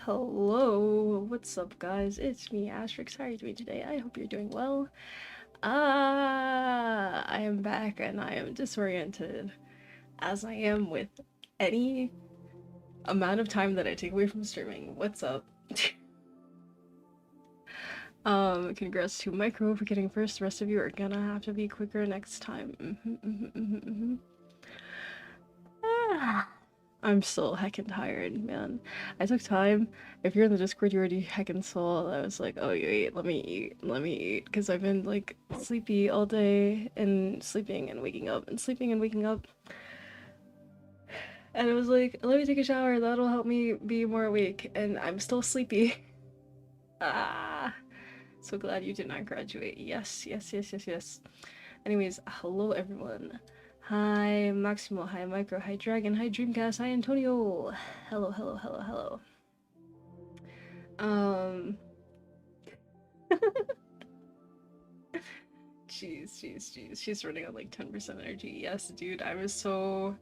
Hello, what's up, guys? It's me, Ashtrixs. How are you doing today? I hope you're doing well. I am back and I am disoriented, as I am with any amount of time that I take away from streaming. What's up? Congrats to Micro for getting first. The rest of you are gonna have to be quicker next time. I'm still heckin' tired, man. I took time. If you're in the Discord, you already heckin' saw. I was like, oh, wait, let me eat. Because I've been, like, sleepy all day and sleeping and waking up and sleeping and waking up. And I was like, let me take a shower. That'll help me be more awake. And I'm still sleepy. Ah. So glad you did not graduate. Yes, yes, yes, yes, yes. Anyways, hello, everyone. Hi, Maximo. Hi, Micro. Hi, Dragon. Hi, Dreamcast. Hi, Antonio. Hello, hello, hello, hello. Um. Jeez. She's running on like 10% energy. Yes, dude. I was so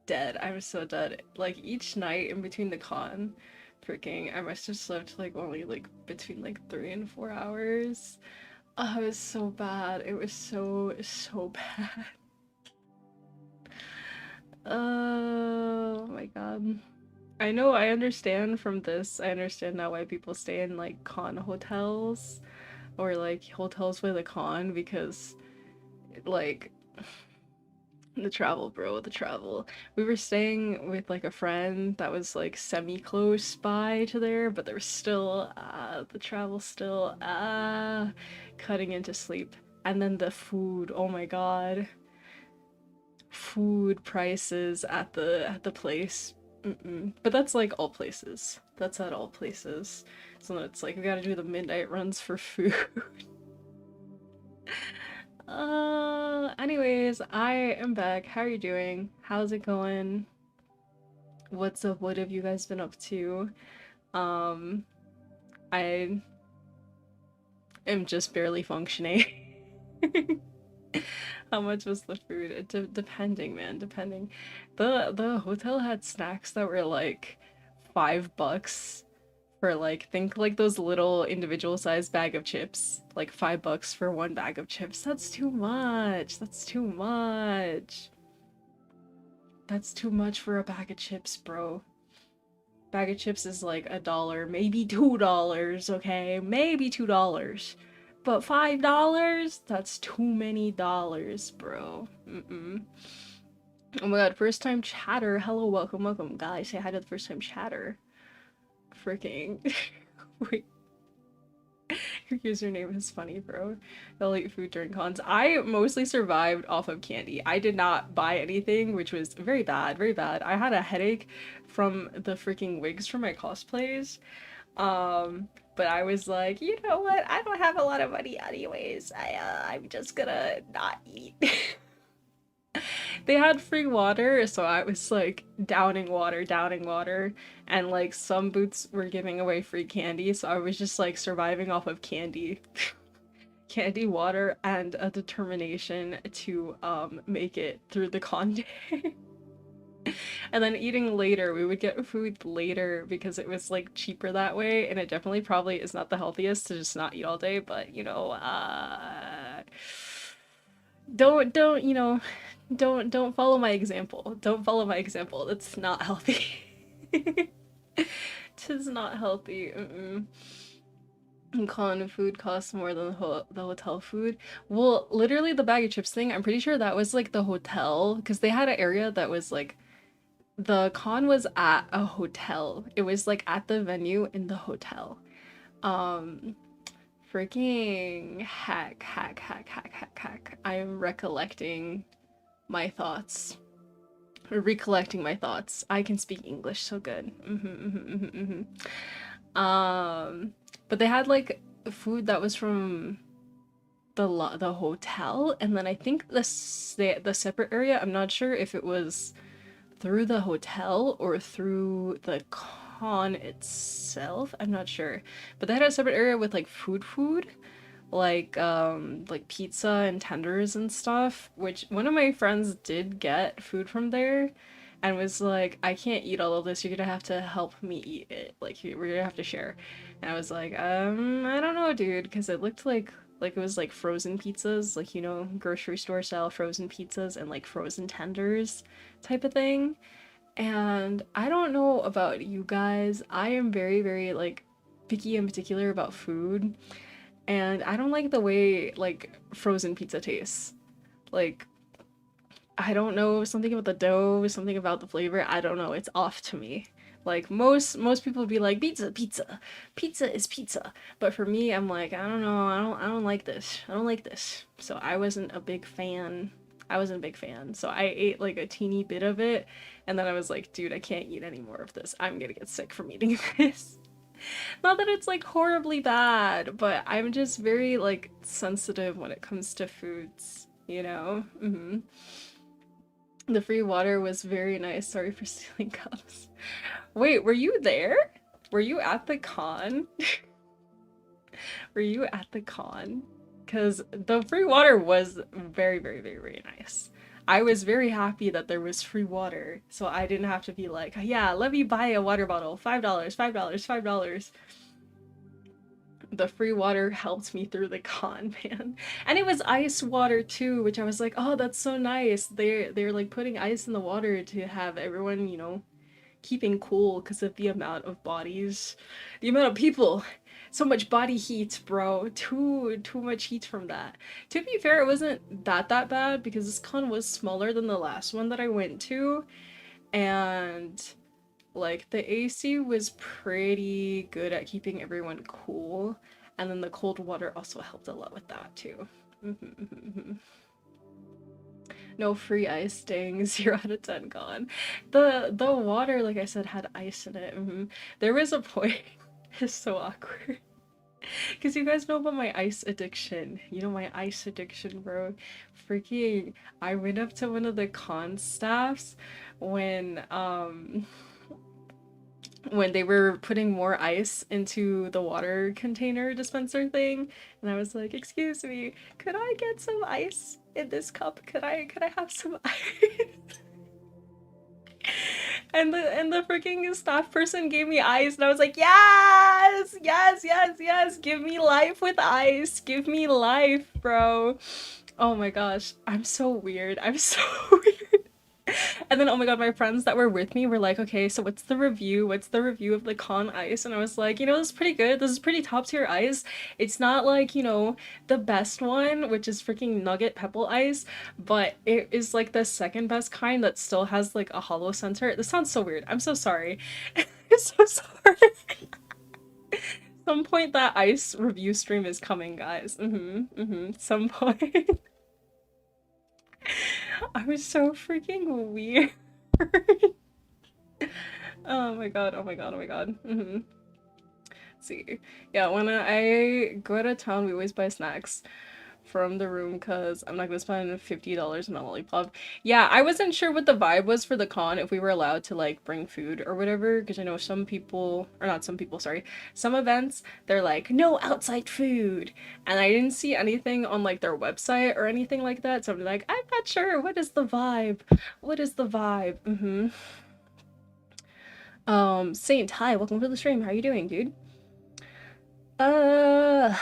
dead. I was so dead. Like, each night in between the con, freaking, I must have slept like only like between like 3 and 4 hours. Oh, it was so bad. It was so bad. Oh my god. I know, I understand from this. I understand now why people stay in like con hotels or like hotels with a con because like the travel, bro, the travel. We were staying with like a friend that was like semi-close by to there, but there was still the travel still cutting into sleep. And then the food, oh my god. Food prices at the place. But that's like all places. That's at all places. So it's like we gotta do the midnight runs for food. Anyways, I am back. How are you doing? How's it going? What's up? What have you guys been up to? Um, I am just barely functioning. How much was the food? Depending, man, depending. The hotel had snacks that were like $5 for like think like those little individual sized bag of chips. Like $5 for one bag of chips. That's too much. That's too much. That's too much for a bag of chips, bro. Bag of chips is like $1, maybe $2, okay? Maybe $2. But $5? That's too many dollars, bro. Oh my god, first time chatter. Hello, welcome, welcome. Guys, say hi to the first time chatter. Freaking. Wait. Your username is funny, bro. They'll eat food during cons. I mostly survived off of candy. I did not buy anything, which was very bad, very bad. I had a headache from the freaking wigs for my cosplays. But I was like, you know what? I don't have a lot of money anyways. I'm just gonna not eat. They had free water, so I was like downing water, and like some booths were giving away free candy, so I was just like surviving off of candy. Candy, water, and a determination to make it through the con day. And then eating later, we would get food later because it was like cheaper that way, and it definitely probably is not the healthiest to just not eat all day, but you know, don't you know, don't follow my example. Don't follow my example. It's not healthy. Tis not healthy. And con food costs more than the hotel food. Well, literally the bag of chips thing, I'm pretty sure that was like the hotel because they had an area that was like the con was at a hotel. It was like at the venue in the hotel. Um Freaking hack. I am recollecting my thoughts. Recollecting my thoughts. I can speak English so good. But they had like food that was from the hotel, and then I think the separate area. I'm not sure if it was through the hotel or through the con itself. I'm not sure, but they had a separate area with like food, like pizza and tenders and stuff, which one of my friends did get food from there, and was like, I can't eat all of this. You're gonna have to help me eat it. Like we're gonna have to share. And I was like, I don't know, dude, because it looked like it was like frozen pizzas, like you know, grocery store style frozen pizzas and like frozen tenders type of thing. And I don't know about you guys. I am very, very like picky and particular about food. And I don't like the way like frozen pizza tastes. Like I don't know, something about the dough, something about the flavor, I don't know, it's off to me. Like most people would be like pizza, pizza. Pizza is pizza. But for me, I'm like, I don't know, I don't like this. I don't like this. So I wasn't a big fan. I wasn't a big fan. So I ate like a teeny bit of it and then I was like, dude, I can't eat any more of this. I'm gonna get sick from eating this. Not that it's like horribly bad, but I'm just very like sensitive when it comes to foods, you know? The free water was very nice. Sorry for stealing cups. Wait, were you there? Were you at the con? Were you at the con? Because the free water was very, very, very, very nice. I was very happy that there was free water, so I didn't have to be like, yeah, let me buy a water bottle. $5, $5, $5. The free water helped me through the con, man. And it was ice water too, which I was like, oh, that's so nice. They're like putting ice in the water to have everyone, you know, keeping cool because of the amount of bodies, the amount of people. So much body heat, bro. Too much heat from that. To be fair, it wasn't that bad because this con was smaller than the last one that I went to, and like the AC was pretty good at keeping everyone cool, and then the cold water also helped a lot with that too. No free ice staying 0 out of 10 gone. The water, like I said, had ice in it. There was a point. It's so awkward. Because you guys know about my ice addiction. You know my ice addiction, bro. Freaking, I went up to one of the con staffs when they were putting more ice into the water container dispenser thing, and I was like, excuse me, could I get some ice in this cup? Could I have some ice? And the freaking staff person gave me ice and I was like, yes, yes, yes, yes, give me life with ice, give me life, bro. Oh my gosh, I'm so weird, I'm so weird. And then, oh my god, my friends that were with me were like, okay, so what's the review? What's the review of the con ice? And I was like, you know, this is pretty good. This is pretty top tier ice. It's not like, you know, the best one, which is freaking nugget pebble ice, but it is like the second best kind that still has like a hollow center. This sounds so weird. I'm so sorry. I'm so sorry. Some point that ice review stream is coming, guys. Some point. I'm so freaking weird. Oh my god, oh my god, oh my god. See. Yeah, when I go out of town, we always buy snacks from the room because I'm not gonna spend $50 on a lollipop. Yeah, I wasn't sure what the vibe was for the con, if we were allowed to like bring food or whatever, because I know some people, or not some people, sorry, some events, they're like, no outside food. And I didn't see anything on like their website or anything like that, so I'm like, I'm not sure, what is the vibe? What is the vibe? Saint, hi, welcome to the stream. How you doing, dude? Uh,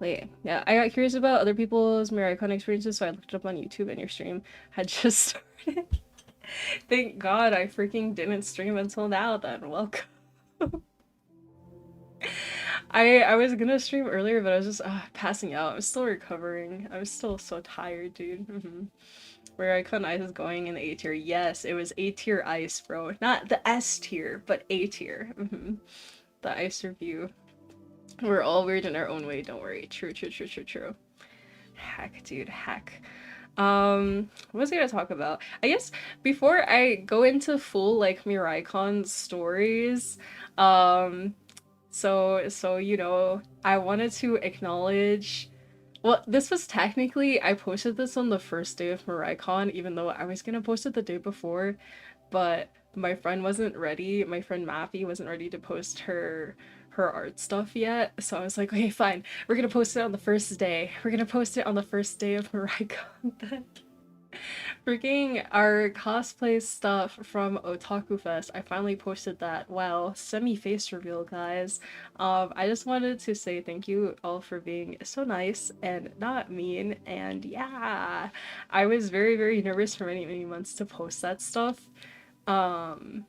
wait, yeah, I got curious about other people's Miraicon experiences, so I looked it up on YouTube, and your stream had just started. Thank God I freaking didn't stream until now, then. Welcome. I was gonna stream earlier, but I was just passing out. I'm still recovering. I was still so tired, dude. Miraicon Ice is going in the A tier. Yes, it was A tier ice, bro. Not the S tier, but A tier. The ice review. We're all weird in our own way, don't worry. True, true, true, true, true. Heck, dude, heck. What was I gonna talk about? I guess before I go into full like Miraicon stories, so you know, I wanted to acknowledge, well, this was technically, I posted this on the first day of Miraicon, even though I was gonna post it the day before, but my friend wasn't ready. My friend Mappy wasn't ready to post her art stuff yet. So I was like, okay, fine. We're gonna post it on the first day. We're gonna post it on the first day of Miraicon then. Freaking our cosplay stuff from Otaku Fest. I finally posted that. Wow, semi-face reveal, guys. I just wanted to say thank you all for being so nice and not mean. And yeah, I was very, very nervous for many, many months to post that stuff. Um,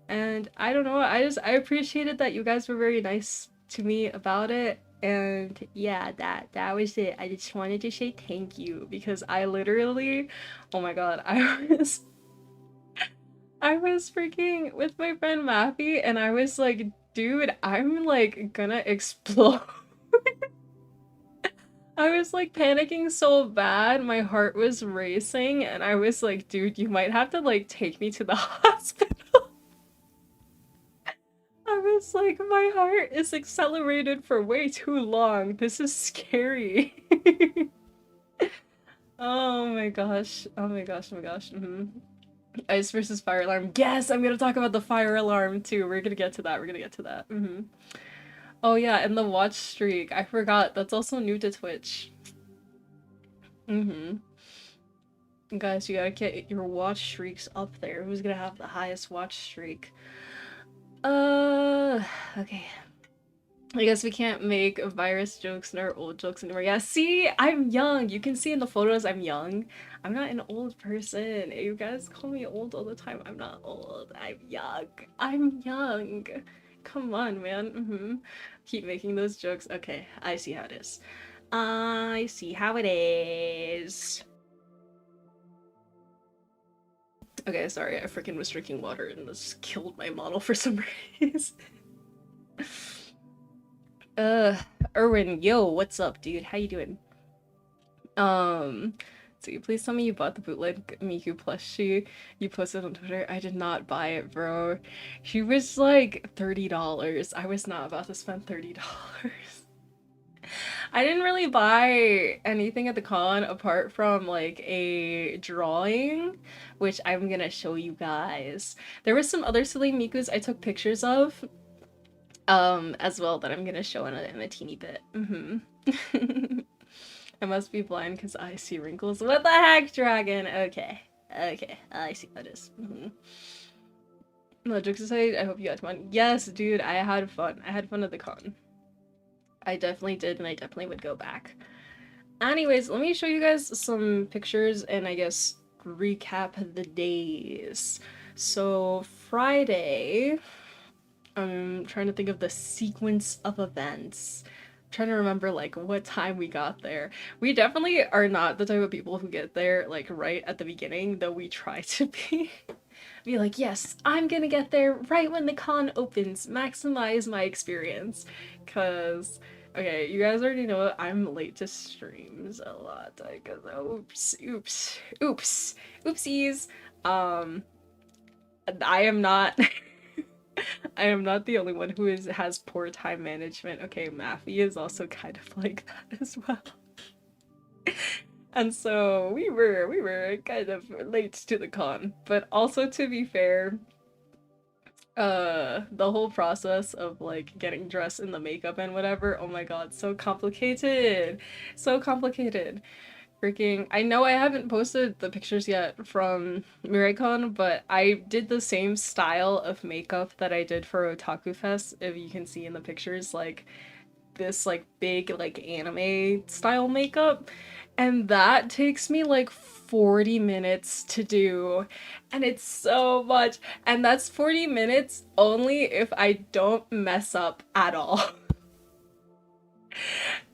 and I don't know, I appreciated that you guys were very nice to me about it. And yeah, that was it. I just wanted to say thank you because I literally, oh my god, I was freaking with my friend Matthew and I was like, dude, I'm like gonna explode. I was like panicking so bad, my heart was racing, and I was like, dude, you might have to like take me to the hospital. I was like, my heart is accelerated for way too long. This is scary. Oh my gosh. Oh my gosh. Oh my gosh. Ice versus fire alarm. Yes, I'm gonna talk about the fire alarm too. We're gonna get to that. We're gonna get to that. Oh yeah, and the watch streak. I forgot. That's also new to Twitch. hmm Guys, you gotta get your watch streaks up there. Who's gonna have the highest watch streak? Uh, okay. I guess we can't make virus jokes nor old jokes anymore. Yeah, see, I'm young. You can see in the photos I'm young. I'm not an old person. You guys call me old all the time. I'm not old. I'm young. I'm young. Come on, man. Keep making those jokes. Okay, I see how it is. I see how it is. Okay, sorry. I freaking was drinking water and this killed my model for some reason. Uh, Erwin, yo, what's up, dude? How you doing? Um, so you please tell me you bought the bootleg Miku plushie you posted on Twitter. I did not buy it, bro. She was like $30. I was not about to spend $30. I didn't really buy anything at the con apart from like a drawing, which I'm gonna show you guys. There was some other silly Mikus I took pictures of, as well that I'm gonna show in a teeny bit. I must be blind because I see wrinkles. What the heck, dragon? Okay. Okay, I see how it is. No, jokes aside, I hope you had fun. Yes, dude, I had fun. I had fun at the con. I definitely did, and I definitely would go back. Anyways, let me show you guys some pictures and I guess recap the days. So, Friday, I'm trying to think of the sequence of events. I'm trying to remember like what time we got there. We definitely are not the type of people who get there like right at the beginning, though we try to be. Be like, yes, I'm gonna get there right when the con opens, maximize my experience. Cause okay, you guys already know I'm late to streams a lot. Cause oopsies. Um, I am not I am not the only one who has poor time management. Okay, Maffy is also kind of like that as well. And so we were kind of late to the con. But also to be fair, the whole process of like getting dressed in the makeup and whatever, oh my god, so complicated. So complicated. Freaking, I know I haven't posted the pictures yet from Miraicon, but I did the same style of makeup that I did for Otaku Fest, if you can see in the pictures, like this like big like anime style makeup, and that takes me like 40 minutes to do, and it's so much, and that's 40 minutes only if I don't mess up at all.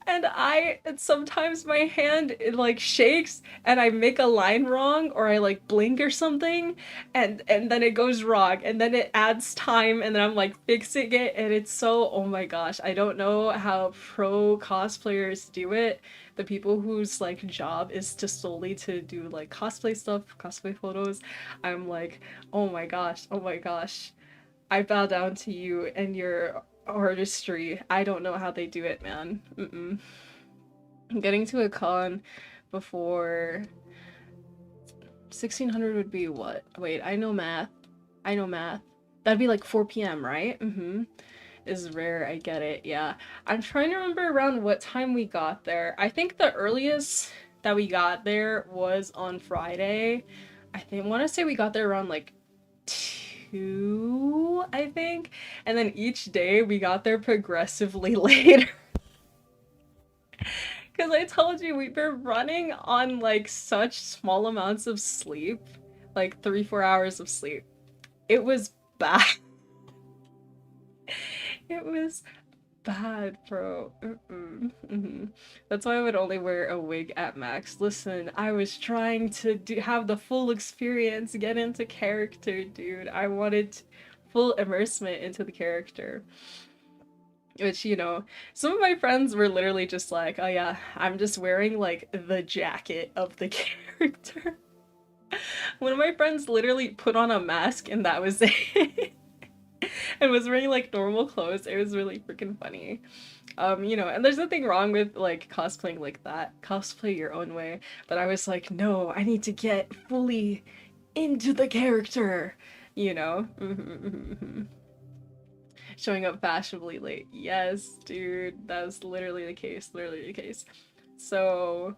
And sometimes my hand it like shakes and I make a line wrong or I like blink or something, and then it goes wrong and then it adds time and then I'm like fixing it, and it's so, oh my gosh, I don't know how pro cosplayers do it. The people whose like job is to solely to do like cosplay stuff, cosplay photos. I'm like, oh my gosh, oh my gosh. I bow down to you and your artistry. I don't know how they do it, man. Getting to a con before 1600 would be what? Wait, I know math. I know math. That'd be like 4 p.m., right? Is rare, I get it, yeah. I'm trying to remember around what time we got there. I think the earliest that we got there was on Friday. I think want to say we got there around like 2, I think. And then each day we got there progressively later. Because I told you we've been running on like such small amounts of sleep, like 3, 4 hours of sleep. It was bad. It was bad, bro. That's why I would only wear a wig at max. Listen, I was trying to have the full experience, get into character, dude. I wanted full immersement into the character. Which, some of my friends were literally just like, oh yeah, I'm just wearing like the jacket of the character. One of my friends literally put on a mask and that was it. And was wearing like normal clothes. It was really freaking funny. And there's nothing wrong with like cosplaying like that. Cosplay your own way. But I was like, no, I need to get fully into the character, you know? Showing up fashionably late. Yes, dude, that's literally the case. Literally the case. So,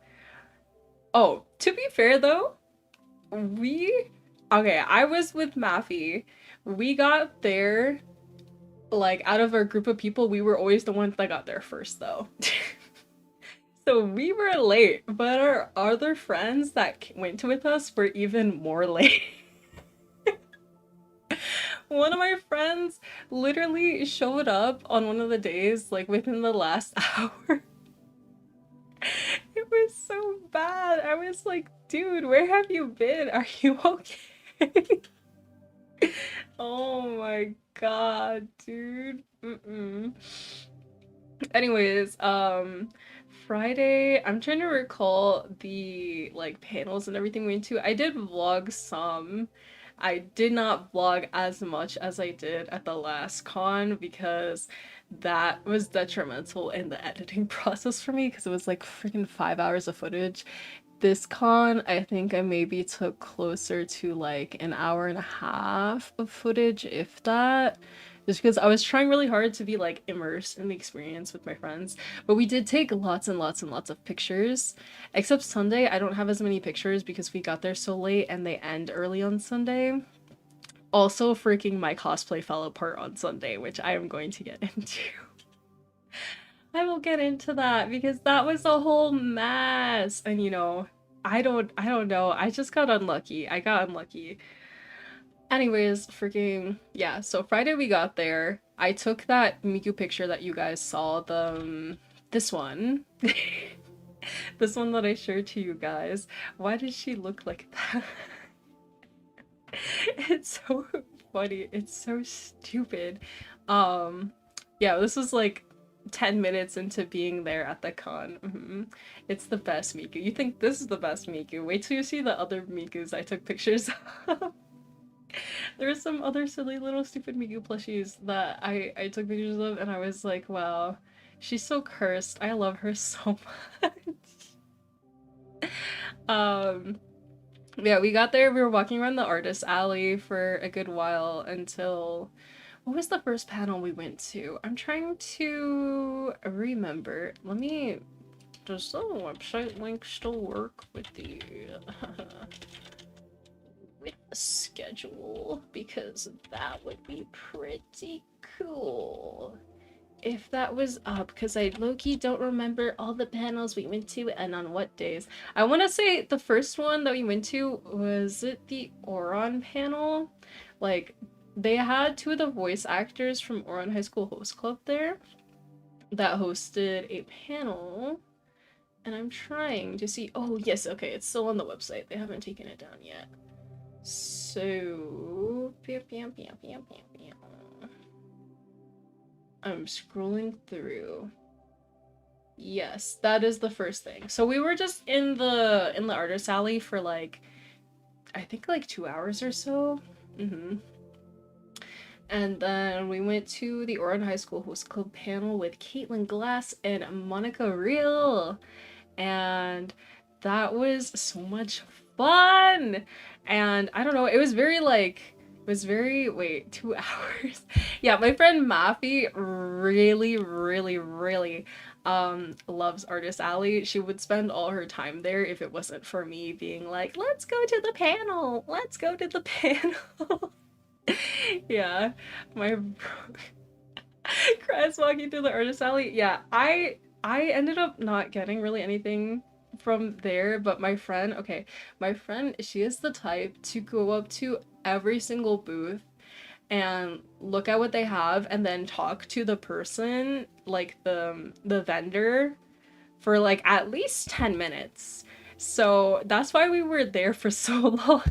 oh, to be fair though, I was with Maffy. We got there, like, out of our group of people, we were always the ones that got there first though. So we were late, but our other friends that went with us were even more late. One of my friends literally showed up on one of the days, like within the last hour. It was so bad. I was like, dude, where have you been? Are you okay? Oh my god, dude. Anyways, Friday, I'm trying to recall the like panels and everything we went to. I did vlog some. I did not vlog as much as I did at the last con because that was detrimental in the editing process for me because it was like freaking 5 hours of footage. This con, I think I maybe took closer to like an hour and a half of footage, if that. Just because I was trying really hard to be like immersed in the experience with my friends. But we did take lots and lots and lots of pictures. Except Sunday, I don't have as many pictures because we got there so late and they end early on Sunday. Also, freaking my cosplay fell apart on Sunday, which I am going to get into. I will get into that because that was a whole mess. And I don't know. I just got unlucky. I got unlucky. Anyways, freaking yeah, so Friday we got there. I took that Miku picture that you guys saw, this one. This one that I shared to you guys. Why did she look like that? It's so funny. It's so stupid. Um, yeah, this was like 10 minutes into being there at the con. It's the best Miku. You think this is the best Miku? Wait till you see the other Mikus I took pictures of. There were some other silly little stupid Miku plushies that I took pictures of and I was like, wow, she's so cursed. I love her so much. Um, yeah, we got there, we were walking around the artist alley for a good while until what was the first panel we went to? I'm trying to remember. Let me, does the website link still work with the with the schedule? Because that would be pretty cool if that was up, because I low-key don't remember all the panels we went to and on what days. I want to say the first one that we went to, was it the Oron panel? Like, they had two of the voice actors from Oron High School Host Club there that hosted a panel. And I'm trying to see. Oh, yes, okay, it's still on the website. They haven't taken it down yet. So, I'm scrolling through. Yes, that is the first thing. So we were just in the artist alley for like, I think like 2 hours or so. And then we went to the Oregon High School Host Club panel with Caitlin Glass and Monica Real. And that was so much fun. And I don't know, it was very like, wait, 2 hours. Yeah, my friend Mafi really, really, really loves Artist Alley. She would spend all her time there if it wasn't for me being like, let's go to the panel, let's go to the panel. Yeah, my Chris walking through the Artist Alley. Yeah, I ended up not getting really anything from there, but my friend, okay, my friend, she is the type to go up to every single booth and look at what they have and then talk to the person, like the vendor, for like at least 10 minutes. So that's why we were there for so long.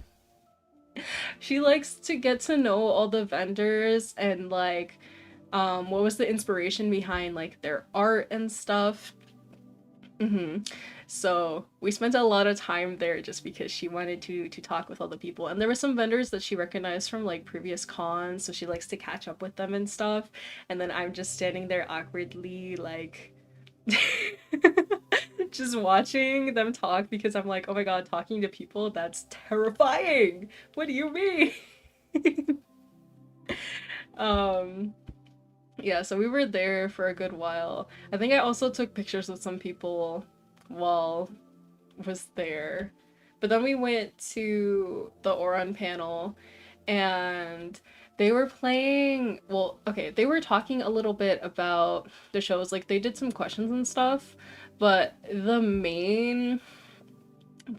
She likes to get to know all the vendors and like what was the inspiration behind like their art and stuff. So we spent a lot of time there just because she wanted to talk with all the people, and there were some vendors that she recognized from like previous cons, so she likes to catch up with them and stuff. And then I'm just standing there awkwardly, like just watching them talk because I'm like, oh my god, talking to people, that's terrifying. What do you mean? um yeah, so we were there for a good while. I think I also took pictures with some people while was there. But then we went to the Oran panel and they were playing, well, okay, they were talking a little bit about the shows. Like they did some questions and stuff, but the main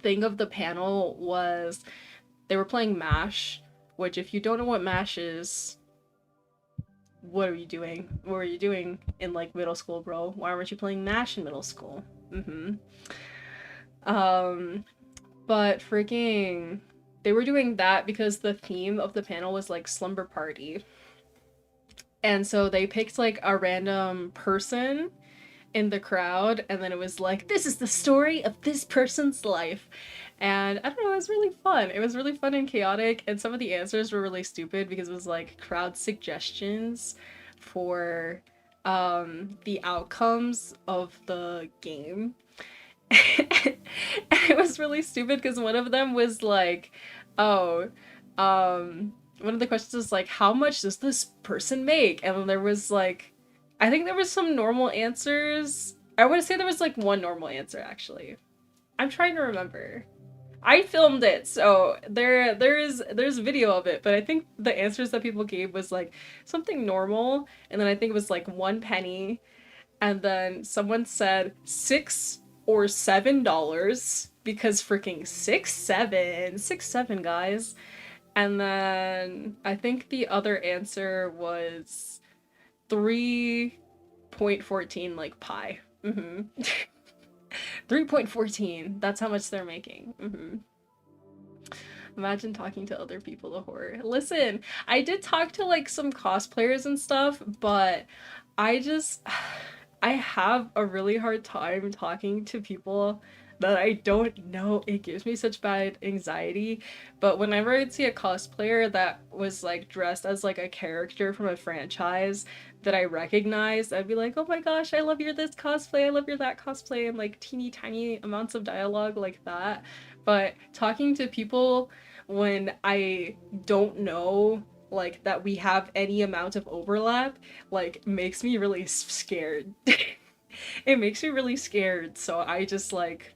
thing of the panel was they were playing MASH, which if you don't know what MASH is, what are you doing? What were you doing in like middle school, bro? Why weren't you playing MASH in middle school? Um, but freaking, they were doing that because the theme of the panel was like slumber party. And so they picked like a random person in the crowd, and then it was like, this is the story of this person's life. And I don't know, it was really fun. It was really fun and chaotic, and some of the answers were really stupid because it was like crowd suggestions for the outcomes of the game. And it was really stupid because one of them was like, oh, one of the questions was like, how much does this person make? And then there was like, I think there was some normal answers. I would say there was like one normal answer actually. I'm trying to remember. I filmed it, so there's video of it, but I think the answers that people gave was like something normal, and then I think it was like 1 penny, and then someone said $6 or $7 because freaking 6 7 guys. And then I think the other answer was 3.14 like pi. 3.14. That's how much they're making. Imagine talking to other people, the horror. Listen, I did talk to like some cosplayers and stuff, but I just I have a really hard time talking to people that I don't know. It gives me such bad anxiety. But whenever I'd see a cosplayer that was like dressed as like a character from a franchise that I recognized, I'd be like, oh my gosh, I love your this cosplay, I love your that cosplay, and like teeny tiny amounts of dialogue like that. But talking to people when I don't know like that we have any amount of overlap like makes me really scared. It makes me really scared, so I just like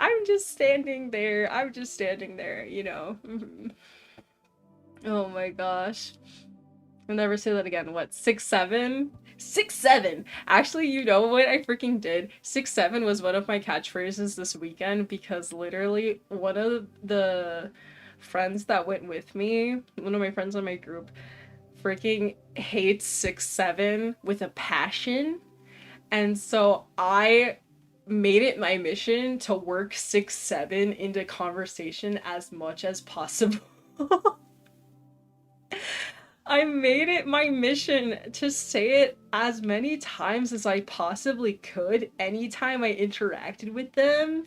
I'm just standing there. I'm just standing there, you know. Oh my gosh. I'll never say that again. What, 6 7? 6 7. Actually, you know what I freaking did? 6 7 was one of my catchphrases this weekend because literally one of the friends that went with me, one of my friends in my group, freaking hates 6 7 with a passion. And so I made it my mission to work 6 7 into conversation as much as possible. I made it my mission to say it as many times as I possibly could anytime I interacted with them.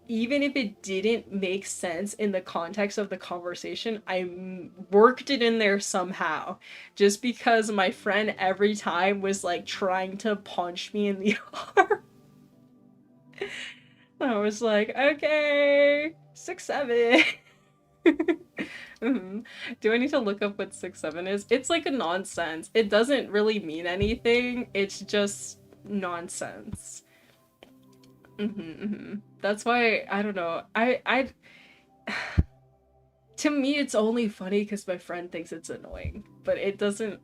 Even if it didn't make sense in the context of the conversation, I worked it in there somehow. Just because my friend every time was like trying to punch me in the arm. I was like, okay, 6 7. Do I need to look up what 6 7 is? It's like a nonsense. It doesn't really mean anything. It's just nonsense. That's why I don't know. I to me it's only funny because my friend thinks it's annoying, but it doesn't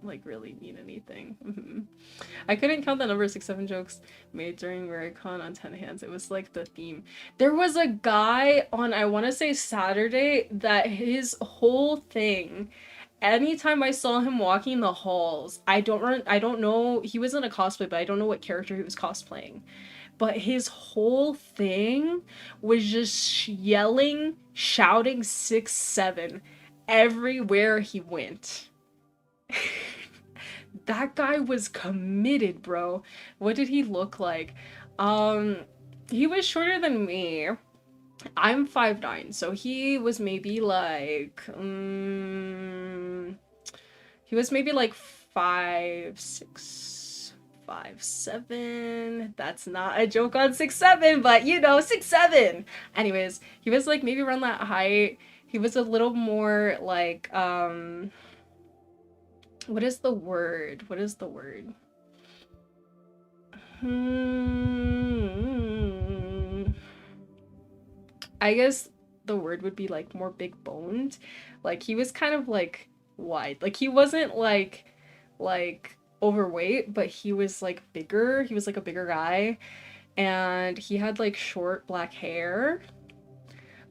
like really mean anything. I couldn't count the number of 6-7 jokes made during Miraicon on 10 hands. It was like the theme. There was a guy on, I want to say Saturday, that his whole thing, anytime I saw him walking the halls, I don't know, he was in a cosplay, but I don't know what character he was cosplaying. But his whole thing was just yelling, shouting 6-7 everywhere he went. That guy was committed, bro. What did he look like? He was shorter than me. I'm 5'9", so he was maybe like, he was maybe like 5'6", 5'7". That's not a joke on 6'7", but you know, 6'7". Anyways, he was like maybe around that height. He was a little more like, what is the word? What is the word? I guess the word would be like more big boned. Like he was kind of like wide. Like he wasn't like overweight, but he was like bigger. He was like a bigger guy. And he had like short black hair.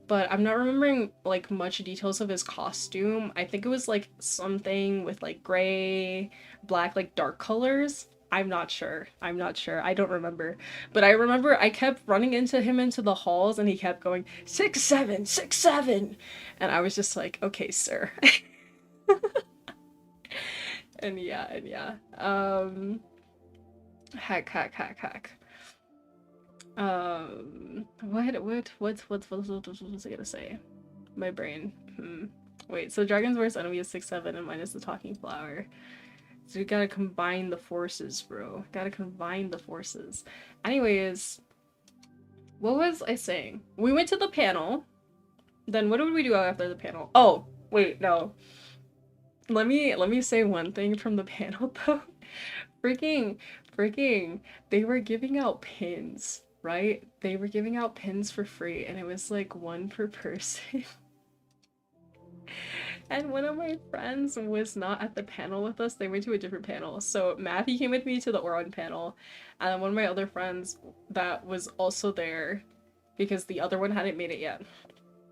But I'm not remembering like much details of his costume. I think it was like something with like gray, black, like dark colors. I'm not sure. I'm not sure. I don't remember. But I remember I kept running into him into the halls and he kept going 6-7, 6-7. And I was just like, okay, sir. And yeah. Heck. What's I gonna say? My brain. Wait, so Dragon's worst enemy is 6-7 and mine is the talking flower. So we gotta combine the forces, bro. Gotta combine the forces. Anyways, what was I saying? We went to the panel. Then what did we do after the panel? Oh, wait, no. Let me say one thing from the panel though. Freaking, they were giving out pins, right? They were giving out pins for free and it was like one per person. And one of my friends was not at the panel with us. They went to a different panel. So Matthew came with me to the Oron panel. And then one of my other friends that was also there, because the other one hadn't made it yet.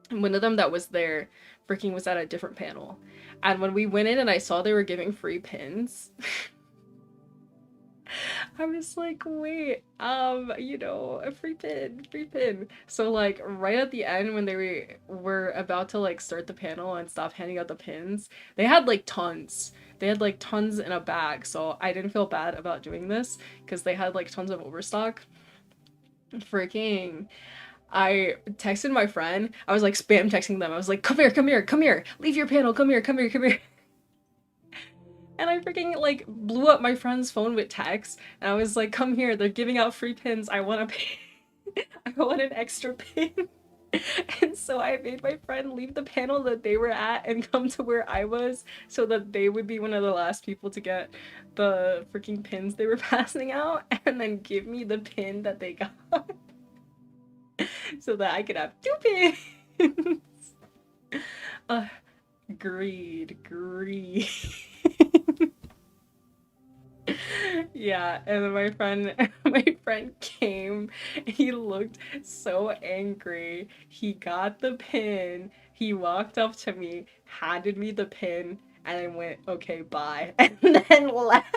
And one of them that was there freaking was at a different panel. And when we went in and I saw they were giving free pins, I was like, wait, you know, a free pin. So like right at the end when they were about to like start the panel and stop handing out the pins, they had like tons. They had like tons in a bag, so I didn't feel bad about doing this because they had like tons of overstock. Freaking. I texted my friend. I was like spam texting them. I was like, come here. Leave your panel, come here. And I freaking like blew up my friend's phone with text and I was like, come here, they're giving out free pins. I want a pin. I want an extra pin. And so I made my friend leave the panel that they were at and come to where I was so that they would be one of the last people to get the freaking pins they were passing out and then give me the pin that they got so that I could have 2 pins. Greed. Yeah, and then my friend came, he looked so angry. He got the pin, he walked up to me, handed me the pin, and I went, okay, bye, and then left.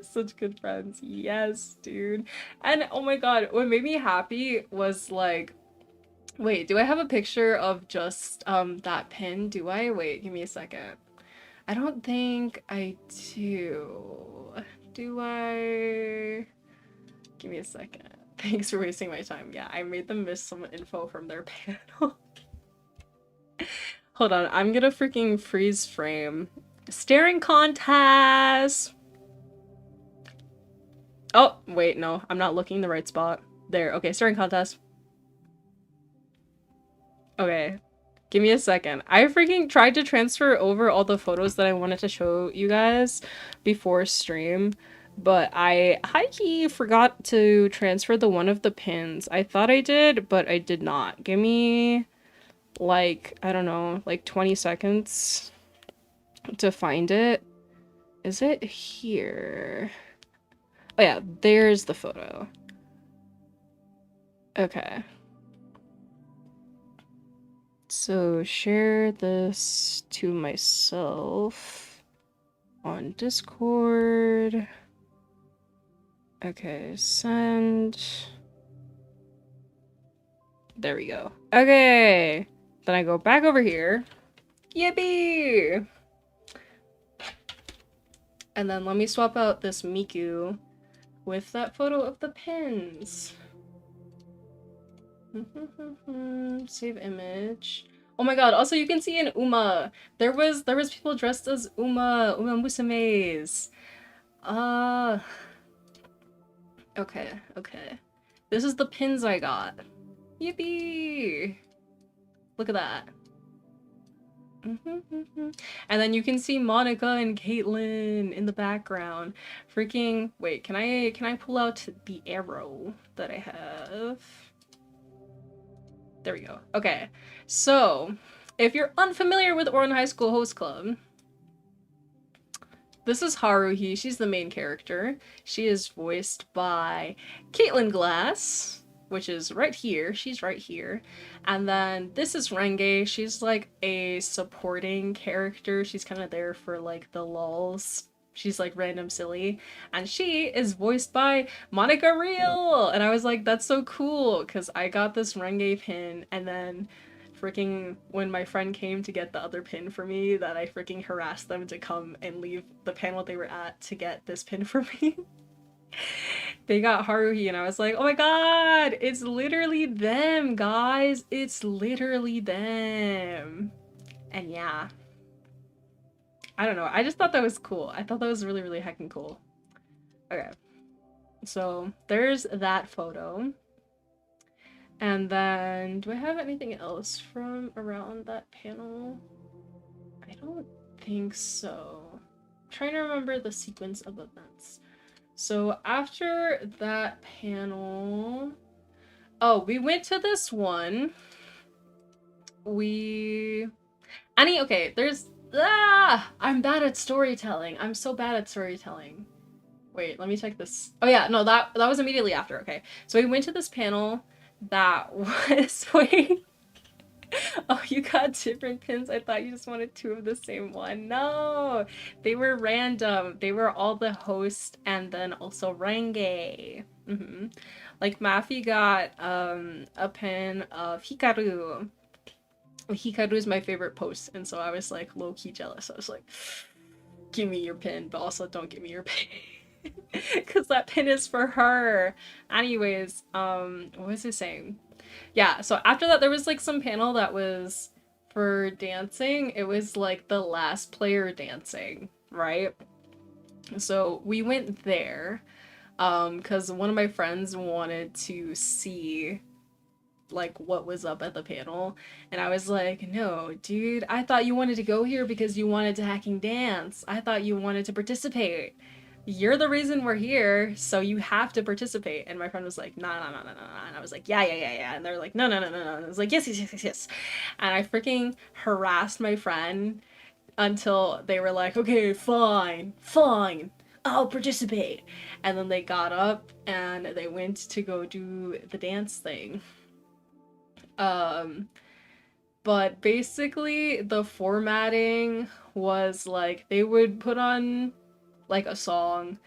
Such good friends. Yes, dude. And oh my god, what made me happy was like, wait, do I have a picture of just that pin? Do I? Wait, give me a second. I don't think I do. Do I? Give me a second. Thanks for wasting my time. Yeah, I made them miss some info from their panel. Hold on, I'm gonna freaking freeze frame. Staring contest! Oh, wait, no, I'm not looking in the right spot. There, okay, staring contest. Okay. Give me a second. I freaking tried to transfer over all the photos that I wanted to show you guys before stream, but I high-key forgot to transfer the one of the pins. I thought I did, but I did not. Give me, like, I don't know, like 20 seconds to find it. Is it here? Oh yeah, there's the photo. Okay. So share this to myself on Discord. Okay, send. There we go. Okay. Then I go back over here. Yippee! And then let me swap out this Miku with that photo of the pins. Save image. Oh my god, also you can see an Uma. There was people dressed as Uma Musumes. Okay, okay. This is the pins I got. Yippee! Look at that. And then you can see Monica and Caitlyn in the background. Freaking wait, can I pull out the arrow that I have? There we go. Okay. So, if you're unfamiliar with Ouran High School Host Club, this is Haruhi. She's the main character. She is voiced by Caitlin Glass, which is right here. She's right here. And then this is Renge. She's like a supporting character. She's kind of there for like the lulz. She's like random silly. And she is voiced by Monica Real. And I was like, that's so cool because I got this Renge pin and then freaking when my friend came to get the other pin for me that I freaking harassed them to come and leave the panel they were at to get this pin for me. They got Haruhi and I was like, oh my god, it's literally them, guys. It's literally them. And yeah. I don't know. I just thought that was cool. I thought that was really, really heckin' cool. Okay. So there's that photo. And then, do I have anything else from around that panel? I don't think so. I'm trying to remember the sequence of events. So after that panel... Oh, we went to this one. Okay, there's... I'm bad at storytelling. I'm so bad at storytelling. Wait, let me check this. Oh yeah, no, that was immediately after. Okay, so we went to this panel that was... Wait. Oh, you got different pins? I thought you just wanted two of the same one. No! They were random. They were all the host and then also Renge. Like, Mafi got a pin of Hikaru. Hikaru is my favorite post, and so I was like low-key jealous. I was like, give me your pin, but also don't give me your pin. Because that pin is for her. Anyways, what was I saying? Yeah, so after that there was like some panel that was for dancing. It was like the last player dancing, right? So we went there because one of my friends wanted to see like what was up at the panel, and I was like, no dude, I thought you wanted to go here because you wanted to hacking dance. I thought you wanted to participate. You're the reason we're here, so you have to participate. And my friend was like, nah, nah, nah, nah, nah. And I was like, yeah. And they're like, no. And I was like, yes. And I freaking harassed my friend until they were like, okay, fine, I'll participate. And then they got up and they went to go do the dance thing. But basically the formatting was like, they would put on like a song,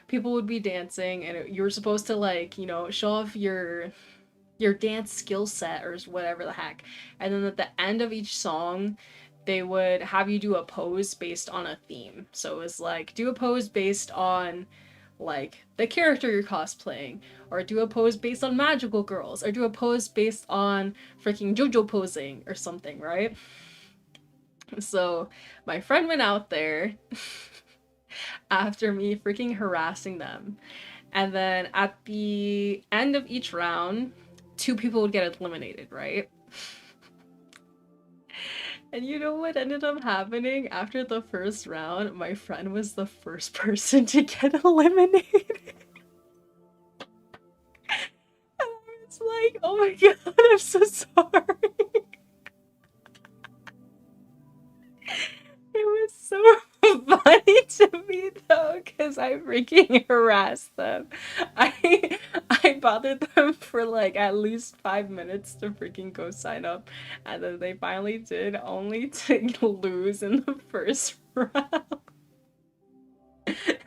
people would be dancing, and you were supposed to like, you know, show off your dance skill set or whatever the heck. And then at the end of each song, they would have you do a pose based on a theme. So it was like, do a pose based on like the character you're cosplaying, or do a pose based on magical girls, or do a pose based on freaking JoJo posing or something, right? So my friend went out there after me freaking harassing them. And then at the end of each round, two people would get eliminated, right? And you know what ended up happening after the first round? My friend was the first person to get eliminated. And I was like, oh my god, I'm so sorry. It was so funny to me though, because I freaking harassed them. I I bothered them for like at least 5 minutes to freaking go sign up, and then they finally did, only to lose in the first round.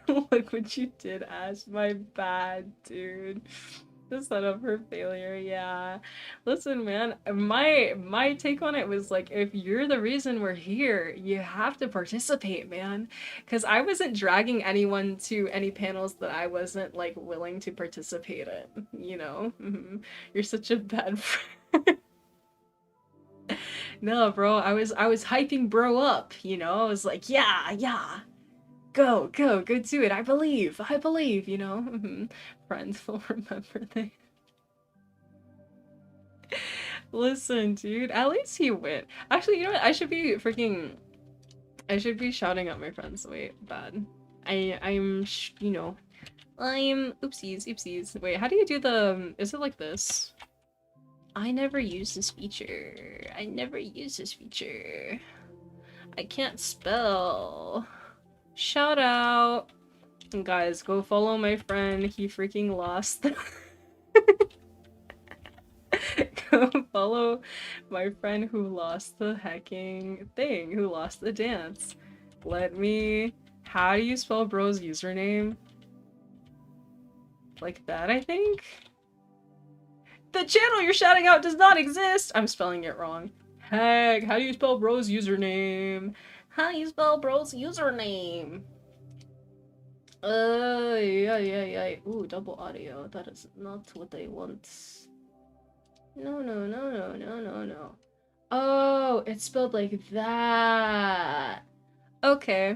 Look what you did, Ash. My bad, dude. The setup for failure, yeah. Listen, man, my take on it was like, if you're the reason we're here, you have to participate, man. Because I wasn't dragging anyone to any panels that I wasn't like willing to participate in, you know? You're such a bad friend. No, bro, I was hyping bro up, you know? I was like, yeah, yeah. Go do it. I believe, you know? Friends will remember this. Listen, dude, at least he went. Actually, you know what? I should be shouting at my friends. Wait, bad. You know, oopsies. Wait, how do you do the, is it like this? I never use this feature. I never use this feature. I can't spell. Shout out. And guys, go follow my friend. He freaking lost. Go follow my friend who lost the hacking thing, who lost the dance. Let me... How do you spell bro's username? Like that, I think? The channel you're shouting out does not exist! I'm spelling it wrong. Heck, how do you spell bro's username? How do you spell bro's username? Yeah. Ooh, double audio. That is not what I want. No. Oh, it's spelled like that. Okay.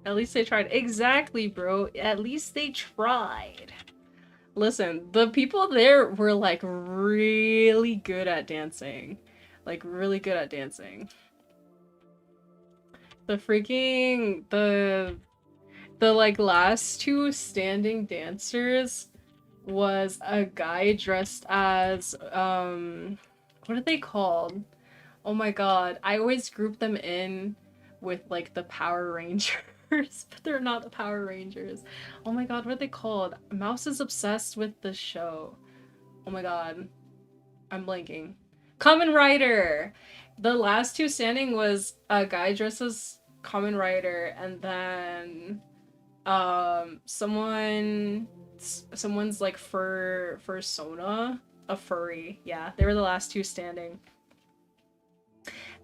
At least they tried. Exactly, bro. At least they tried. Listen, the people there were like really good at dancing. Like really good at dancing. The freaking the like last two standing dancers was a guy dressed as what are they called? Oh my god, I always group them in with like the Power Rangers, but they're not the Power Rangers. Oh my god, what are they called? Mouse is obsessed with the show. Oh my god, I'm blanking. Kamen Rider! The last two standing was a guy dressed as Kamen Rider, and then someone's like fursona, a furry. Yeah, they were the last two standing.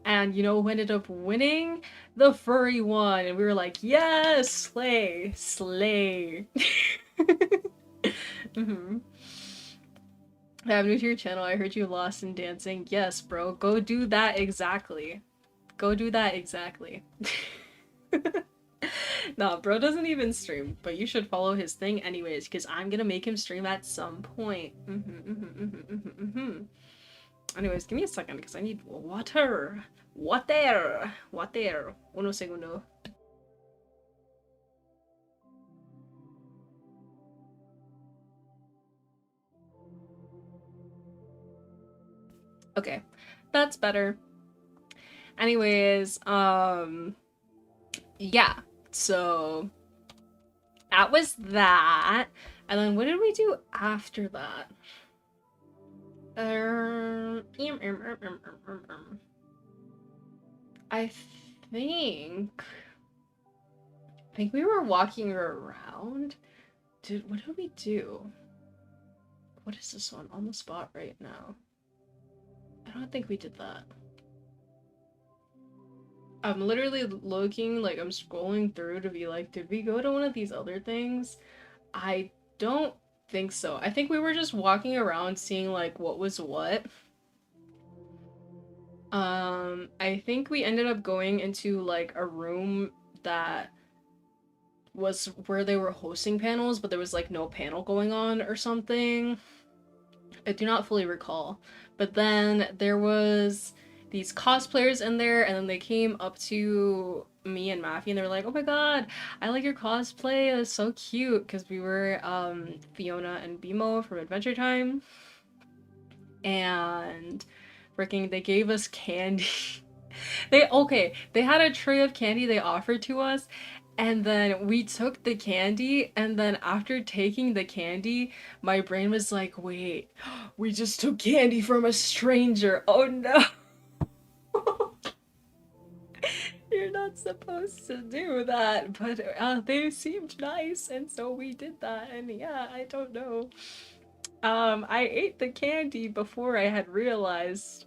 And you know who ended up winning? The furry one. And we were like, yes, slay, slay. I'm new to your channel. I heard you lost in dancing. Yes, bro. Go do that exactly. Go do that exactly. Nah, bro doesn't even stream, but you should follow his thing anyways, because I'm gonna make him stream at some point. Anyways, give me a second, because I need water. Water. Uno segundo. Okay, that's better. Anyways, yeah, so that was that. And then what did we do after that? I think we were walking around. Dude, what did we do? What is this one? On the spot right now. I don't think we did that. I'm literally looking, like, I'm scrolling through to be like, did we go to one of these other things? I don't think so. I think we were just walking around seeing, like, what was what. I think we ended up going into, like, a room that was where they were hosting panels, but there was, like, no panel going on or something. I do not fully recall. But then there was these cosplayers in there, and then they came up to me and Maffy and they were like, "Oh my god, I like your cosplay. It's so cute." Because we were Fiona and Bimo from Adventure Time, and freaking they gave us candy. They had a tray of candy they offered to us, and then we took the candy, and then after taking the candy, my brain was like, wait, we just took candy from a stranger. Oh no. You're not supposed to do that, but they seemed nice, and so we did that, and yeah, I don't know. I ate the candy before I had realized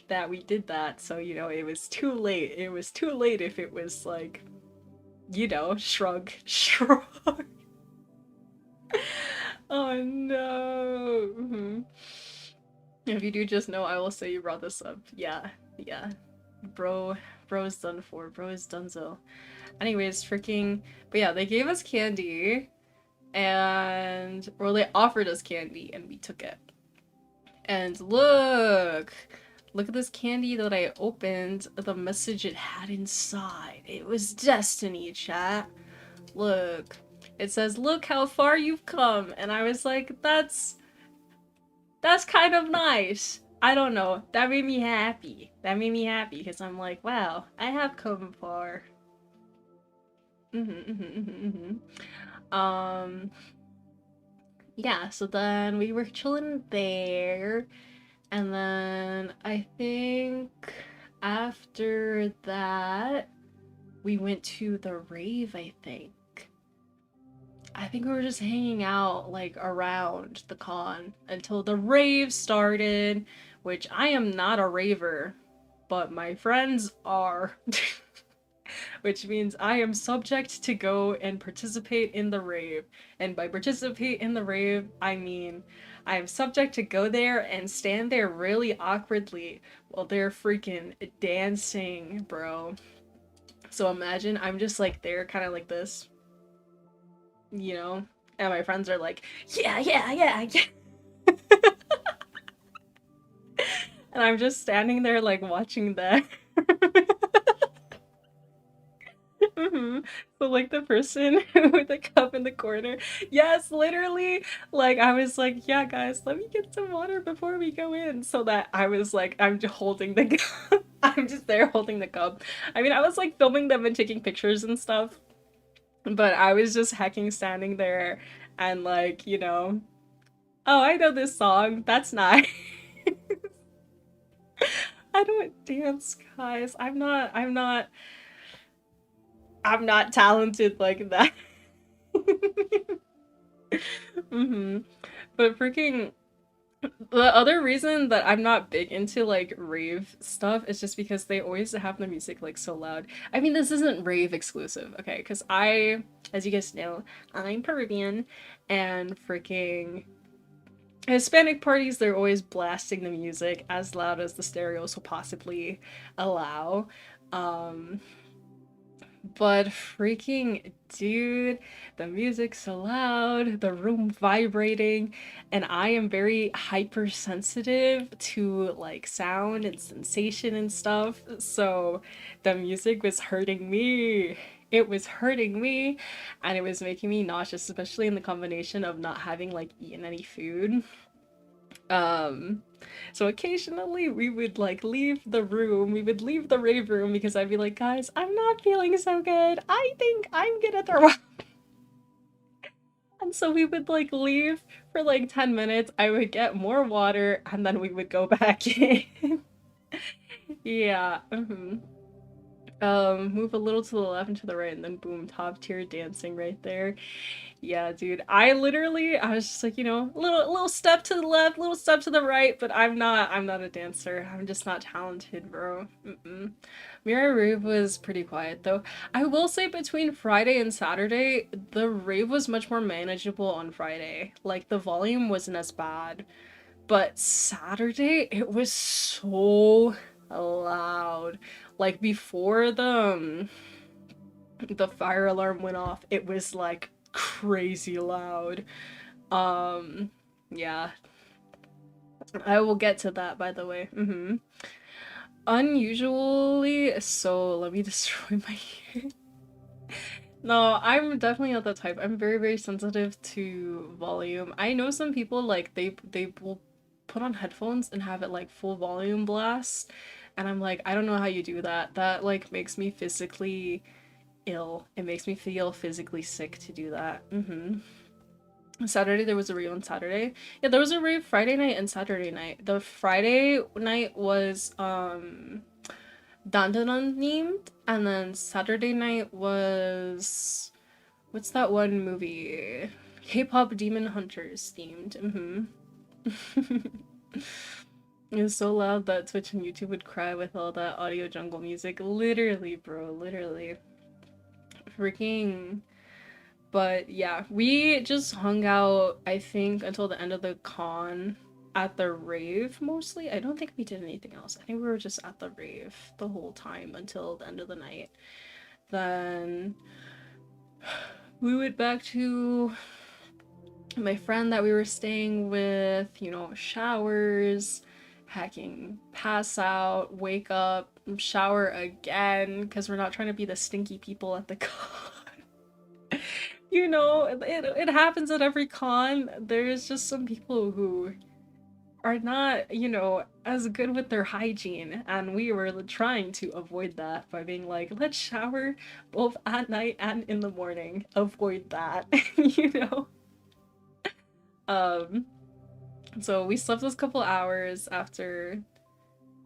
that we did that, so you know, it was too late. It was too late if it was like, you know, shrug, shrug. Oh no. If you do just know, I will say you brought this up. Yeah, yeah. Bro, bro is done for. Bro is donezo. Anyways, freaking. But yeah, they gave us candy, and or they offered us candy, and we took it. And look at this candy that I opened. The message it had inside. It was destiny, chat. Look. It says, "Look how far you've come," and I was like, that's kind of nice. I don't know. That made me happy. That made me happy because I'm like, wow, I have come far. Um, yeah. So then we were chilling there, and then I think after that we went to the rave. I think we were just hanging out like around the con until the rave started, which I am not a raver, but my friends are. Which means I am subject to go and participate in the rave. And by participate in the rave, I mean I am subject to go there and stand there really awkwardly while they're freaking dancing, bro. So imagine I'm just like there, kind of like this, you know? And my friends are like, yeah, yeah, yeah, yeah. And I'm just standing there like watching that. So like the person with the cup in the corner. Yes, literally. Like I was like, yeah, guys, let me get some water before we go in. So that I was like, I'm just holding the cup. I'm just there holding the cup. I mean, I was like filming them and taking pictures and stuff, but I was just hecking standing there and like, you know, oh, I know this song. That's nice. I don't dance, guys. I'm not talented like that. But freaking the other reason that I'm not big into like rave stuff is just because they always have the music like so loud. I mean, this isn't rave exclusive, okay? Because as you guys know, I'm Peruvian, and freaking Hispanic parties, they're always blasting the music as loud as the stereos will possibly allow. Um, but freaking dude, the music's so loud, the room vibrating, and I am very hypersensitive to like sound and sensation and stuff. So the music was hurting me. It was hurting me, and it was making me nauseous, especially in the combination of not having like eaten any food. Um, so occasionally we would like leave the room, we would leave the rave room because I'd be like, guys, I'm not feeling so good. I think I'm gonna throw up. And so we would like leave for like 10 minutes. I would get more water and then we would go back in. Yeah. Move a little to the left and to the right, and then boom, top tier dancing right there. Yeah, dude. I was just like, you know, little step to the left, little step to the right, but I'm not a dancer. I'm just not talented, bro. Mirai Rave was pretty quiet though. I will say between Friday and Saturday, the rave was much more manageable on Friday. Like the volume wasn't as bad. But Saturday, it was so loud. Like before the fire alarm went off, it was like crazy loud. Um, yeah, I will get to that by the way. Unusually, so let me destroy my hair. No, I'm definitely not that type. I'm very, very sensitive to volume. I know some people like they will put on headphones and have it like full volume blast, and I'm like, I don't know how you do that. That like makes me physically ill. It makes me feel physically sick to do that. Saturday there was a rave on Saturday. Yeah, there was a rave Friday night and Saturday night. The Friday night was Dandanon themed, and then Saturday night was what's that one movie? K-pop Demon Hunters themed. It was so loud that Twitch and YouTube would cry with all that audio jungle music. Literally, bro, literally. Freaking. But yeah, we just hung out, I think, until the end of the con at the rave mostly. I don't think we did anything else. I think we were just at the rave the whole time until the end of the night. Then we went back to my friend that we were staying with, you know, showers, hacking, pass out, wake up, shower again, because we're not trying to be the stinky people at the con. You know, it happens at every con. There's just some people who are not, you know, as good with their hygiene, and we were trying to avoid that by being like, let's shower both at night and in the morning. Avoid that, you know? Um, so we slept those couple hours after,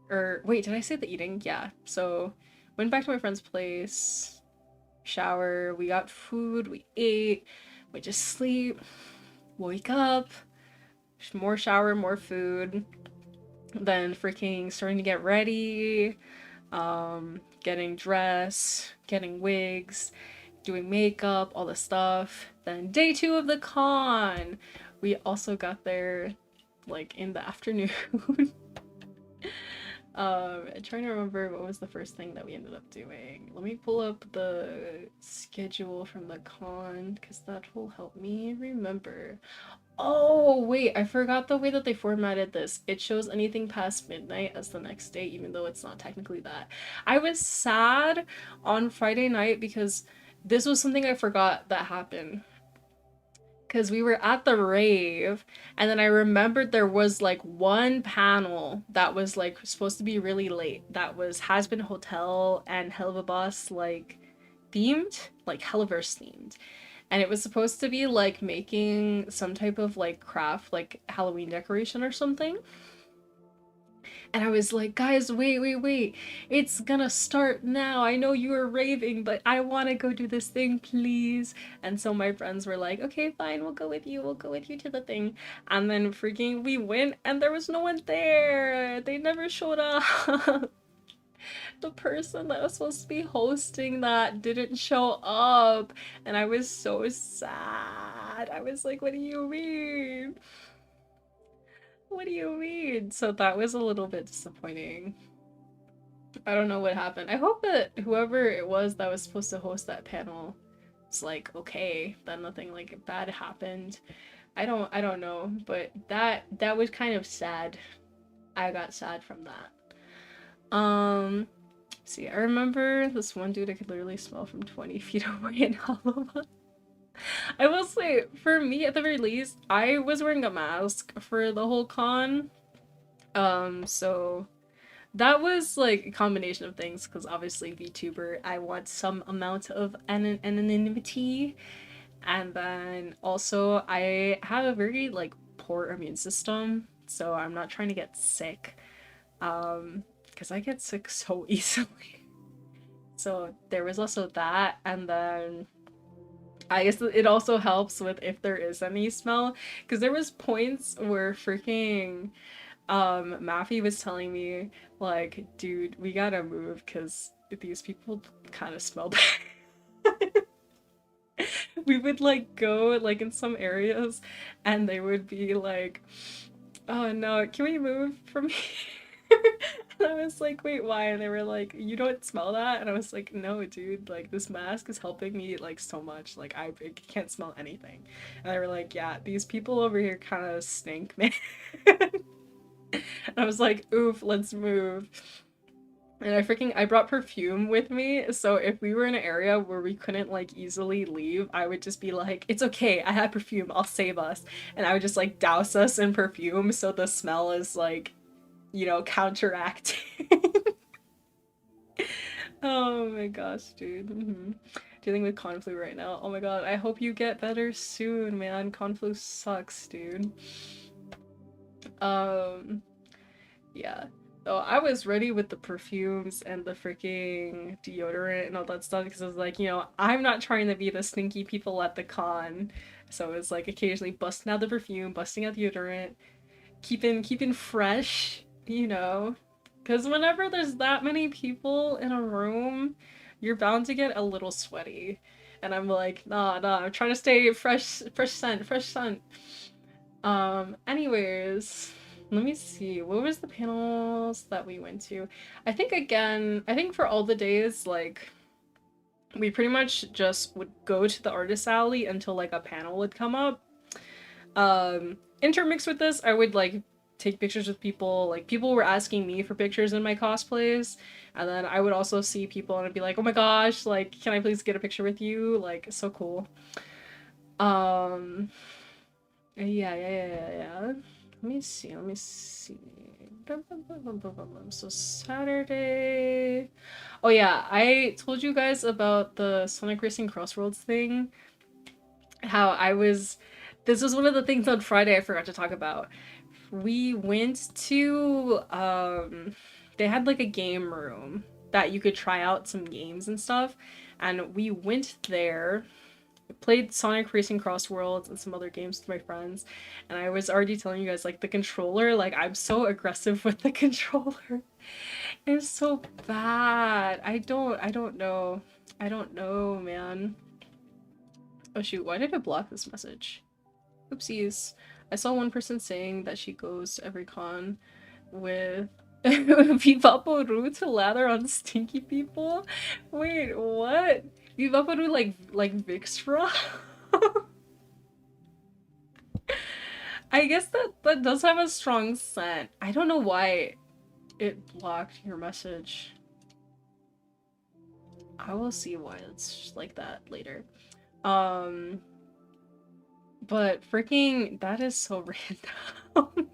or wait, did I say the eating? Yeah. So went back to my friend's place, shower, we got food, we ate, went to sleep, wake up, more shower, more food, then freaking starting to get ready, getting dressed, getting wigs, doing makeup, all the stuff. Then day 2 of the con, we also got there like in the afternoon. I'm trying to remember what was the first thing that we ended up doing. Let me pull up the schedule from the con because that will help me remember. Oh, wait, I forgot the way that they formatted this. It shows anything past midnight as the next day, even though it's not technically that. I was sad on Friday night because this was something I forgot that happened. Because we were at the rave, and then I remembered there was like one panel that was like supposed to be really late. That was Has Been Hotel and Hell of a Boss like themed, like Helliverse themed, and it was supposed to be like making some type of like craft, like Halloween decoration or something. And I was like, guys, wait, wait, wait. It's gonna start now. I know you are raving, but I wanna go do this thing, please. And so my friends were like, okay, fine, we'll go with you. We'll go with you to the thing. And then freaking we went and there was no one there. They never showed up. The person that was supposed to be hosting that didn't show up. And I was so sad. I was like, what do you mean? What do you mean? So that was a little bit disappointing. I don't know what happened. I hope that whoever it was that was supposed to host that panel was like okay, that nothing like bad happened. I don't know, but that was kind of sad. I got sad from that. See, I remember this one dude I could literally smell from 20 feet away in Alabama. I will say, for me at the very least, I was wearing a mask for the whole con. So that was like a combination of things because obviously VTuber, I want some amount of anonymity, and then also I have a very like poor immune system, so I'm not trying to get sick, because I get sick so easily. So there was also that, and then I guess it also helps with if there is any smell, because there was points where freaking Maffy was telling me like, dude, we gotta move because these people kind of smell bad. We would like go like in some areas and they would be like, oh no, can we move from here? And I was like, wait, why? And they were like, you don't smell that? And I was like, no, dude, like this mask is helping me like so much. Like I can't smell anything. And they were like, yeah, these people over here kind of stink, man. And I was like, oof, let's move. And I brought perfume with me, so if we were in an area where we couldn't like easily leave, I would just be like, "It's okay, I have perfume, I'll save us." And I would just like douse us in perfume so the smell is like, counteracting. Oh my gosh, dude. Dealing with conflict right now. Oh my god, I hope you get better soon, man. Conflict sucks, dude. Um, yeah. So I was ready with the perfumes and the freaking deodorant and all that stuff because I was like, I'm not trying to be the stinky people at the con. So it's like occasionally busting out the perfume, busting out deodorant, keeping fresh, because whenever there's that many people in a room, you're bound to get a little sweaty. And I'm like, nah, I'm trying to stay fresh scent, fresh scent. Anyways, let me see. What was the panels that we went to? I think for all the days, like, we pretty much just would go to the artist alley until like a panel would come up. Intermixed with this, I would like take pictures with people. Like people were asking me for pictures in my cosplays, and then I would also see people and I'd be like, "Oh my gosh, like, can I please get a picture with you?" Like, so cool. Um, yeah. Let me see. So Saturday. Oh yeah, I told you guys about the Sonic Racing Crossroads thing. How I was. This was one of the things on Friday I forgot to talk about. We went to they had like a game room that you could try out some games and stuff, and we went there, played Sonic Racing Cross Worlds and some other games with my friends, and I was already telling you guys like the controller, like I'm so aggressive with the controller. It's so bad. I don't know. I don't know, man. Oh shoot, why did I block this message? Oopsies. I saw one person saying that she goes to every con with Vivaporu to lather on stinky people. Wait, what? Vivaporu like Vixra? I guess that does have a strong scent. I don't know why it blocked your message. I will see why it's like that later. Um, but freaking that is so random.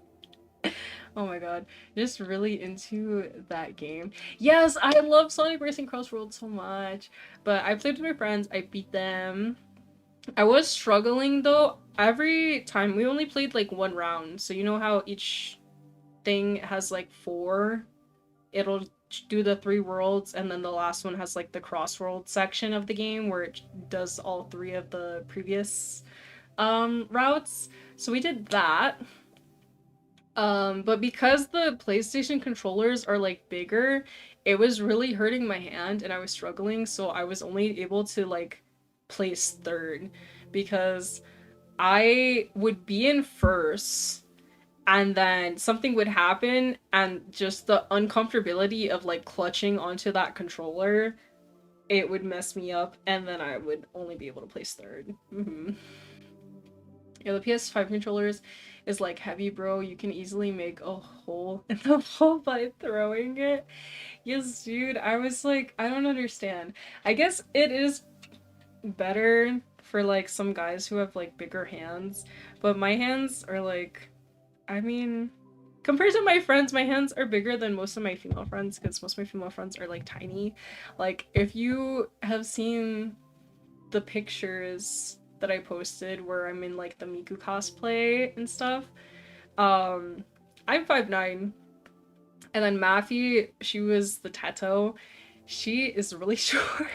Oh my god, just really into that game. Yes, I love Sonic Racing Crossroads so much, but I played with my friends, I beat them. I was struggling though. Every time we only played like one round, so you know how each thing has like four? It'll do the three worlds, and then the last one has like the crossroads section of the game where it does all three of the previous routes. So we did that. But because the PlayStation controllers are like bigger, it was really hurting my hand and I was struggling, so I was only able to like place third because I would be in first and then something would happen and just the uncomfortability of like clutching onto that controller, it would mess me up and then I would only be able to place third. Yeah, the PS5 controllers is like heavy, bro. You can easily make a hole in the wall by throwing it. Yes, dude. I was like, I don't understand. I guess it is better for like some guys who have like bigger hands, but my hands are like, I mean, compared to my friends, my hands are bigger than most of my female friends because most of my female friends are like tiny. Like, if you have seen the pictures that I posted where I'm in like the Miku cosplay and stuff. Um, I'm 5'9", and then Maffy, she was the Teto. She is really short.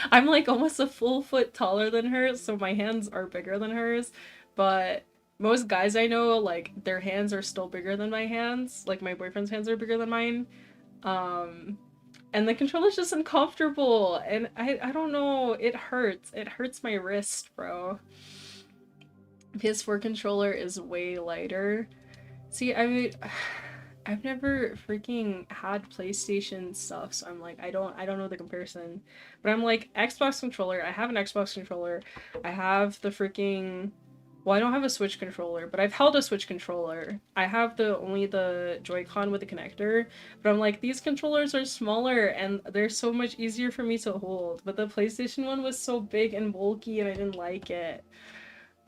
I'm like almost a full foot taller than her, so my hands are bigger than hers. But most guys I know, like their hands are still bigger than my hands. Like my boyfriend's hands are bigger than mine. Um, and the controller's just uncomfortable and I don't know, it hurts my wrist, bro. PS4 controller is way lighter. See, I mean, I've never freaking had PlayStation stuff, so I'm like, I don't know the comparison, but I'm like, Xbox controller, I have an Xbox controller, I have the freaking Well, I don't have a Switch controller, but I've held a Switch controller. I have the only the Joy-Con with the connector, but I'm like, these controllers are smaller and they're so much easier for me to hold. But the PlayStation one was so big and bulky and I didn't like it.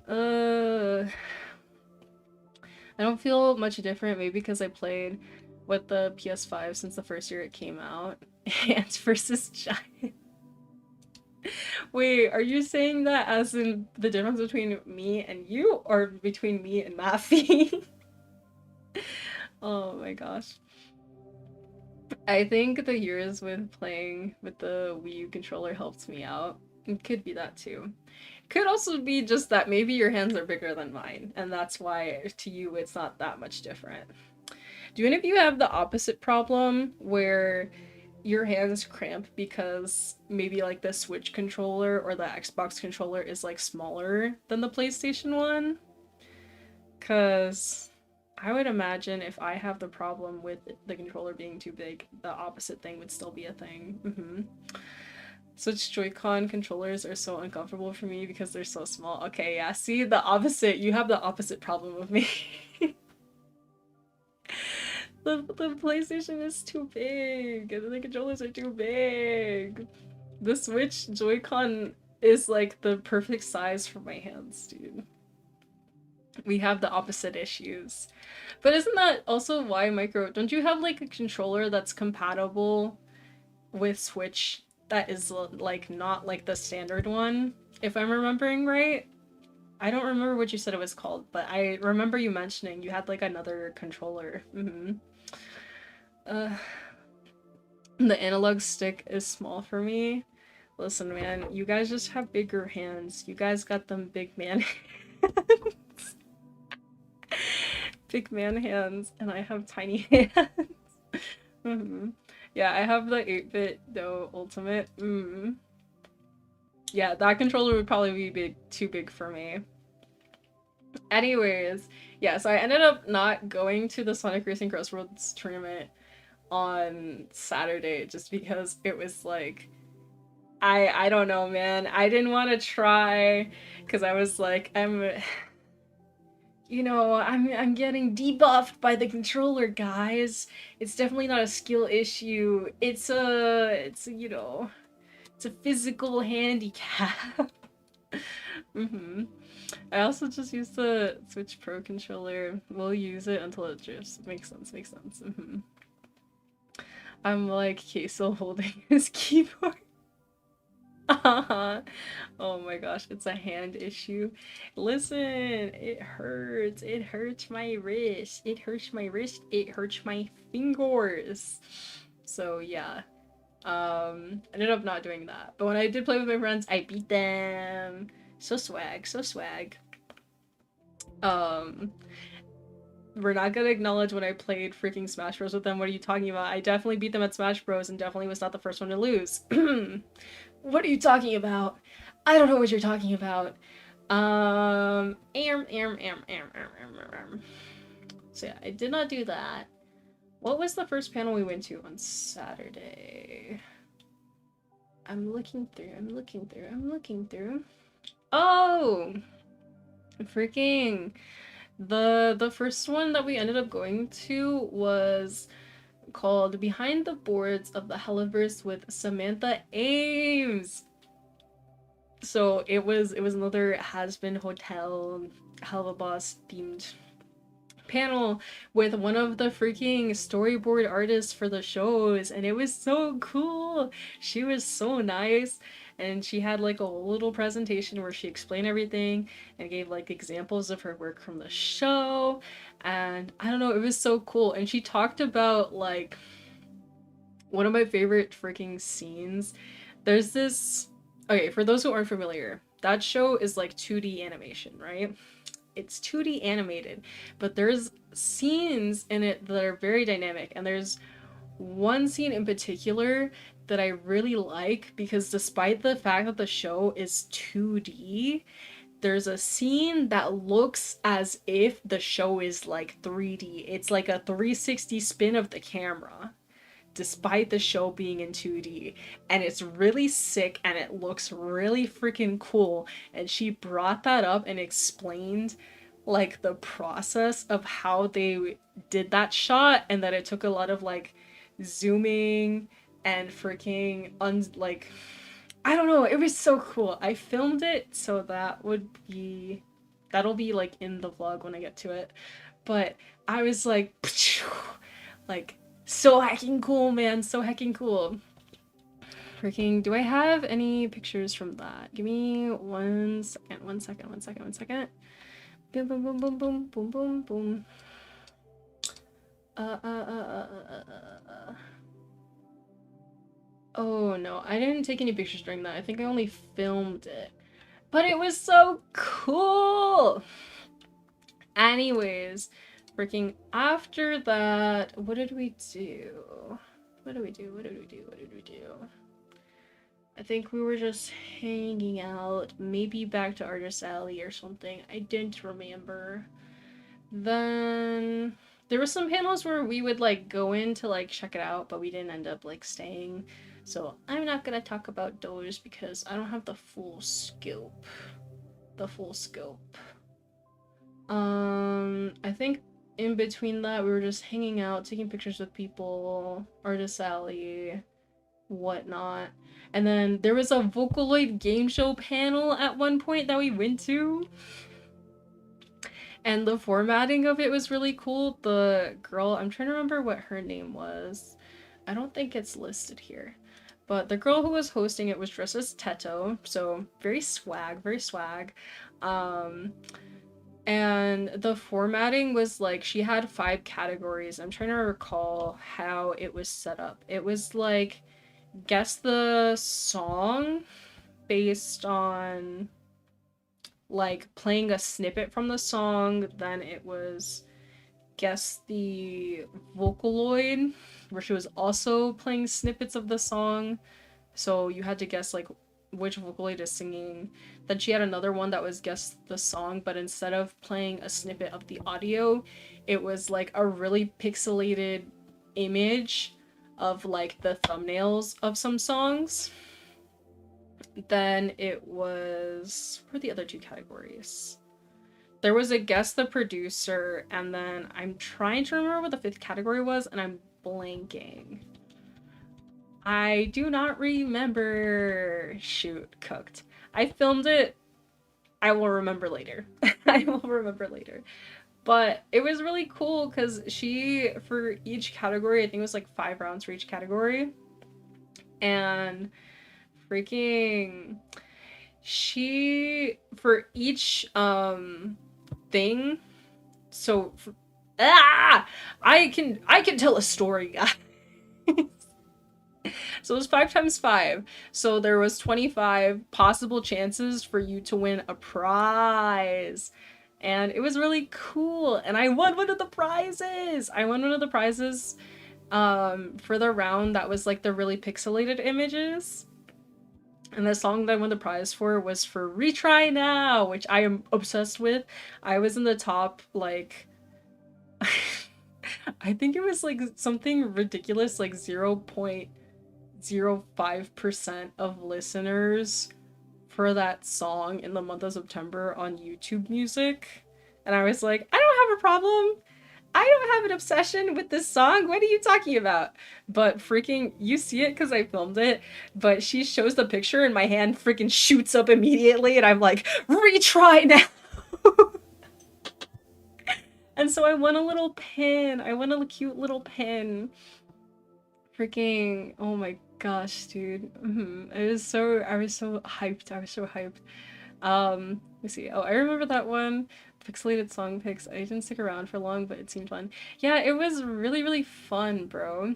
Uh, I don't feel much different, maybe because I played with the PS5 since the first year it came out. Ants versus Giants. Wait, are you saying that as in the difference between me and you, or between me and Maffy? Oh my gosh. I think the years with playing with the Wii U controller helped me out. It could be that too. Could also be just that maybe your hands are bigger than mine, and that's why to you it's not that much different. Do any of you have the opposite problem where your hands cramp because maybe like the Switch controller or the Xbox controller is like smaller than the PlayStation one? Because I would imagine if I have the problem with the controller being too big, the opposite thing would still be a thing. Switch Joy-Con controllers are so uncomfortable for me because they're so small. Okay, yeah, see, the opposite. You have the opposite problem with me. The PlayStation is too big, and the controllers are too big. The Switch Joy-Con is like the perfect size for my hands, dude. We have the opposite issues. But isn't that also why Micro, don't you have like a controller that's compatible with Switch that is like not like the standard one? If I'm remembering right? I don't remember what you said it was called, but I remember you mentioning you had like another controller. Uh, the analog stick is small for me. Listen, man, you guys just have bigger hands. You guys got them big man big man hands, and I have tiny hands. Yeah, I have the 8-bit though ultimate. Yeah, that controller would probably be too big for me. Anyways, yeah, so I ended up not going to the Sonic Racing Crossroads tournament on Saturday just because it was like I don't know, man. I didn't want to try because I was like I'm getting debuffed by the controller, guys. It's definitely not a skill issue. It's a physical handicap. I also just use the Switch Pro controller. We'll use it until it just makes sense, makes sense. I'm like Queso holding his keyboard. Oh my gosh, it's a hand issue. Listen, it hurts. It hurts my wrist. It hurts my wrist. It hurts my fingers. So yeah. Ended up not doing that. But when I did play with my friends, I beat them. So swag, so swag. Um, we're not gonna acknowledge when I played freaking Smash Bros with them. What are you talking about? I definitely beat them at Smash Bros and definitely was not the first one to lose. What are you talking about? I don't know what you're talking about. So yeah, I did not do that. What was the first panel we went to on Saturday? I'm looking through. Oh! Freaking the first one that we ended up going to was called Behind the Boards of the Helliverse with Samantha Ames. So it was another has-been hotel Helva Boss themed panel with one of the freaking storyboard artists for the shows, and it was so cool. She was so nice, and she had like a whole little presentation where she explained everything and gave like examples of her work from the show, and I don't know, it was so cool. And she talked about like one of my favorite freaking scenes. There's this, okay, for those who aren't familiar, that show is like 2D animation, right? It's 2D animated, but there's scenes in it that are very dynamic, and there's one scene in particular that I really like because despite the fact that the show is 2D, there's a scene that looks as if the show is like 3D. It's like a 360 spin of the camera. despite the show being in 2D, and it's really sick and it looks really freaking cool. And she brought that up and explained like the process of how they did that shot, and that it took a lot of like zooming and freaking like I don't know, it was so cool. I filmed it, so that'll be like in the vlog when I get to it. But I was like like so hecking cool, man, so hecking cool. Freaking, do I have any pictures from that? Give me 1 second, 1 second, 1 second, 1 second. Boom, boom, boom, boom, boom, boom, boom, boom. Oh no, I didn't take any pictures during that. I think I only filmed it. But it was so cool! Anyways, freaking after that, what did we do? What did we do? What did we do? What did we do? I think we were just hanging out, maybe back to Artist Alley or something. I didn't remember. Then there were some panels where we would like go in to like check it out, but we didn't end up like staying. So I'm not gonna talk about those because I don't have the full scope. The full scope. I think in between that we were just hanging out, taking pictures with people, Artist Alley, whatnot. And then there was a Vocaloid game show panel at one point that we went to. And the formatting of it was really cool. The girl, I'm trying to remember what her name was. I don't think it's listed here. But the girl who was hosting it was dressed as Teto, so very swag, very swag. And the formatting was like, she had 5 categories. I'm trying to recall how it was set up. It was like, guess the song based on like playing a snippet from the song. Then it was guess the Vocaloid, where she was also playing snippets of the song. So you had to guess like which Vocaloid is singing. Then she had another one that was guess the song, but instead of playing a snippet of the audio, it was like a really pixelated image of like the thumbnails of some songs. Then it was, what are the other 2 categories? There was a guess the producer, and then I'm trying to remember what the 5th category was, and I'm blanking. I do not remember. Shoot, cooked. I filmed it. I will remember later. I will remember later. But it was really cool because she, for each category, I think it was like 5 rounds for each category. And freaking, she, for each thing, so I can tell a story, guys. So it was 5 times 5. So there was 25 possible chances for you to win a prize. And it was really cool. And I won one of the prizes. I won one of the prizes for the round that was like the really pixelated images. And the song that I won the prize for was for Retry Now, which I am obsessed with. I was in the top, like, I think it was like something ridiculous, like 0.05% of listeners for that song in the month of September on YouTube Music. And I was like, I don't have a problem. I don't have an obsession with this song. What are you talking about? But freaking, you see it because I filmed it, but she shows the picture and my hand freaking shoots up immediately and I'm like, retry now! And so I won a little pin. I won a cute little pin. Freaking, oh my gosh, dude. I was so hyped. I was so hyped. Let me see. Oh, I remember that one. Pixelated song pics. I didn't stick around for long, but it seemed fun. Yeah, it was really, really fun, bro.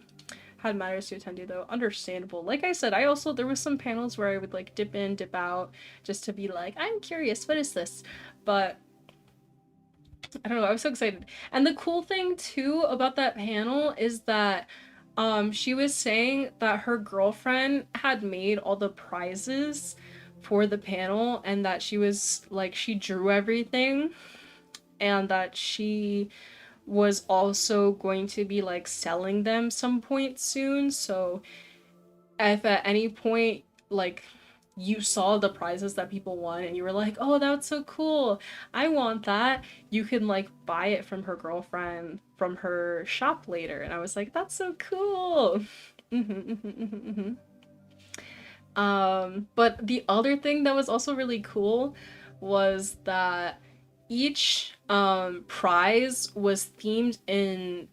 Had matters to attend to though. Understandable. Like I said, there was some panels where I would like dip in, dip out, just to be like, I'm curious, what is this? But I don't know, I was so excited. And the cool thing too about that panel is that she was saying that her girlfriend had made all the prizes for the panel and that she was like, she drew everything and that she was also going to be like selling them some point soon. So if at any point like you saw the prizes that people won and you were like, oh, that's so cool, I want that, you can like buy it from her girlfriend from her shop later. And I was like, that's so cool. But the other thing that was also really cool was that each prize was themed in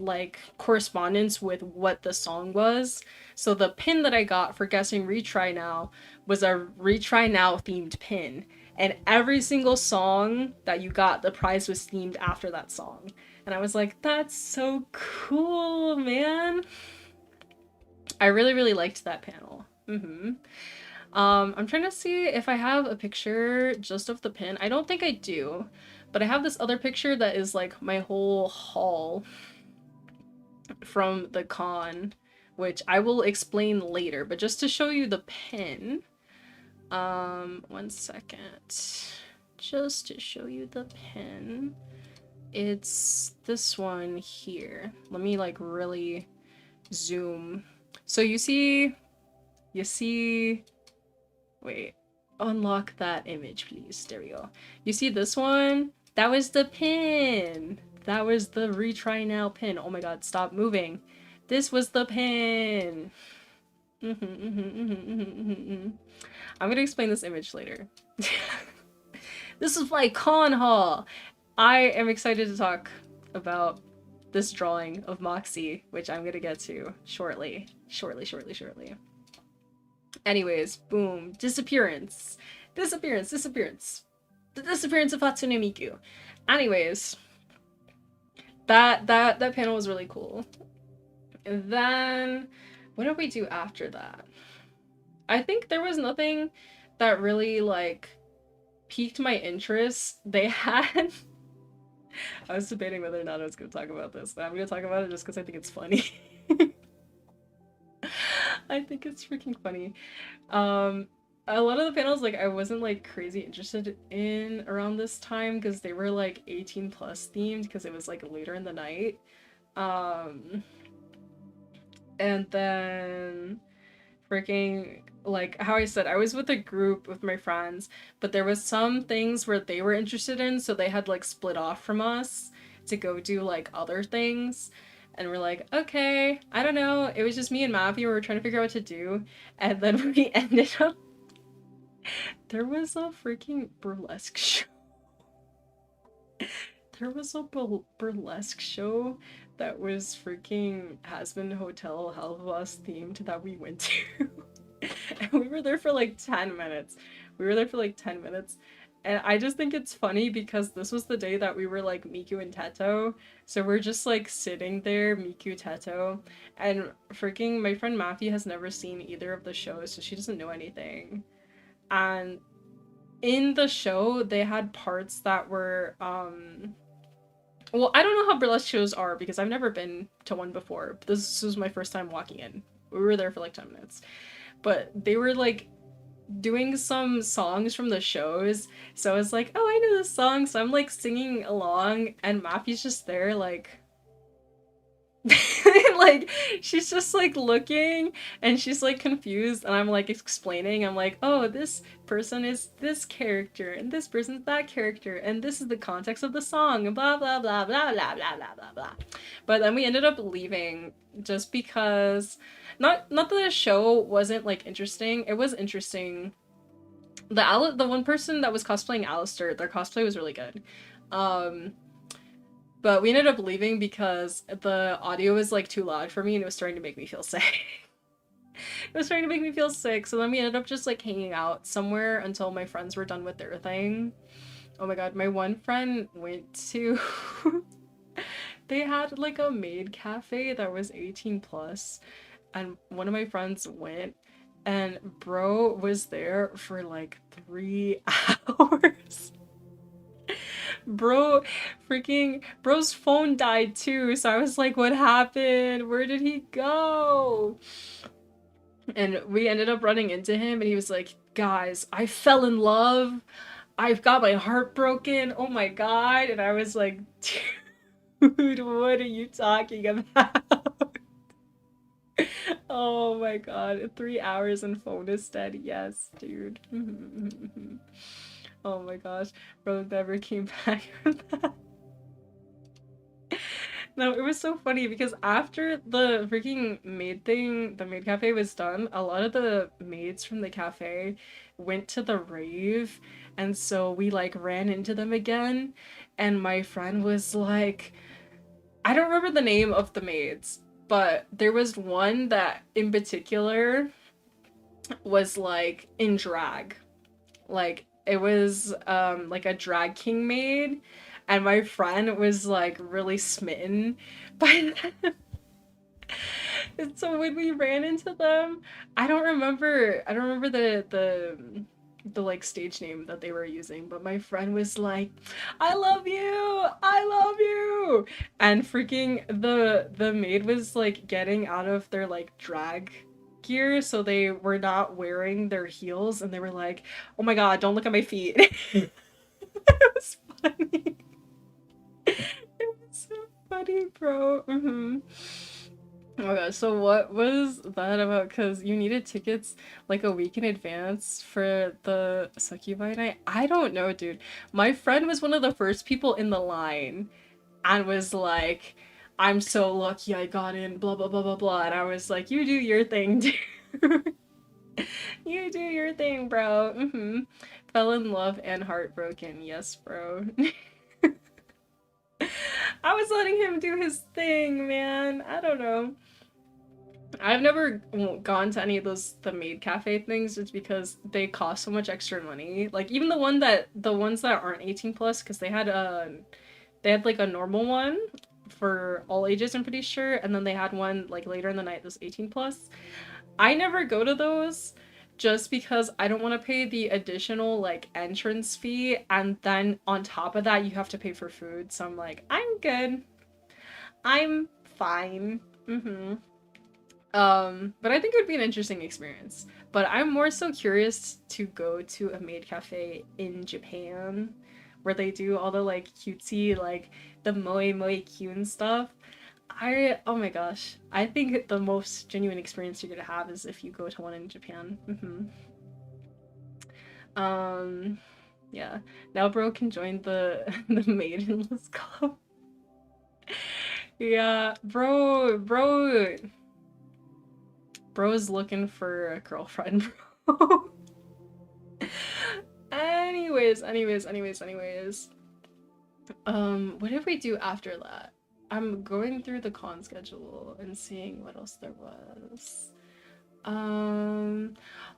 like correspondence with what the song was. So the pin that I got for guessing Retry Now was a Retry Now themed pin. And every single song that you got, the prize was themed after that song. And I was like, that's so cool, man. I really, really liked that panel. I'm trying to see if I have a picture just of the pin. I don't think I do, but I have this other picture that is like my whole haul from the con, which I will explain later, but just to show you the pin. One second. Just to show you the pin. It's this one here. Let me like really zoom. So you see, wait, unlock that image, please. There we go. You see this one? That was the pin. That was the Retry Now pin. Oh my god, stop moving. This was the pin. I'm gonna explain this image later. This is my con haul. I am excited to talk about this drawing of Moxie, which I'm gonna get to shortly. Shortly. Anyways, boom. Disappearance. The disappearance of Hatsune Miku. Anyways, that panel was really cool. And then what did we do after that? I think there was nothing that really like piqued my interest. They had I was debating whether or not I was going to talk about this, but I'm going to talk about it just because I think it's funny. I think it's freaking funny. A lot of the panels like I wasn't like crazy interested in around this time because they were like 18 plus themed because it was like later in the night. And then freaking like how I said, I was with a group with my friends, but there was some things where they were interested in, so they had like split off from us to go do like other things. And we're like, okay, I don't know. It was just me and Mavi. We were trying to figure out what to do. And then we ended up. There was a freaking burlesque show. There was a burlesque show that was freaking Has-Been Hotel Hell of Us themed that we went to. And we were there for like 10 minutes. And I just think it's funny because this was the day that we were like Miku and Teto. So we're just like sitting there, Miku, Teto. And freaking my friend Matthew has never seen either of the shows, so she doesn't know anything. And in the show, they had parts that were, well, I don't know how burlesque shows are because I've never been to one before. This was my first time walking in. We were there for like 10 minutes. But they were like doing some songs from the shows, so I was like, oh, I know this song, so I'm like singing along, and Mappy's just there like like she's just like looking and she's like confused, and I'm like explaining, I'm like, oh, this person is this character and this person's that character and this is the context of the song and blah blah blah blah blah blah blah blah blah. But then we ended up leaving just because not that the show wasn't like interesting. It was interesting. The one person that was cosplaying Alistair, their cosplay was really good. But we ended up leaving because the audio was like too loud for me and it was starting to make me feel sick. It was starting to make me feel sick, so then we ended up just like hanging out somewhere until my friends were done with their thing. Oh my god, my one friend went to they had like a maid cafe that was 18 plus, and one of my friends went, and bro was there for like 3 hours. Bro's phone died too, so I was like, what happened? Where did he go? And we ended up running into him, and he was like, guys, I fell in love. I've got my heart broken. Oh my god. And I was like, Dude, what are you talking about? Oh my god, 3 hours and phone is dead. Yes, dude. Oh my gosh, bro never came back from that. No, it was so funny because after the freaking maid thing, the maid cafe was done, a lot of the maids from the cafe went to the rave, and so we like ran into them again, and my friend was like, I don't remember the name of the maids, but there was one that in particular was like in drag. Like it was like a drag king maid, and my friend was like really smitten by them. And so when we ran into them, I don't remember the like stage name that they were using, but my friend was like, I love you, I love you. And freaking the maid was like getting out of their like drag gear, so they were not wearing their heels, and they were like, oh my god, don't look at my feet. It was funny. It was so funny, bro. Oh my gosh, so what was that about? Because you needed tickets like a week in advance for the Succubi night? I don't know, dude. My friend was one of the first people in the line and was like, I'm so lucky I got in, blah, blah, blah, blah, blah. And I was like, you do your thing, dude. You do your thing, bro. Fell in love and heartbroken. Yes, bro. I was letting him do his thing, man. I don't know. I've never gone to any of those the maid cafe things just because they cost so much extra money. Like even the ones that aren't 18 plus, because they had like a normal one for all ages, I'm pretty sure, and then they had one like later in the night that was 18 plus. I never go to those just because I don't want to pay the additional like entrance fee, and then on top of that you have to pay for food. So I'm like, I'm good. I'm fine. But I think it would be an interesting experience. But I'm more so curious to go to a maid cafe in Japan where they do all the like cutesy, like the moe moe kyun stuff. Oh my gosh. I think the most genuine experience you're gonna have is if you go to one in Japan. Um, yeah. Now bro can join the the maidenless club. Yeah, bro's looking for a girlfriend, bro. Anyways. What did we do after that? I'm going through the con schedule and seeing what else there was. Um,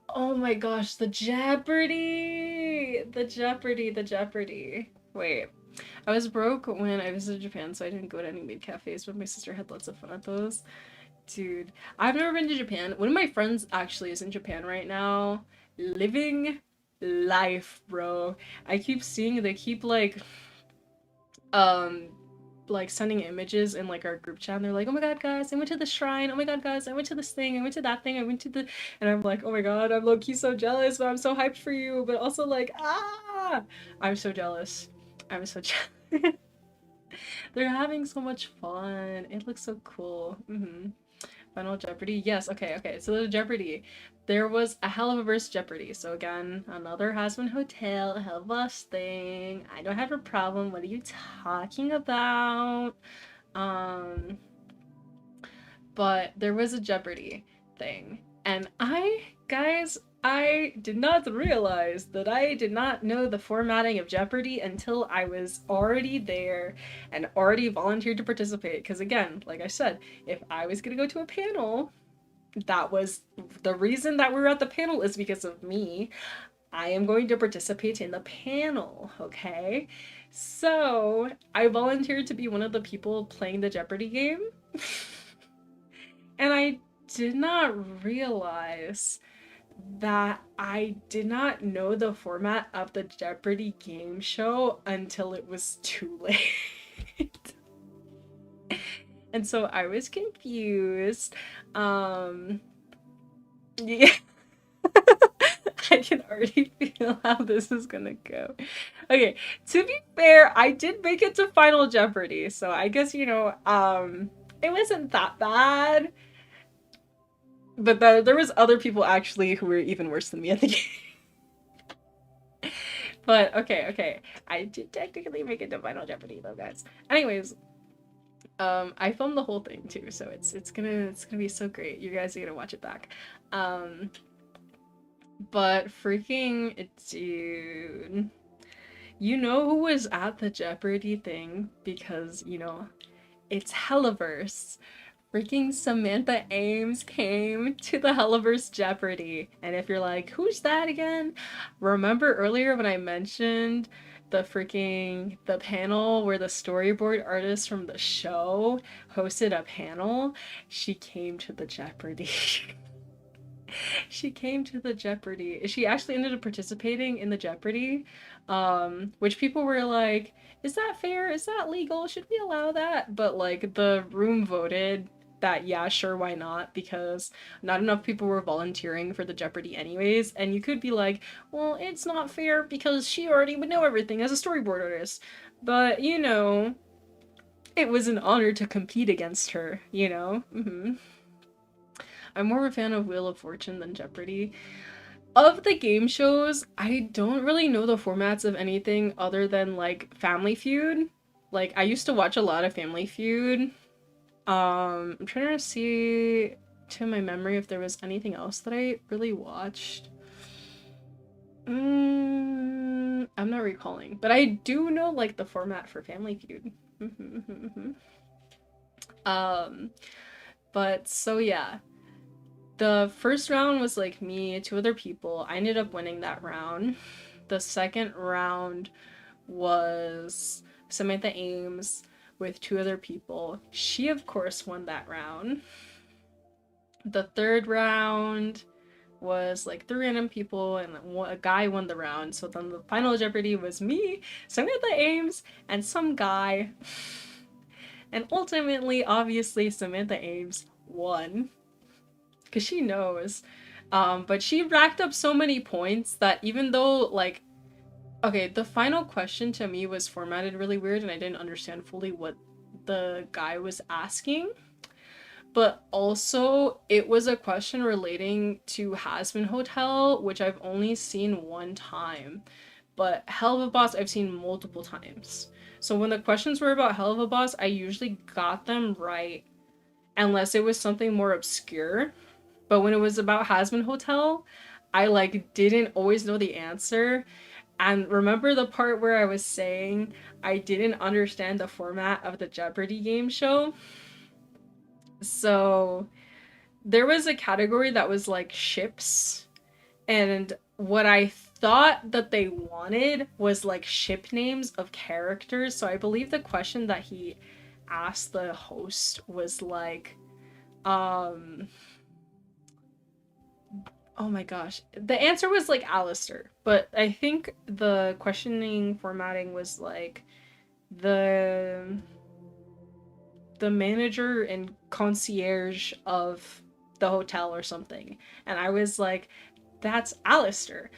oh my gosh, the Jeopardy! The Jeopardy. Wait, I was broke when I visited Japan, so I didn't go to any maid cafes, but my sister had lots of fun at those. Dude, I've never been to Japan. One of my friends actually is in Japan right now, living life, bro. I keep seeing they keep um like sending images in like our group chat, and they're like, oh my god guys, I went to the shrine, oh my god guys, I went to this thing, I went to that thing, I went to the, and I'm like, oh my god, I'm low-key so jealous, but I'm so hyped for you, but also like, I'm so jealous. I'm so jealous. They're having so much fun. It looks so cool. Final Jeopardy. Yes, okay. So the Jeopardy. There was a hell of a verse Jeopardy. So again, another Hasman Hotel, hell of a thing. I don't have a problem. What are you talking about? Um, but there was a Jeopardy thing. And I did not realize that I did not know the formatting of Jeopardy until I was already there and already volunteered to participate. Because again, like I said, if I was gonna go to a panel, that was the reason that we were at the panel is because of me. I am going to participate in the panel, okay? So I volunteered to be one of the people playing the Jeopardy game. And I did not realize that I did not know the format of the Jeopardy game show until it was too late. And so I was confused. Yeah. I can already feel how this is gonna go. Okay, to be fair, I did make it to Final Jeopardy, so I guess, it wasn't that bad. But there was other people actually who were even worse than me at the game. But okay. I did technically make it to Final Jeopardy though, guys. Anyways, I filmed the whole thing too, so it's gonna be so great. You guys are gonna watch it back. Um, but freaking dude. You know who was at the Jeopardy thing? Because, it's Helliverse. Freaking Samantha Ames came to the Helliverse Jeopardy. And if you're like, who's that again? Remember earlier when I mentioned the panel where the storyboard artist from the show hosted a panel? She came to the Jeopardy. She came to the Jeopardy. She actually ended up participating in the Jeopardy, which people were like, is that fair? Is that legal? Should we allow that? But like the room voted that yeah, sure, why not? Because not enough people were volunteering for the Jeopardy anyways, and you could be like, well, it's not fair because she already would know everything as a storyboard artist. But it was an honor to compete against her, I'm more of a fan of Wheel of Fortune than Jeopardy. Of the game shows, I don't really know the formats of anything other than like Family Feud. Like I used to watch a lot of Family Feud. I'm trying to see to my memory if there was anything else that I really watched. I'm not recalling, but I do know like the format for Family Feud. um, but so yeah. The first round was like me, two other people. I ended up winning that round. The second round was Samantha Ames with two other people. She, of course, won that round. The third round was like three random people, and a guy won the round. So then the final Jeopardy was me, Samantha Ames, and some guy. And ultimately, obviously, Samantha Ames won. Because she knows. But she racked up so many points that even though, like, okay, the final question to me was formatted really weird and I didn't understand fully what the guy was asking. But also, it was a question relating to Hasman Hotel, which I've only seen one time. But Hell of a Boss, I've seen multiple times. So when the questions were about Hell of a Boss, I usually got them right, unless it was something more obscure. But when it was about Hasman Hotel, I like didn't always know the answer. And remember the part where I was saying I didn't understand the format of the Jeopardy game show? So there was a category that was like ships, and what I thought that they wanted was like ship names of characters. So I believe the question that he asked the host was like, oh my gosh. The answer was like Alistair, but I think the questioning formatting was like the the manager and concierge of the hotel or something. And I was like, that's Alistair.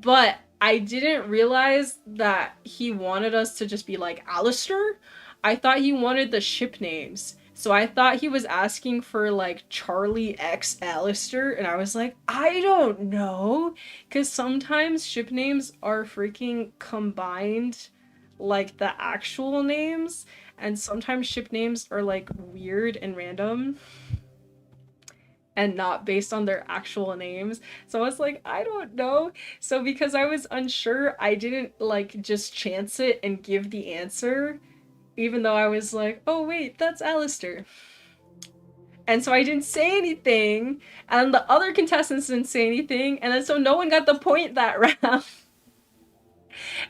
But I didn't realize that he wanted us to just be like Alistair. I thought he wanted the ship names. So I thought he was asking for like Charlie X Alistair, and I was like, I don't know. Because sometimes ship names are freaking combined like the actual names, and sometimes ship names are like weird and random and not based on their actual names. So I was like, I don't know. So because I was unsure, I didn't like just chance it and give the answer, even though I was like, oh wait, that's Alistair. And so I didn't say anything, and the other contestants didn't say anything, and then so no one got the point that round.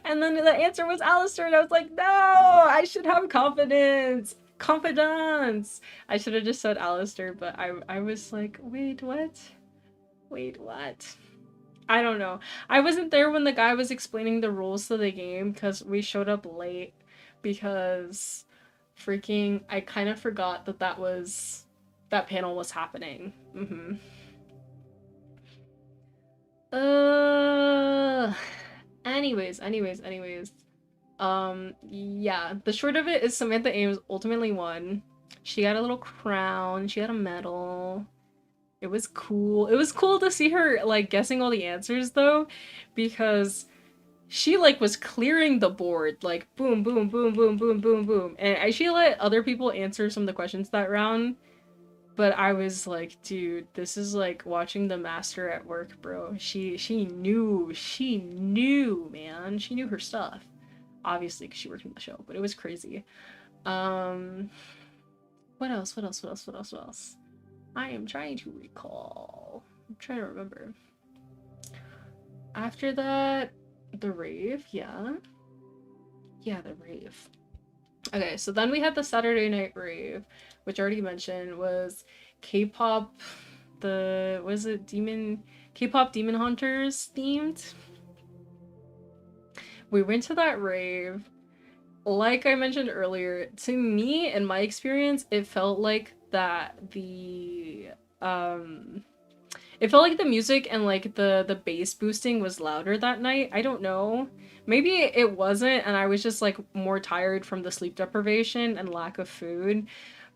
And then the answer was Alistair, and I was like, no, I should have confidence. Confidence. I should have just said Alistair, but I was like, wait, what? Wait, what? I don't know. I wasn't there when the guy was explaining the rules to the game because we showed up late because freaking I kind of forgot that that panel was happening. Uh, anyways. Yeah, the short of it is Samantha Ames ultimately won. She got a little crown, she got a medal. It was cool. It was cool to see her like guessing all the answers though, because she like was clearing the board like boom, boom, boom, boom, boom, boom, boom, and she let other people answer some of the questions that round. But I was like, dude, this is like watching the master at work, bro. She knew, man. She knew her stuff. Obviously, because she worked in the show, but it was crazy. Um, what else? What else? What else? What else? What else? I am trying to recall. I'm trying to remember. After that, the rave, yeah. Yeah, the rave. Okay, so then we had the Saturday night rave, which I already mentioned was K-pop, was it K-pop Demon Hunters themed? We went to that rave. Like I mentioned earlier, to me, in my experience, it felt like it felt like the music and like the bass boosting was louder that night. I don't know. Maybe it wasn't and I was just like more tired from the sleep deprivation and lack of food,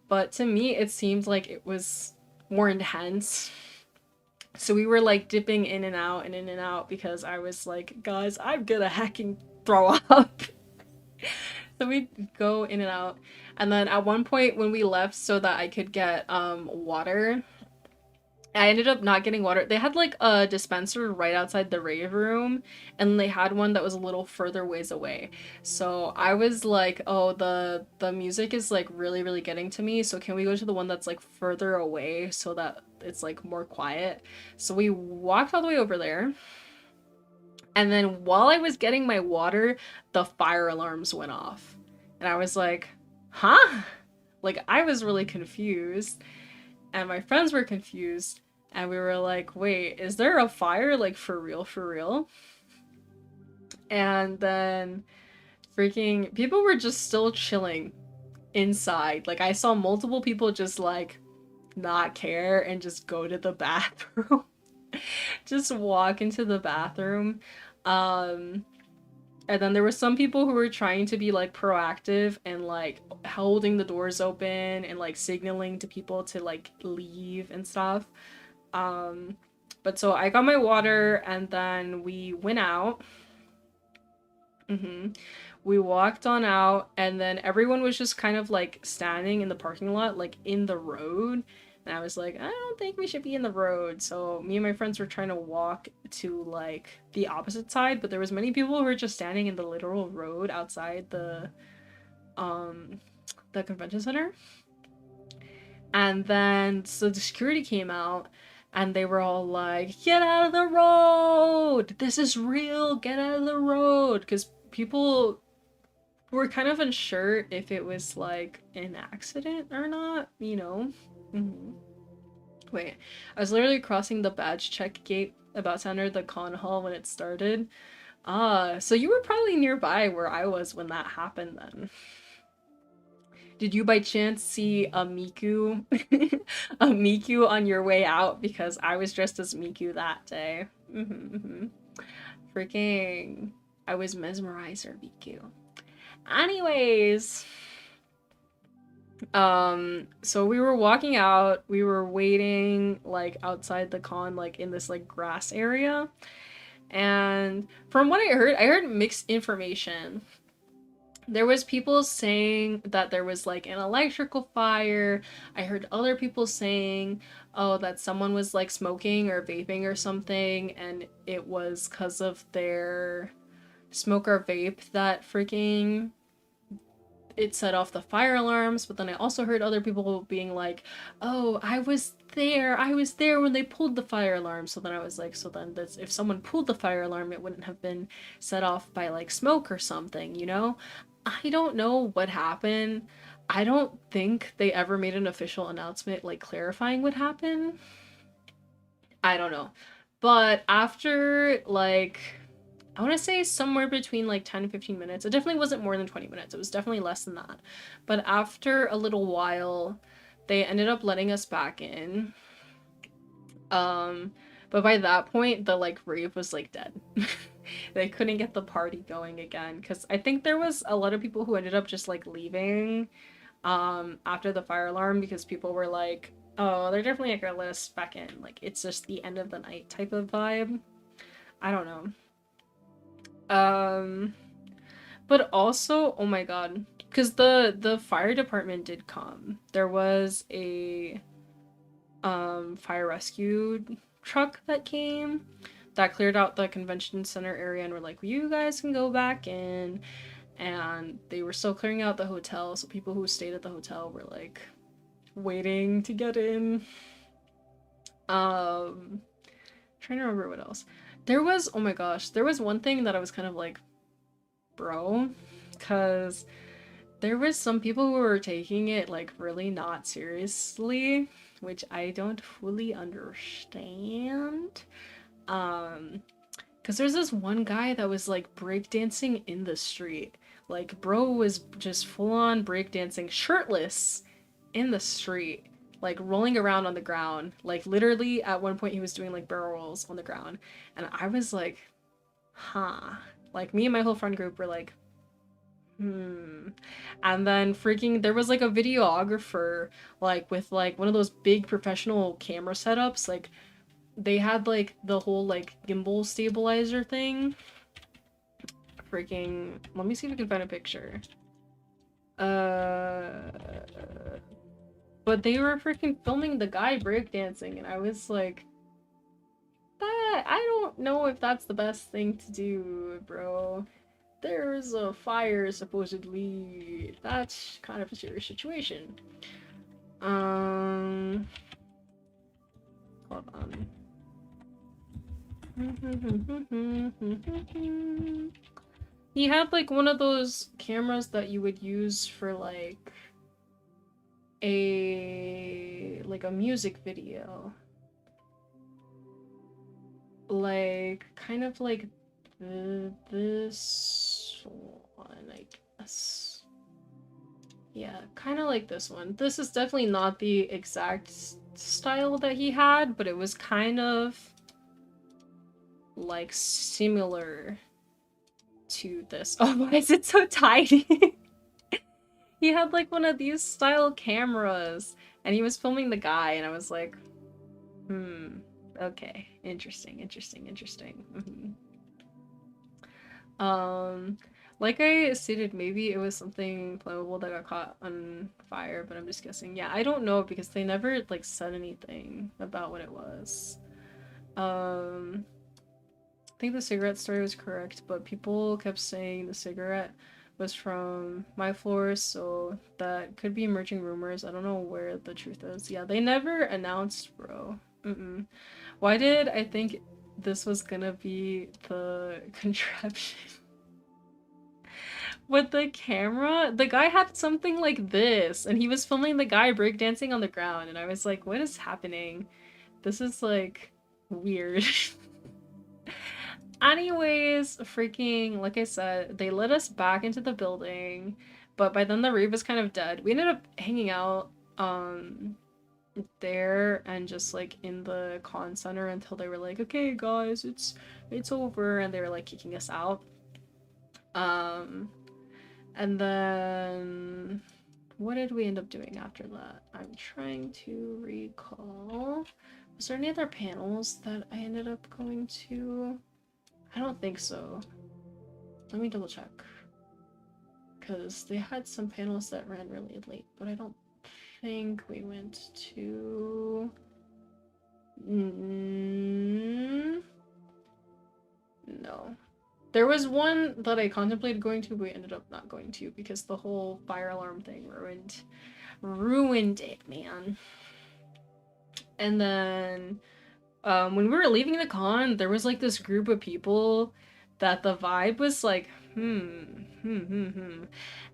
but to me it seemed like it was more intense. So we were like dipping in and out and in and out because I was like, guys, I'm gonna hacking throw up. So we go in and out. And then at one point when we left so that I could get water, I ended up not getting water. They had like a dispenser right outside the rave room, and they had one that was a little further ways away. So I was like, "Oh, the music is like really getting to me. So can we go to the one that's like further away so that it's like more quiet?" So we walked all the way over there. And then while I was getting my water, the fire alarms went off. And I was like, "Huh?" Like I was really confused, and my friends were confused, and we were like, wait, is there a fire, like for real, for real? And then freaking people were just still chilling inside. Like I saw multiple people just like not care and just go to the bathroom. Just walk into the bathroom. um and then there were some people who were trying to be like proactive and like holding the doors open and like signaling to people to like leave and stuff. Um, but so I got my water and then we went out. hmm We walked on out and then everyone was just kind of like standing in the parking lot, like in the road. And I was like, I don't think we should be in the road. So me and my friends were trying to walk to like the opposite side, but there was many people who were just standing in the literal road outside um the convention center. And then so the security came out and they were all like, "Get out of the road! This is real! Get out of the road!" Because people were kind of unsure if it was like an accident or not, you know? hmm Wait, I was literally crossing the badge check gate about to enter the con hall when it started. Ah, so you were probably nearby where I was when that happened then. Did you by chance see a Miku a Miku on your way out? Because I was dressed as Miku that day. Freaking I was Mesmerizer Miku. Anyways, so we were walking out, we were waiting like outside the con, like in this like grass area. And from what I heard mixed information. There was people saying that there was like an electrical fire. I heard other people saying, oh, that someone was like smoking or vaping or something, and it was because of their smoke or vape that freaking it set off the fire alarms. But then I also heard other people being like, oh, I was there when they pulled the fire alarm. So then I was like, so then this, if someone pulled the fire alarm, it wouldn't have been set off by like smoke or something, you know? I don't know what happened. I don't think they ever made an official announcement like clarifying what happened. I don't know. But after like I want to say somewhere between like 10 and 15 minutes. It definitely wasn't more than 20 minutes. It was definitely less than that. But after a little while, they ended up letting us back in. Um, But by that point, the like rave was like dead. They couldn't get the party going again because I think there was a lot of people who ended up just like leaving after the fire alarm because people were like, oh, they're definitely not gonna let us back in. Like it's just the end of the night type of vibe. I don't know. But also, oh my god, because the fire department did come. There was a fire rescue truck that came that cleared out the convention center area and were like, you guys can go back in. And they were still clearing out the hotel, so people who stayed at the hotel were like waiting to get in. Trying to remember what else. There was, oh my gosh, there was one thing that I was kind of like, bro, because there was some people who were taking it like really not seriously, which I don't fully understand. Because there's this one guy that was like breakdancing in the street. Like, bro was just full on breakdancing, shirtless, in the street, like rolling around on the ground. Like, literally, at one point, he was doing like barrel rolls on the ground. And I was like, huh. Like, me and my whole friend group were like, hmm. And then freaking, there was like a videographer, like, with like one of those big professional camera setups. Like, they had like the whole like gimbal stabilizer thing. Freaking, let me see if I can find a picture. But they were freaking filming the guy breakdancing, and I was like, that, I don't know if that's the best thing to do, bro. There's a fire, supposedly. That's kind of a serious situation. Hold on. He had like one of those cameras that you would use for like a music video. Like kind of like this one, I guess. Yeah, kind of like this one. This is definitely not the exact style that he had, but it was kind of like similar to this. Oh, why is it so tiny? He had like one of these style cameras and he was filming the guy and I was like, okay, interesting. Like I stated, maybe it was something flammable that got caught on fire, but I'm just guessing. Yeah, I don't know because they never like said anything about what it was. I think the cigarette story was correct, but people kept saying the cigarette was from my floor, so that could be emerging rumors. I don't know where the truth is. Yeah, they never announced, bro. Why did I think this was gonna be the contraption? With the camera? The guy had something like this, and he was filming the guy breakdancing on the ground, and I was like, what is happening? This is, like, weird. Anyways, freaking, like I said, they let us back into the building, but by then the rave was kind of dead. We ended up hanging out, there and just like in the con center until they were like, okay guys, it's over, and they were like kicking us out. And then what did we end up doing after that? I'm trying to recall. Was there any other panels that I ended up going to? I don't think so. Let me double check. Because they had some panels that ran really late, but I don't think we went to... No. There was one that I contemplated going to, but we ended up not going to because the whole fire alarm thing ruined it, man. And then when we were leaving the con, there was like this group of people that the vibe was like, and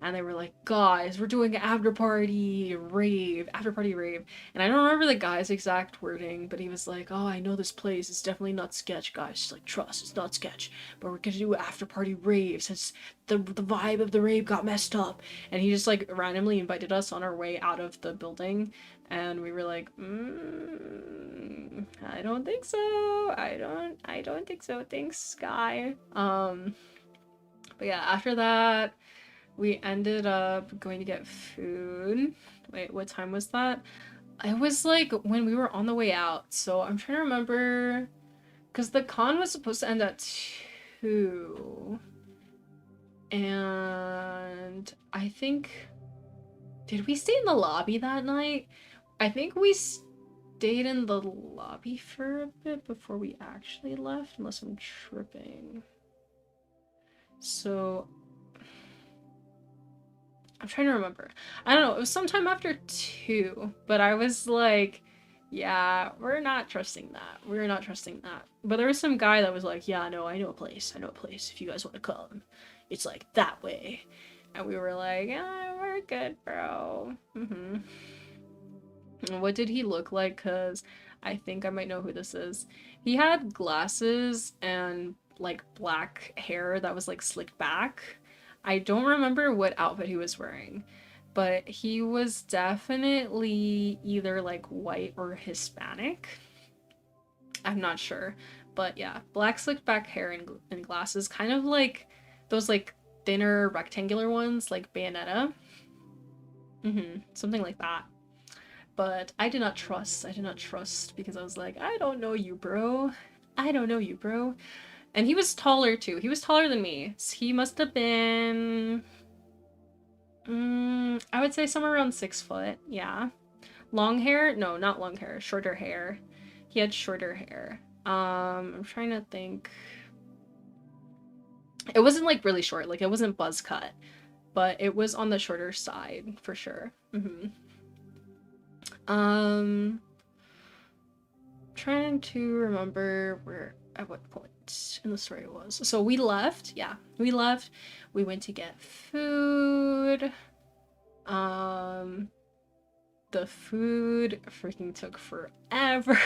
they were like, guys, we're doing an after party rave. And I don't remember the guy's exact wording, but he was like, oh, I know this place, it's definitely not sketch, guys, just like trust, it's not sketch, but we're gonna do an after party rave since the vibe of the rave got messed up. And he just like randomly invited us on our way out of the building, and we were like, I don't think so. I don't think so. Thanks, Sky. But yeah, after that, we ended up going to get food. Wait, what time was that? It was like when we were on the way out. So I'm trying to remember, because the con was supposed to end at 2. And I think, did we stay in the lobby that night? I think we stayed in the lobby for a bit before we actually left, unless I'm tripping. So I'm trying to remember. I don't know, it was sometime after 2, but I was like, yeah, we're not trusting that. We're not trusting that. But there was some guy that was like, yeah, no, I know a place. I know a place if you guys want to come. It's like that way. And we were like, yeah, we're good, bro. What did he look like? Because I think I might know who this is. He had glasses and like black hair that was like slicked back. I don't remember what outfit he was wearing, but he was definitely either like white or Hispanic. I'm not sure. But yeah, black slicked back hair and glasses, kind of like those like thinner rectangular ones like Bayonetta. Something like that. But I did not trust. I did not trust because I was like, I don't know you, bro. I don't know you, bro. And he was taller too. He was taller than me. So he must have been, I would say somewhere around 6 foot. Yeah. Long hair? No, not long hair. Shorter hair. He had shorter hair. I'm trying to think. It wasn't like really short. Like it wasn't buzz cut, but it was on the shorter side for sure. Trying to remember where at what point in the story it was. So we left. Yeah, we left. We went to get food. The food freaking took forever.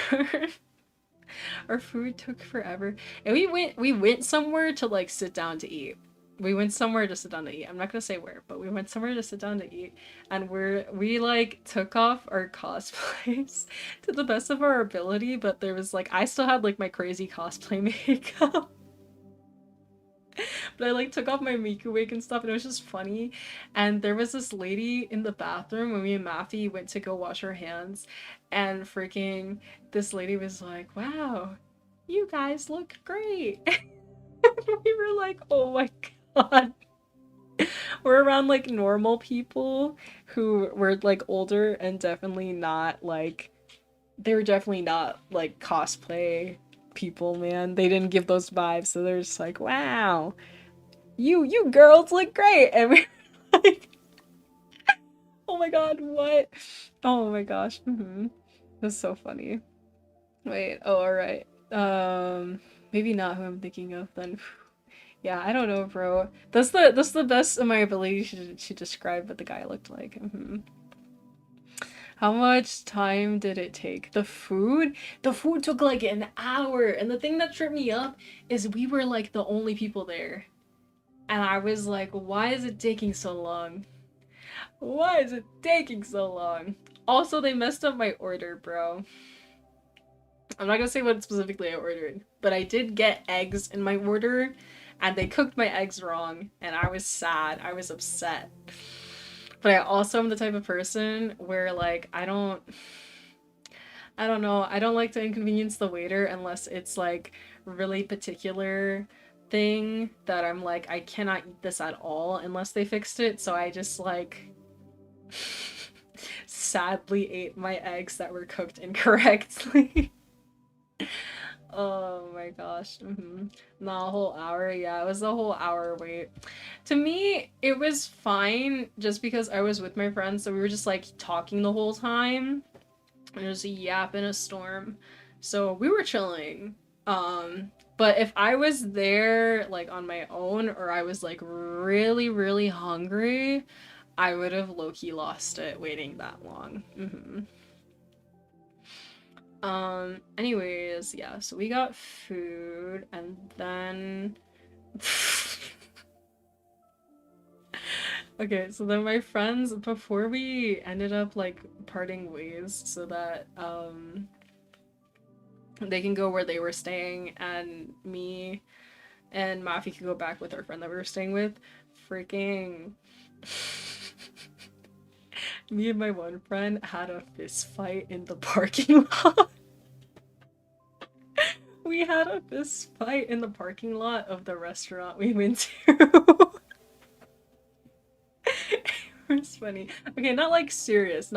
Our food took forever. And we went somewhere to like sit down to eat. We went somewhere to sit down to eat. I'm not gonna say where, but we went somewhere to sit down to eat. And we like took off our cosplays to the best of our ability, but there was like I still had like my crazy cosplay makeup. But I like took off my Miku wig and stuff and it was just funny. And there was this lady in the bathroom when me and Matthew went to go wash our hands and freaking this lady was like, wow, you guys look great. We were like, oh my god. We're around like normal people who were like older and definitely not like they were definitely not like cosplay people, man. They didn't give those vibes, so they're just like, wow, you girls look great. And we're like, oh my god, what? Oh my gosh. That's so funny. Wait, oh alright. Maybe not who I'm thinking of then. Yeah, I don't know, bro. That's the best of my ability to describe what the guy looked like. How much time did it take? The food? The food took like an hour. And the thing that tripped me up is we were like the only people there. And I was like, why is it taking so long? Why is it taking so long? Also, they messed up my order, bro. I'm not gonna say what specifically I ordered, but I did get eggs in my order, and they cooked my eggs wrong, and I was sad. I was upset. But I also am the type of person where, like, I don't know, I don't like to inconvenience the waiter unless it's, like, really particular thing that I'm like, I cannot eat this at all unless they fixed it, so I just, like, sadly ate my eggs that were cooked incorrectly. Oh my gosh. Not a whole hour. Yeah, it was a whole hour wait. To me, it was fine just because I was with my friends, so we were just like talking the whole time. And it was a yap in a storm. So we were chilling. But if I was there like on my own or I was like really, really hungry, I would have low-key lost it waiting that long. Anyways, yeah, so we got food and then okay, so then my friends before we ended up like parting ways so that They can go where they were staying, and me and Mafi could go back with our friend that we were staying with. Freaking me and my one friend had a fist fight in the parking lot. We had a fist fight in the parking lot of the restaurant we went to. It was funny. Okay, not like serious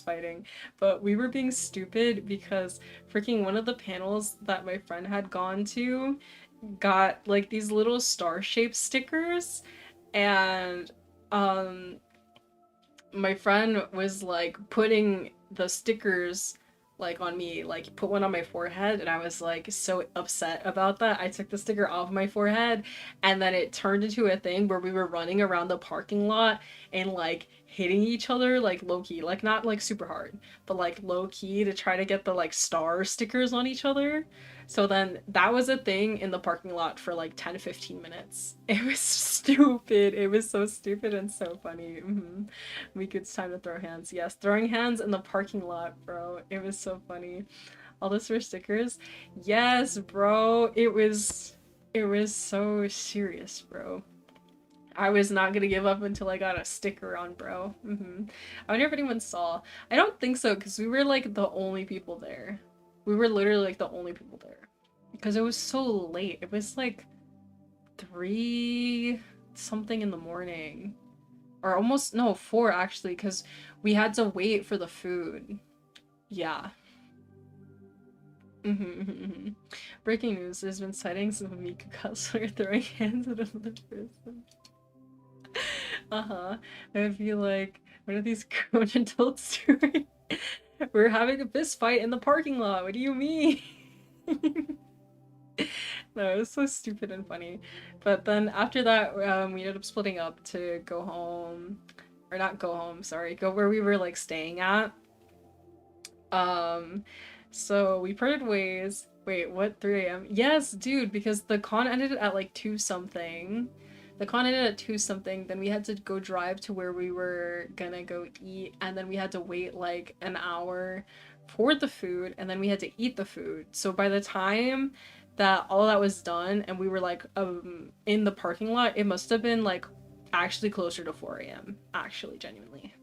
fighting, but we were being stupid because freaking one of the panels that my friend had gone to got like these little star-shaped stickers, and um my friend was like putting the stickers like on me, like put one on my forehead, and I was like so upset about that. I took the sticker off my forehead, and then it turned into a thing where we were running around the parking lot and like hitting each other like low key, like not like super hard, but like low key to try to get the like star stickers on each other. So then that was a thing in the parking lot for like 10 to 15 minutes. It was stupid. It was so stupid and so funny. Week it's time to throw hands. Yes, throwing hands in the parking lot, bro. It was so funny. All this for stickers. Yes, bro. It was so serious, bro. I was not gonna give up until I got a sticker on, bro. I wonder if anyone saw. I don't think so, because we were like the only people there. We were literally like the only people there. Because it was so late. It was like 3 something in the morning. Or almost, no, 4 actually, because we had to wait for the food. Yeah. Breaking news, there's been sightings of a Miku counselor throwing hands at another person. I would be like, what are these grown adults doing? We're having a fist fight in the parking lot. What do you mean? No, it was so stupid and funny. But then after that, we ended up splitting up to go home. Or not go home, sorry. Go where we were like staying at. Um, so we parted ways. Wait, what? 3 a.m.? Yes, dude, because the con ended at like 2 something. The con ended at 2 something, then we had to go drive to where we were gonna go eat, and then we had to wait like an hour for the food, and then we had to eat the food. So by the time that all that was done and we were like in the parking lot, it must have been like actually closer to 4 a.m. Actually, genuinely.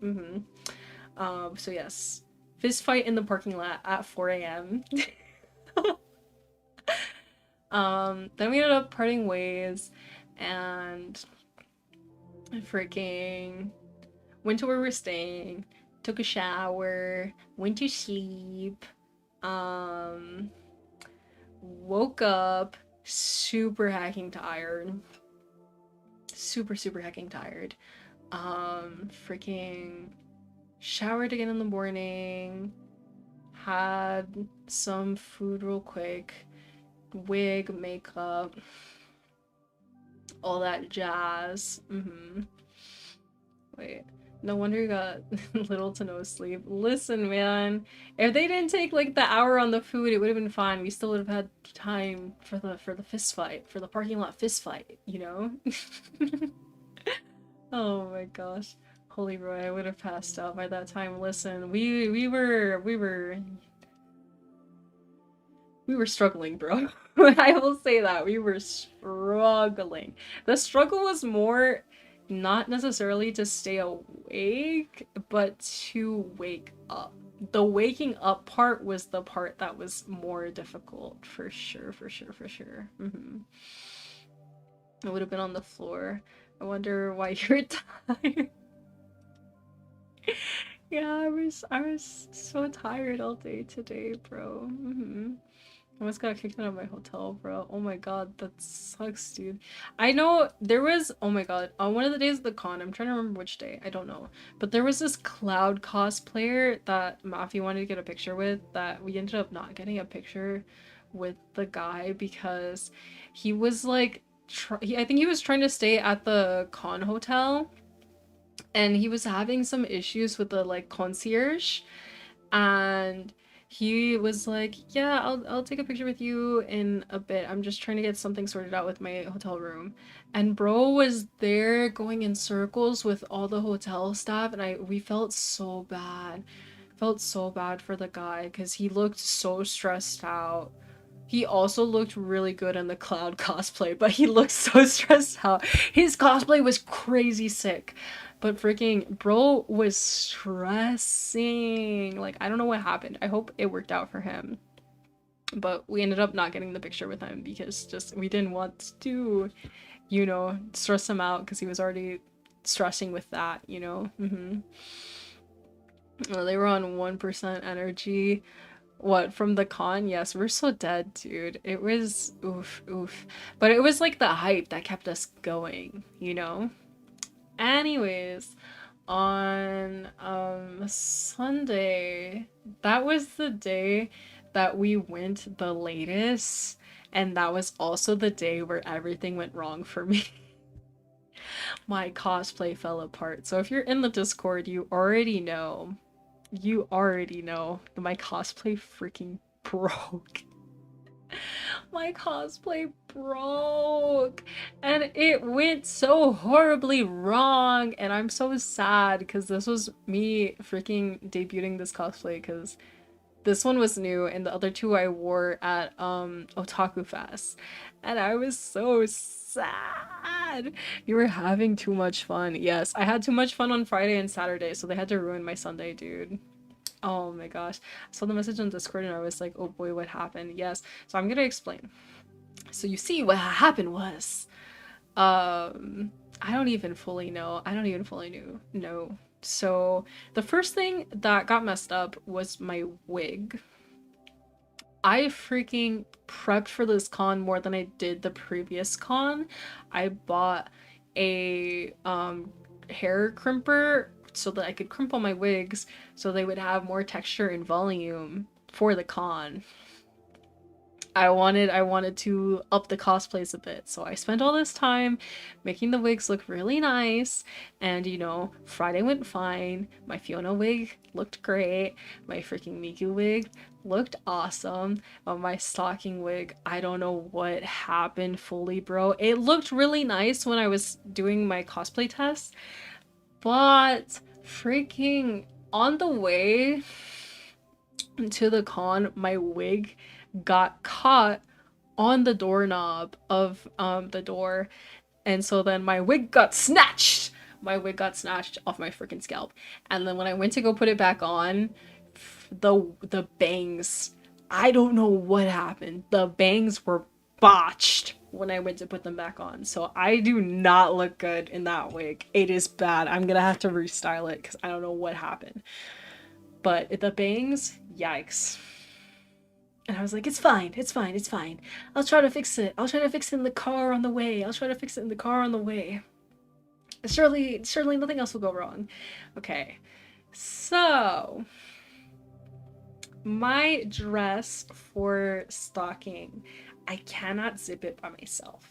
So yes. Fist fight in the parking lot at 4 a.m. Then we ended up parting ways and freaking went to where we're staying, took a shower, went to sleep, um, woke up super hacking tired. Super hacking tired. Freaking showered again in the morning, had some food real quick, wig, makeup, all that jazz. Wait, no wonder you got little to no sleep. Listen, man, if they didn't take like the hour on the food, it would have been fine. We still would have had time for the fist fight, for the parking lot fist fight, you know? Oh my gosh. Holy Roy, I would have passed out by that time. Listen, we were struggling, bro. I will say that. We were struggling. The struggle was more not necessarily to stay awake, but to wake up. The waking up part was the part that was more difficult, for sure, for sure, for sure. I would have been on the floor. I wonder why you're tired. Yeah, I was so tired all day today, bro. I almost got kicked out of my hotel, bro. Oh my god, that sucks, dude. I know there was, oh my god, on one of the days of the con, I'm trying to remember which day, I don't know. But there was this Cloud cosplayer that Mafi wanted to get a picture with that we ended up not getting a picture with the guy because he was like, I think he was trying to stay at the con hotel and he was having some issues with the like concierge, and he was like, yeah, I'll take a picture with you in a bit. I'm just trying to get something sorted out with my hotel room. And bro was there going in circles with all the hotel staff, and we felt so bad. felt so bad for the guy because he looked so stressed out. He also looked really good in the cloud cosplay, but he looked so stressed out. His cosplay was crazy sick. But freaking bro was stressing. Like, I don't know what happened. I hope it worked out for him. But we ended up not getting the picture with him because just we didn't want to, stress him out because he was already stressing with that, you know? Well, they were on 1% energy. What, from the con? Yes, we're so dead, dude. It was oof, oof. But it was like the hype that kept us going, you know? Anyways, on Sunday, that was the day that we went the latest, and that was also the day where everything went wrong for me. My cosplay fell apart. So if you're in the Discord, you already know. You already know that my cosplay freaking broke. My cosplay broke and it went so horribly wrong, and I'm so sad because this was me freaking debuting this cosplay because this one was new and the other two I wore at Otaku Fest, and I was so sad. You were having too much fun. Yes, I had too much fun on Friday and Saturday, so they had to ruin my Sunday, dude. Oh my gosh. I saw the message on Discord and I was like, oh boy, what happened? Yes. So I'm gonna explain. So you see, what happened was, I don't even fully know. I don't even fully know. So the first thing that got messed up was my wig. I freaking prepped for this con more than I did the previous con. I bought a hair crimper so that I could crimp all my wigs so they would have more texture and volume for the con. I wanted to up the cosplays a bit, so I spent all this time making the wigs look really nice, and Friday went fine. My Fiona wig looked great. My freaking Miku wig looked awesome. But my stocking wig, I don't know what happened fully, bro. It looked really nice when I was doing my cosplay test, but freaking on the way to the con, my wig got caught on the doorknob of the door, and so then my wig got snatched. My wig got snatched off my freaking scalp, and then when I went to go put it back on, the bangs, I don't know what happened. The bangs were botched when I went to put them back on, so I do not look good in that wig. It is bad. I'm gonna have to restyle it because I don't know what happened. But the bangs, yikes. And I was like, it's fine, it's fine, it's fine. I'll try to fix it. I'll try to fix it in the car on the way. I'll try to fix it in the car on the way. Surely nothing else will go wrong. Okay. So, my dress for stocking, I cannot zip it by myself.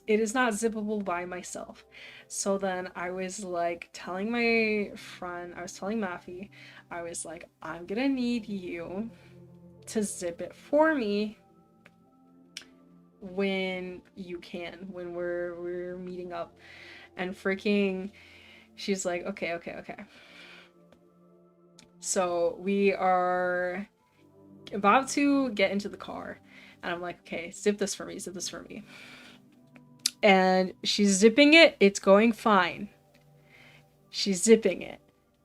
It is not zippable by myself. So then I was like telling my friend, I was telling Mafi, I was like, I'm gonna need you to zip it for me when you can, when we're meeting up. And freaking she's like, okay. So we are about to get into the car and I'm like, okay, zip this for me. And she's zipping it, it's going fine. She's zipping it,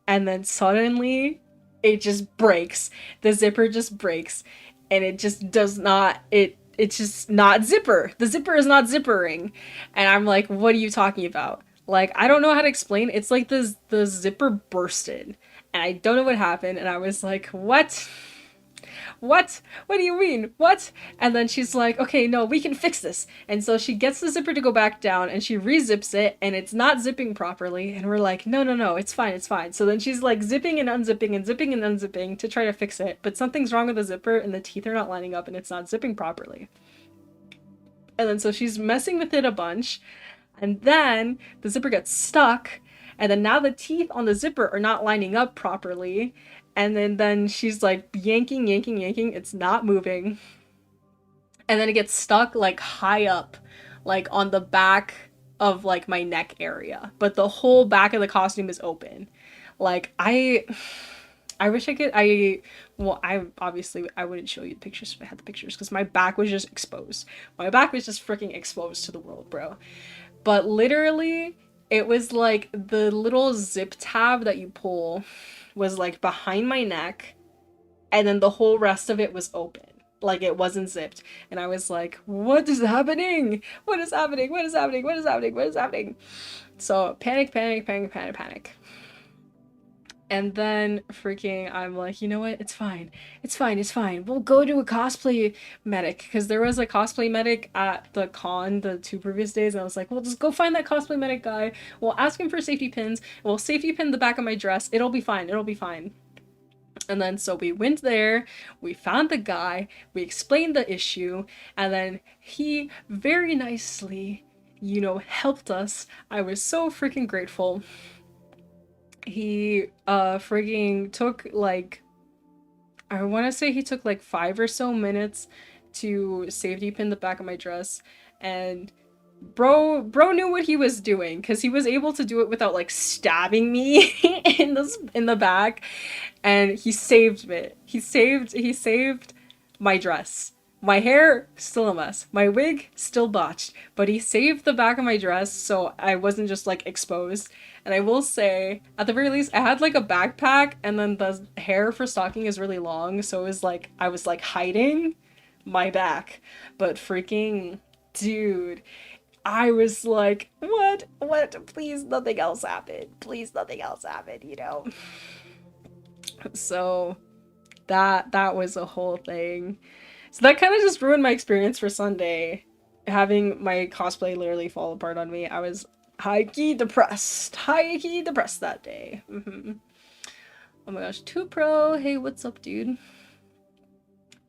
and then suddenly it just breaks. The zipper just breaks, and it just does not, it's just not zipper. The zipper is not zippering. And I'm like, what are you talking about? Like, I don't know how to explain. It's like the zipper bursted, and I don't know what happened, and I was like, what? What do you mean? What? And then she's like, okay, no, we can fix this. And so she gets the zipper to go back down and she re-zips it and it's not zipping properly. And we're like, no, it's fine. So then she's like zipping and unzipping and zipping and unzipping to try to fix it. But something's wrong with the zipper and the teeth are not lining up and it's not zipping properly. And then so she's messing with it a bunch. And then the zipper gets stuck. And then now the teeth on the zipper are not lining up properly. And then she's like yanking, it's not moving. And then it gets stuck like high up, like on the back of like my neck area. But the whole back of the costume is open. Like I wish I could. Well, I obviously I wouldn't show you the pictures if I had the pictures because my back was just exposed. My back was just freaking exposed to the world, bro. But literally, it was like the little zip tab that you pull was like behind my neck, and then the whole rest of it was open. Like it wasn't zipped. And I was like, what is happening? What is happening? What is happening? What is happening? What is happening? So panic, panic, panic, panic, panic. And then freaking, I'm like, you know what? It's fine. It's fine. It's fine. We'll go to a cosplay medic because there was a cosplay medic at the con the 2 previous days. And I was like, well, just go find that cosplay medic guy. We'll ask him for safety pins. We'll safety pin the back of my dress. It'll be fine. It'll be fine. And then so we went there, we found the guy, we explained the issue, and then he very nicely, helped us. I was so freaking grateful. He freaking took like, I want to say he took like 5 or so minutes to safety pin the back of my dress, and bro knew what he was doing because he was able to do it without like stabbing me in the back, and he saved it. He saved my dress. My hair still a mess. My wig still botched, but he saved the back of my dress so I wasn't just like exposed. And I will say, at the very least, I had like a backpack, and then the hair for stocking is really long, so it was like I was like hiding my back. But freaking dude, I was like, what? What? Please, nothing else happened. Please, nothing else happened. So that was a whole thing. So that kind of just ruined my experience for Sunday, having my cosplay literally fall apart on me. I was high-key depressed. High-key depressed that day. Oh my gosh, 2Pro. Hey, what's up, dude?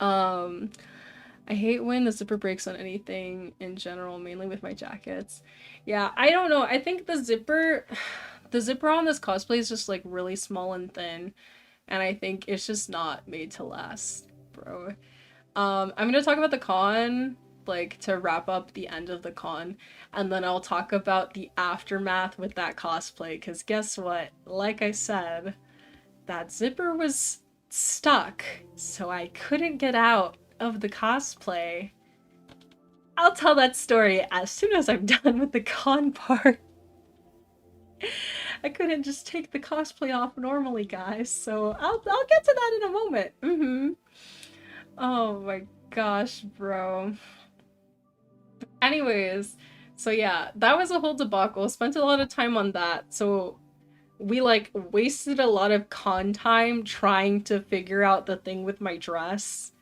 I hate when the zipper breaks on anything in general, mainly with my jackets. Yeah, I don't know. I think the zipper on this cosplay is just like really small and thin, and I think it's just not made to last, bro. I'm gonna talk about the con, like to wrap up the end of the con, and then I'll talk about the aftermath with that cosplay, because guess what? Like I said, that zipper was stuck, so I couldn't get out of the cosplay. I'll tell that story as soon as I'm done with the con part. I couldn't just take the cosplay off normally, guys, so I'll get to that in a moment. Oh my gosh, bro. Anyways, so yeah, that was a whole debacle. Spent a lot of time on that. So we like wasted a lot of con time trying to figure out the thing with my dress.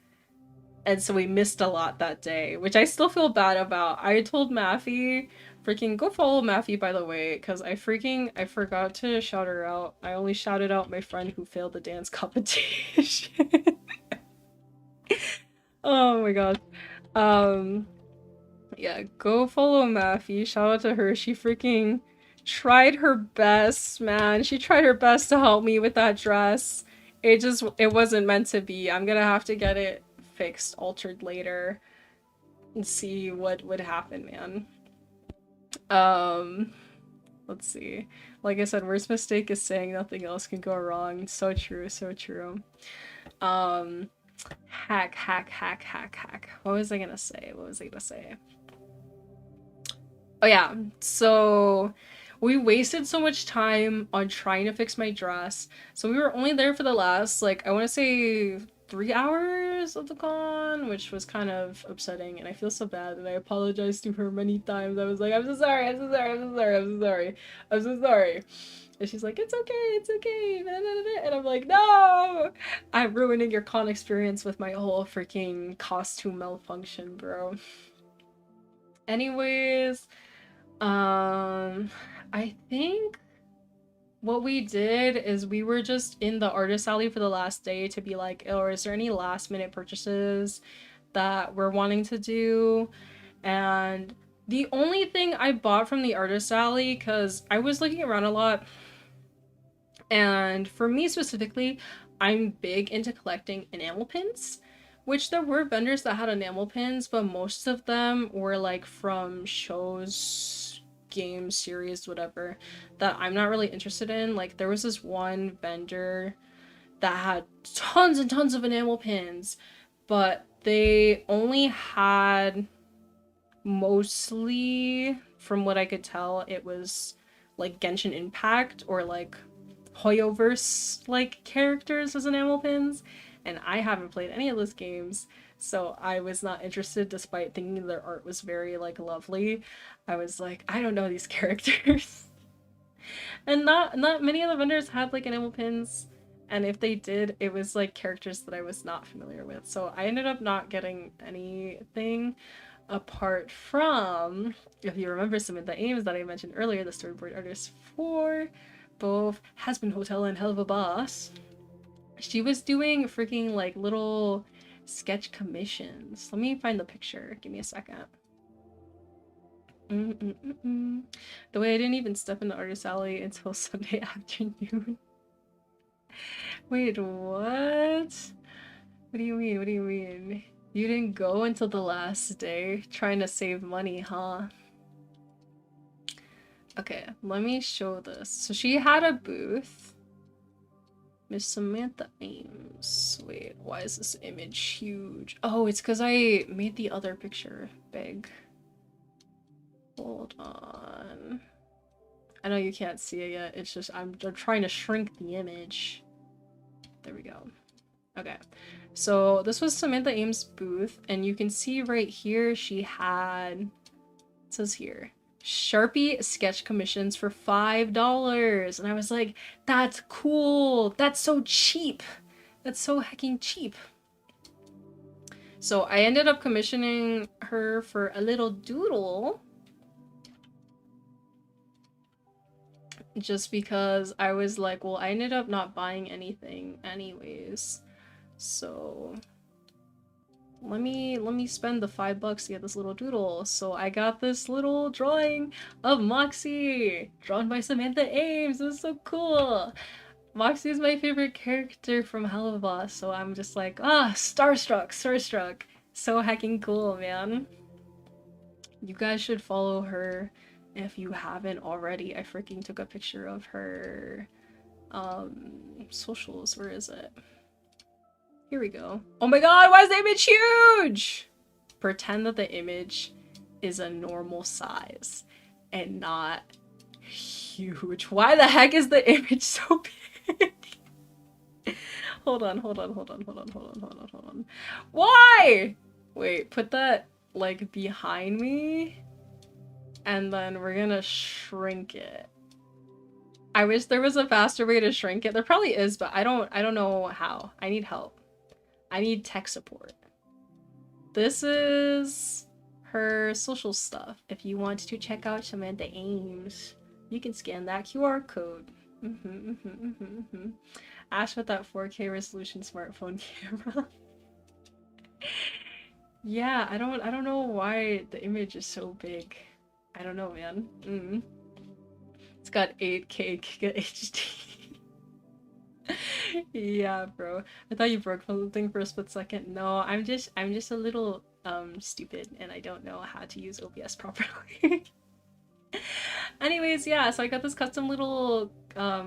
And so we missed a lot that day, which I still feel bad about. I told Maffy, freaking go follow Maffy, by the way, because I forgot to shout her out. I only shouted out my friend who failed the dance competition. Oh my god. Um, yeah, go follow Maffy. Shout out to her. She freaking tried her best, man. She tried her best to help me with that dress. It wasn't meant to be. I'm gonna have to get it fixed, altered later, and see what would happen, man. Um, let's see. Like I said, worst mistake is saying nothing else can go wrong. So true, so true. Um, hack. What was I gonna say? Oh yeah, so we wasted so much time on trying to fix my dress. So we were only there for the last, like, I want to say 3 hours of the con, which was kind of upsetting, and I feel so bad, and I apologized to her many times. I was like, I'm so sorry, I'm so sorry, I'm so sorry, I'm so sorry, I'm so sorry. And she's like, it's okay, and I'm like, no! I'm ruining your con experience with my whole freaking costume malfunction, bro. Anyways, I think what we did is we were just in the artist alley for the last day to be like, oh, is there any last minute purchases that we're wanting to do? And the only thing I bought from the artist alley, because I was looking around a lot, and for me specifically, I'm big into collecting enamel pins, which there were vendors that had enamel pins, but most of them were like from shows, games, series, whatever, that I'm not really interested in. Like there was this one vendor that had tons and tons of enamel pins, but they only had, mostly from what I could tell, it was like Genshin Impact or like Hoyoverse like characters as enamel pins, and I haven't played any of those games, so I was not interested despite thinking their art was very like lovely. I was like, I don't know these characters. And not many of the vendors had like enamel pins, and if they did, it was like characters that I was not familiar with. So I ended up not getting anything apart from, if you remember some of the aims that I mentioned earlier, the storyboard artist for both Has Been Hotel and Hell of a Boss. She was doing freaking like little sketch commissions. Let me find the picture. Give me a second. The way I didn't even step in the artist alley until Sunday afternoon. Wait, what? What do you mean? What do you mean? You didn't go until the last day trying to save money, huh? Okay, let me show this. So she had a booth. Miss Samantha Ames. Wait, why is this image huge? Oh, it's because I made the other picture big. Hold on. I know you can't see it yet. It's just I'm trying to shrink the image. There we go. Okay. So this was Samantha Ames' booth, and you can see right here she had, it says here, Sharpie sketch commissions for $5. And I was like, that's cool. That's so cheap. That's so hecking cheap. So I ended up commissioning her for a little doodle. Just because I was like, well, I ended up not buying anything anyways. So let me spend the $5 to get this little doodle. So I got this little drawing of Moxie, drawn by Samantha Ames. It was so cool. Moxie is my favorite character from Hell of a Boss, so I'm just like, starstruck, starstruck. So hecking cool, man. You guys should follow her if you haven't already. I freaking took a picture of her socials. Where is it? Here we go. Oh my god, why is the image huge? Pretend that the image is a normal size and not huge. Why the heck is the image so big? Hold on. Why? Wait, put that like behind me and then we're gonna shrink it. I wish there was a faster way to shrink it. There probably is, but I don't know how. I need help. I need tech support. This is her social stuff. If you want to check out Samantha Ames, you can scan that QR code. Ash with that 4K resolution smartphone camera. Yeah, I don't know why the image is so big. I don't know, man. It's got 8K Giga HD. Yeah, bro. I thought you broke something for a split second. No, I'm just a little stupid and I don't know how to use OBS properly. Anyways, yeah, so I got this custom little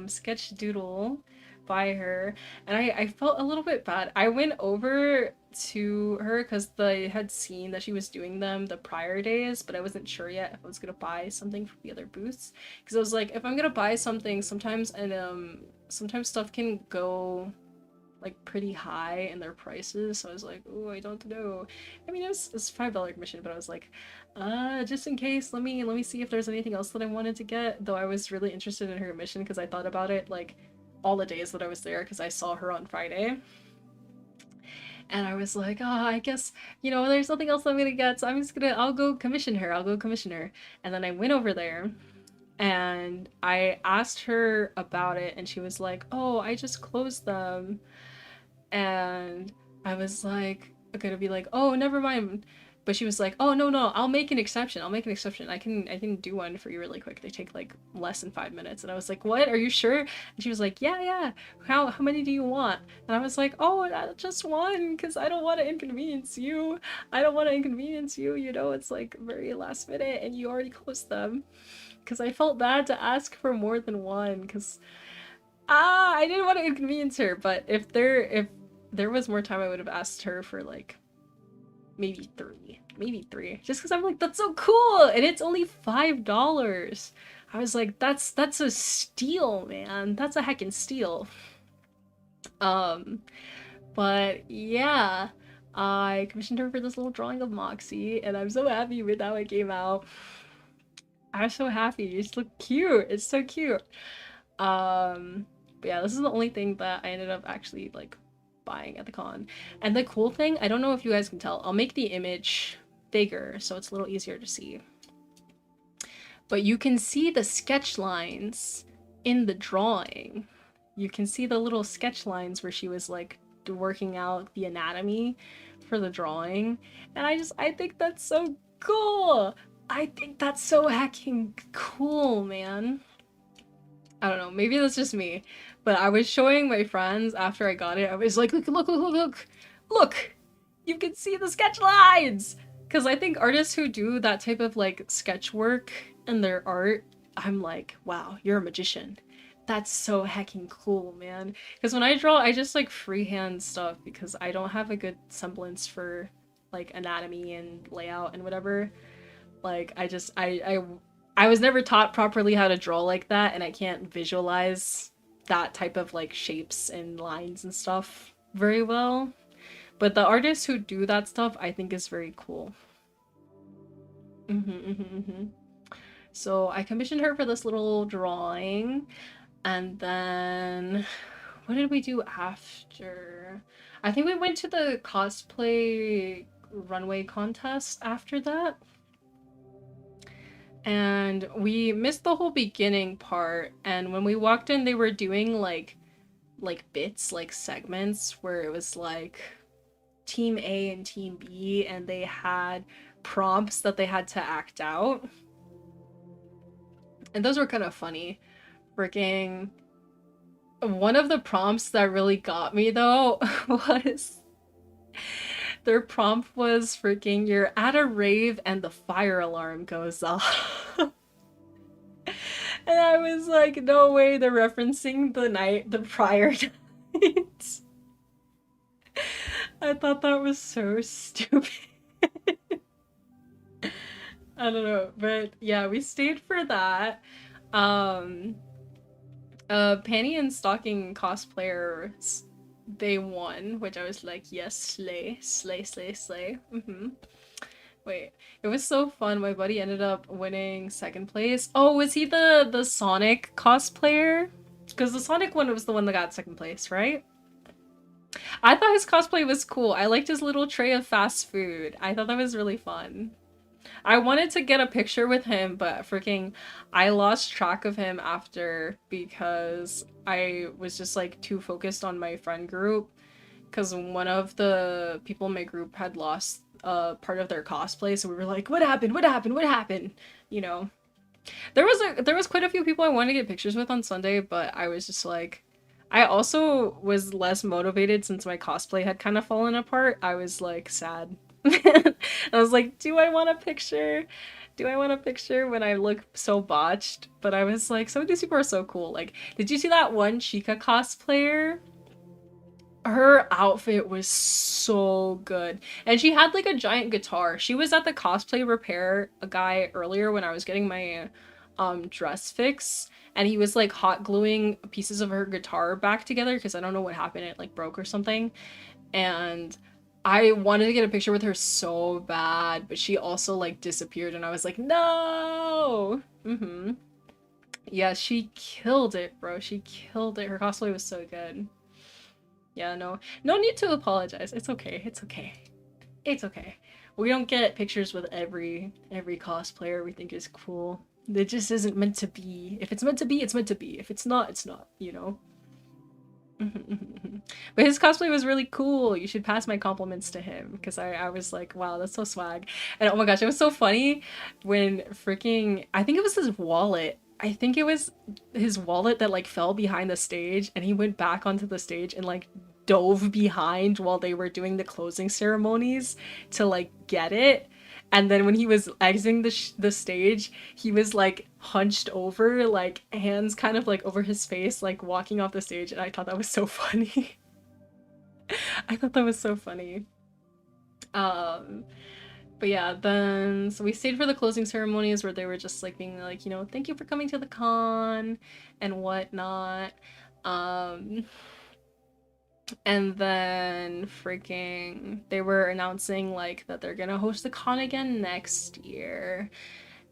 sketch doodle by her, and I felt a little bit bad. I went over to her because they had seen that she was doing them the prior days, but I wasn't sure yet if I was gonna buy something from the other booths, because I was like, if I'm gonna buy something, sometimes sometimes stuff can go like pretty high in their prices, so I was like, oh, I don't know. I mean, it's $5 commission, but I was like, just in case, let me see if there's anything else that I wanted to get. Though I was really interested in her commission because I thought about it like all the days that I was there because I saw her on Friday. And I was like, I guess, there's nothing else I'm gonna get, so I'll go commission her. And then I went over there and I asked her about it, and she was like, oh, I just closed them. And I was like, gonna be like, oh, never mind. But she was like, oh, no, I'll make an exception. I can do one for you really quick. They take like less than 5 minutes. And I was like, what? Are you sure? And she was like, yeah. How many do you want? And I was like, oh, just one, because I don't want to inconvenience you. It's like very last minute and you already closed them. Because I felt bad to ask for more than one, because I didn't want to inconvenience her, but if there was more time, I would have asked her for like maybe three, just because I'm like, that's so cool, and it's only $5. I was like, that's a steal, man. That's a heckin' steal. Um, but yeah, I commissioned her for this little drawing of Moxie, and I'm so happy with how it came out. I'm so happy. You just look cute. It's so cute. But yeah, this is the only thing that I ended up actually like buying at the con. And the cool thing, I don't know if you guys can tell, I'll make the image bigger so it's a little easier to see. But you can see the sketch lines in the drawing. You can see the little sketch lines where she was like working out the anatomy for the drawing. And I think that's so cool. I think that's so hacking cool, man. I don't know, maybe that's just me, but I was showing my friends after I got it. I was like, look, you can see the sketch lines! Because I think artists who do that type of like sketch work in their art, I'm like, wow, you're a magician. That's so hecking cool, man. Because when I draw, I just like freehand stuff because I don't have a good semblance for like anatomy and layout and whatever. Like I was never taught properly how to draw like that, and I can't visualize that type of like shapes and lines and stuff very well. But the artists who do that stuff, I think is very cool. So I commissioned her for this little drawing, and then what did we do after? I think we went to the cosplay runway contest after that. And we missed the whole beginning part, and when we walked in they were doing like bits, like segments where it was like team A and team B, and they had prompts that they had to act out, and those were kind of funny. Freaking one of the prompts that really got me though was their prompt was freaking, you're at a rave and the fire alarm goes off. And I was like, no way, they're referencing the prior night. I thought that was so stupid. I don't know, but yeah, we stayed for that. Um, Panty and Stocking cosplayers, they won, which I was like, yes, slay, slay, slay, slay. Wait, it was so fun. My buddy ended up winning second place. Oh, was he the Sonic cosplayer? Because the Sonic one was the one that got second place, right? I thought his cosplay was cool. I liked his little tray of fast food. I thought that was really fun. I wanted to get a picture with him, but freaking I lost track of him after because I was just like too focused on my friend group, because one of the people in my group had lost part of their cosplay, so we were like, what happened? What happened? What happened? You know. There was quite a few people I wanted to get pictures with on Sunday, but I was just like, I also was less motivated since my cosplay had kind of fallen apart. I was like sad. I was like, do I want a picture? Do I want a picture when I look so botched? But I was like, some of these people are so cool. Like, did you see that one Chica cosplayer? Her outfit was so good. And she had like a giant guitar. She was at the cosplay repair guy earlier when I was getting my dress fix, and he was like hot gluing pieces of her guitar back together because I don't know what happened, it like broke or something. And I wanted to get a picture with her so bad, but she also like disappeared, and I was like, no. Yeah, she killed it, bro. She killed it. Her cosplay was so good. Yeah, no need to apologize. It's okay. It's okay. It's okay. We don't get pictures with every cosplayer we think is cool. It just isn't meant to be. If it's meant to be, it's meant to be. If it's not, it's not, you know? But his cosplay was really cool. You should pass my compliments to him, because I was like, wow, that's so swag. And oh my gosh, it was so funny when freaking, I think it was his wallet. I think it was his wallet that like fell behind the stage, and he went back onto the stage and like dove behind while they were doing the closing ceremonies to like get it. And then when he was exiting the stage, he was like hunched over, like hands kind of like over his face, like walking off the stage. And I thought that was so funny. I thought that was so funny. Um, but yeah, then so we stayed for the closing ceremonies where they were just like being like, you know, thank you for coming to the con and whatnot. Um, and then freaking they were announcing like that they're gonna host the con again next year.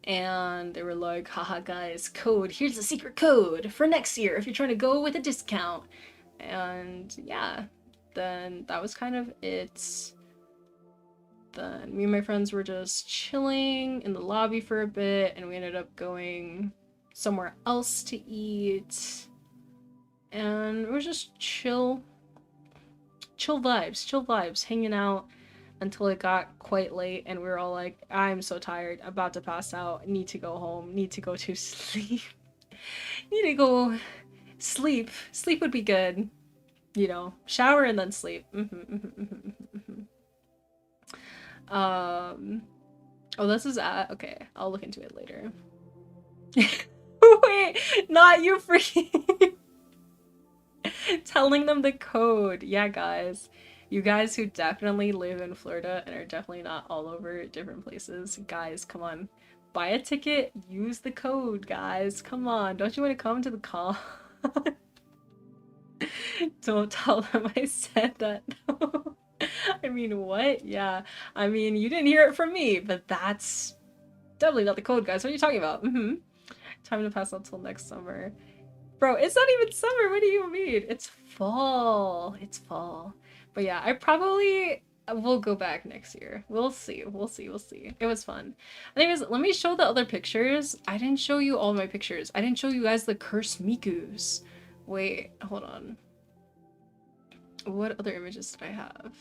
And they were like, haha guys, code, here's the secret code for next year if you're trying to go with a discount. And yeah, then that was kind of it. Then me and my friends were just chilling in the lobby for a bit, and we ended up going somewhere else to eat. And it was just chill vibes, hanging out until it got quite late, and we were all like, I'm so tired, about to pass out, need to go home, need to go to sleep. Need to go sleep. Sleep would be good. You know, shower and then sleep. Oh, this is okay, I'll look into it later. Wait, not you freaking telling them the code. Yeah, guys. You guys who definitely live in Florida and are definitely not all over different places. Guys, come on. Buy a ticket, use the code, guys. Come on. Don't you want to come to the con? Don't tell them I said that. I mean, what? Yeah. I mean, you didn't hear it from me, but that's definitely not the code, guys. What are you talking about? Time to pass out till next summer. Bro, it's not even summer. What do you mean? It's fall. It's fall. But yeah, I probably will go back next year. We'll see. We'll see. We'll see. It was fun. Anyways, let me show the other pictures. I didn't show you all my pictures. I didn't show you guys the cursed Mikus. Wait, hold on. What other images did I have?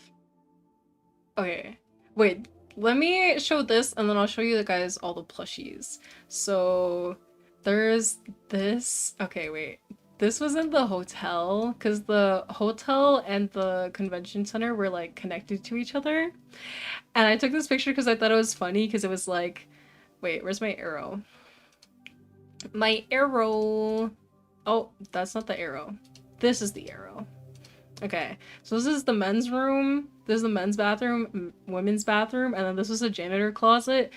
Okay. Wait, let me show this and then I'll show you the guys all the plushies. So there's this. Okay, wait. This was in the hotel because the hotel and the convention center were like connected to each other. And I took this picture because I thought it was funny because it was like, wait, where's my arrow? My arrow. Oh, that's not the arrow. This is the arrow. Okay, so this is the men's room, this is the men's bathroom, women's bathroom, and then this was a janitor closet.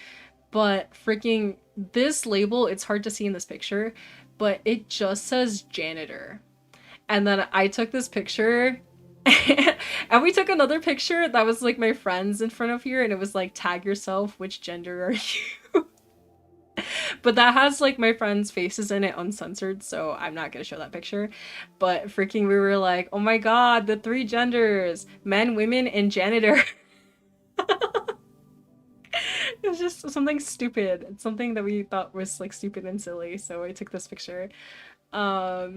But freaking this label, it's hard to see in this picture, but it just says janitor. And then I took this picture and we took another picture that was like my friends in front of here, and it was like, tag yourself, which gender are you? But that has like my friends' faces in it uncensored, so I'm not gonna show that picture. But freaking we were like, oh my god, the 3 genders, men, women, and janitor. It was just something stupid. It's something that we thought was like stupid and silly, so I took this picture. Yeah.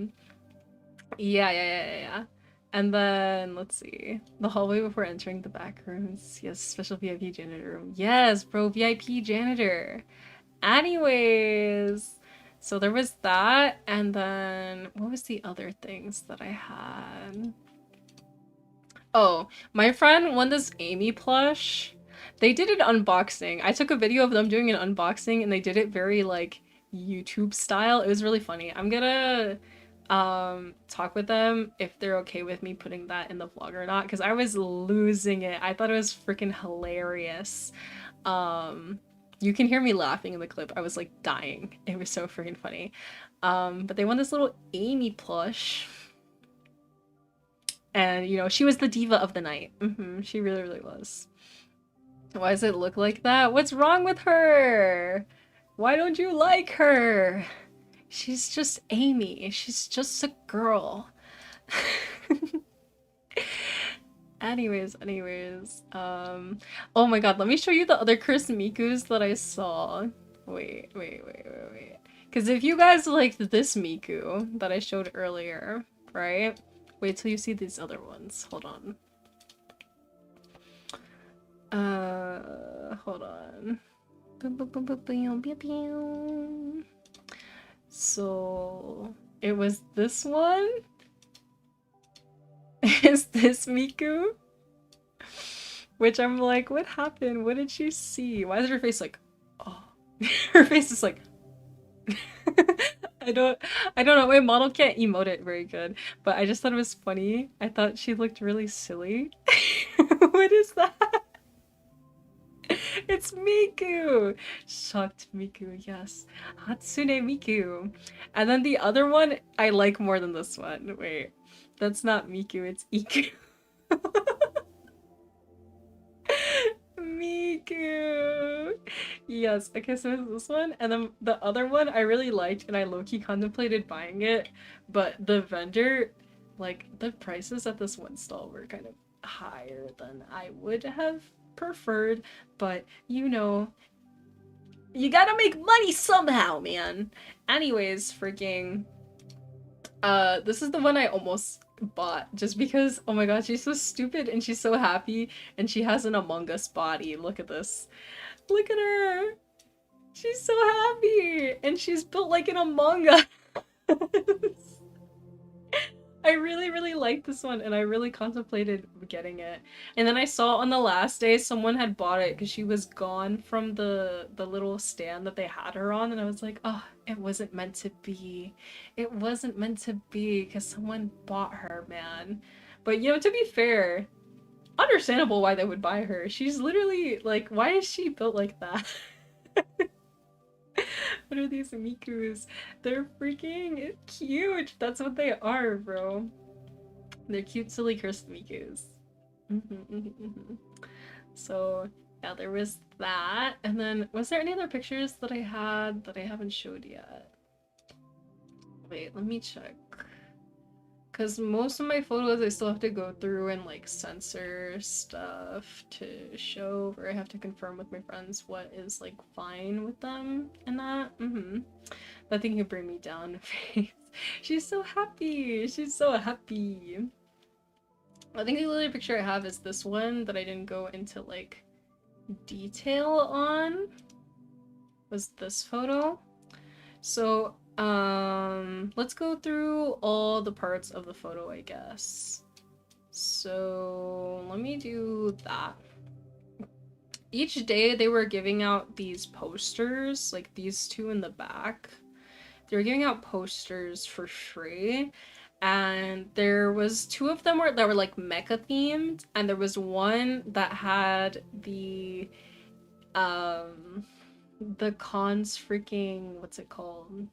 And then let's see. The hallway before entering the back rooms. Yes, special VIP janitor room. Yes, bro, VIP janitor. Anyways, so there was that, and then what was the other things that I had? Oh, my friend won this Amy plush. They did an unboxing. I took a video of them doing an unboxing, and they did it very like YouTube style. It was really funny. I'm gonna talk with them if they're okay with me putting that in the vlog or not, because I was losing it. I thought it was freaking hilarious. You can hear me laughing in the clip. I was like dying. It was so freaking funny. But they won this little Amy plush. And, you know, she was the diva of the night. She really, really was. Why does it look like that? What's wrong with her? Why don't you like her? She's just Amy. She's just a girl. Anyways, oh my god, let me show you the other cursed Mikus that I saw. Wait. Because if you guys liked this Miku that I showed earlier, right? Wait till you see these other ones. Hold on. Hold on. So, it was this one? Is this Miku? Which I'm like, what happened? What did she see? Why is her face like, oh? Her face is like, I don't, I don't know. My model can't emote it very good, but I just thought it was funny. I thought she looked really silly. What is that? It's Miku! Shocked Miku, yes. Hatsune Miku. And then the other one I like more than this one. Wait, that's not Miku, it's Iku. Miku! Yes, okay, so it's this one. And then the other one I really liked and I low-key contemplated buying it, but the vendor, like, the prices at this one stall were kind of higher than I would have preferred, but you know, you gotta make money somehow, man. Anyways, freaking this is the one I almost bought just because oh my god, she's so stupid and she's so happy and she has an Among Us body. Look at this. Look at her. She's so happy and she's built like an Among Us. I really, really liked this one and I really contemplated getting it. And then I saw on the last day someone had bought it because she was gone from the little stand that they had her on and I was like, oh, it wasn't meant to be. It wasn't meant to be because someone bought her, man. But you know, to be fair, understandable why they would buy her. She's literally like, why is she built like that? What are these Mikus? They're freaking cute. That's what they are, bro. They're cute, silly, cursed Mikus. So, yeah, there was that. And then, was there any other pictures that I had that I haven't showed yet? Wait, let me check. Because most of my photos I still have to go through and like censor stuff to show, or I have to confirm with my friends what is like fine with them and that. That thing can bring me down. She's so happy. She's so happy. I think the only picture I have is this one that I didn't go into like detail on. Was this photo. So let's go through all the parts of the photo, I guess. So let me do that. Each day they were giving out these posters, like these two in the back. They were giving out posters for free. And there was two of them that were like mecha themed, and there was one that had the con's freaking, what's it called?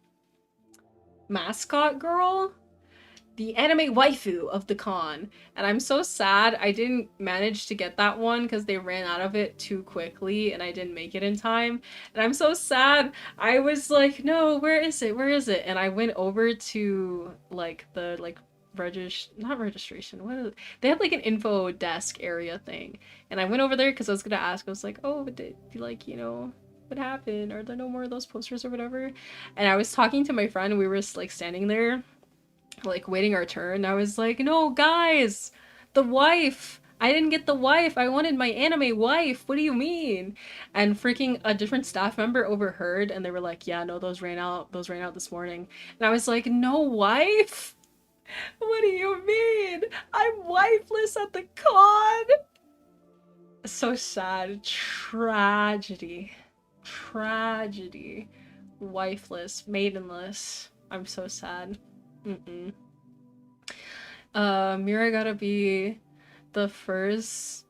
Mascot girl? The anime waifu of the con. And I'm so sad I didn't manage to get that one because they ran out of it too quickly and I didn't make it in time. And I'm so sad. I was like, no, where is it? Where is it? And I went over to like the like not registration, what is it? They had like an info desk area thing. And I went over there because I was gonna ask, I was like, oh, but did like, you know, what happened? Are there no more of those posters or whatever? And I was talking to my friend, we were like standing there like waiting our turn. I was like, no, guys, the wife. I didn't get the wife. I wanted my anime wife. What do you mean? And freaking a different staff member overheard and they were like, yeah, no, those ran out. Those ran out this morning. And I was like, no wife? What do you mean? I'm wifeless at the con? So sad. Tragedy. Tragedy. Wifeless. Maidenless. I'm so sad. Mira gotta be the first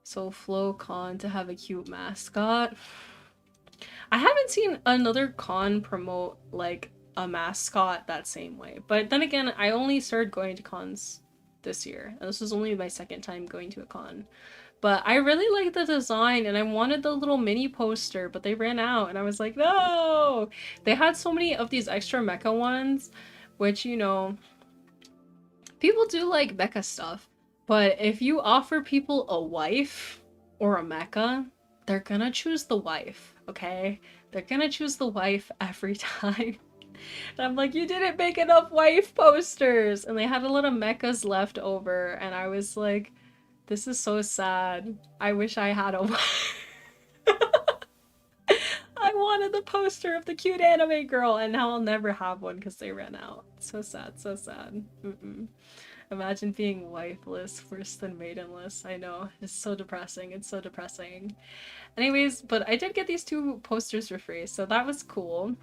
SoFlo con to have a cute mascot. I haven't seen another con promote like a mascot that same way. But then again, I only started going to cons this year. And this was only my second time going to a con. But I really liked the design and I wanted the little mini poster, but they ran out and I was like, no! They had so many of these extra mecha ones, which, you know, people do like mecha stuff. But if you offer people a wife or a mecha, they're gonna choose the wife, okay? They're gonna choose the wife every time. And I'm like, you didn't make enough wife posters! And they had a lot of mechas left over, and I was like, this is so sad. I wish I had a wife. I wanted the poster of the cute anime girl, and now I'll never have one because they ran out. So sad, so sad. Imagine being wifeless worse than maidenless. I know. It's so depressing. It's so depressing. Anyways, but I did get these two posters for free, so that was cool.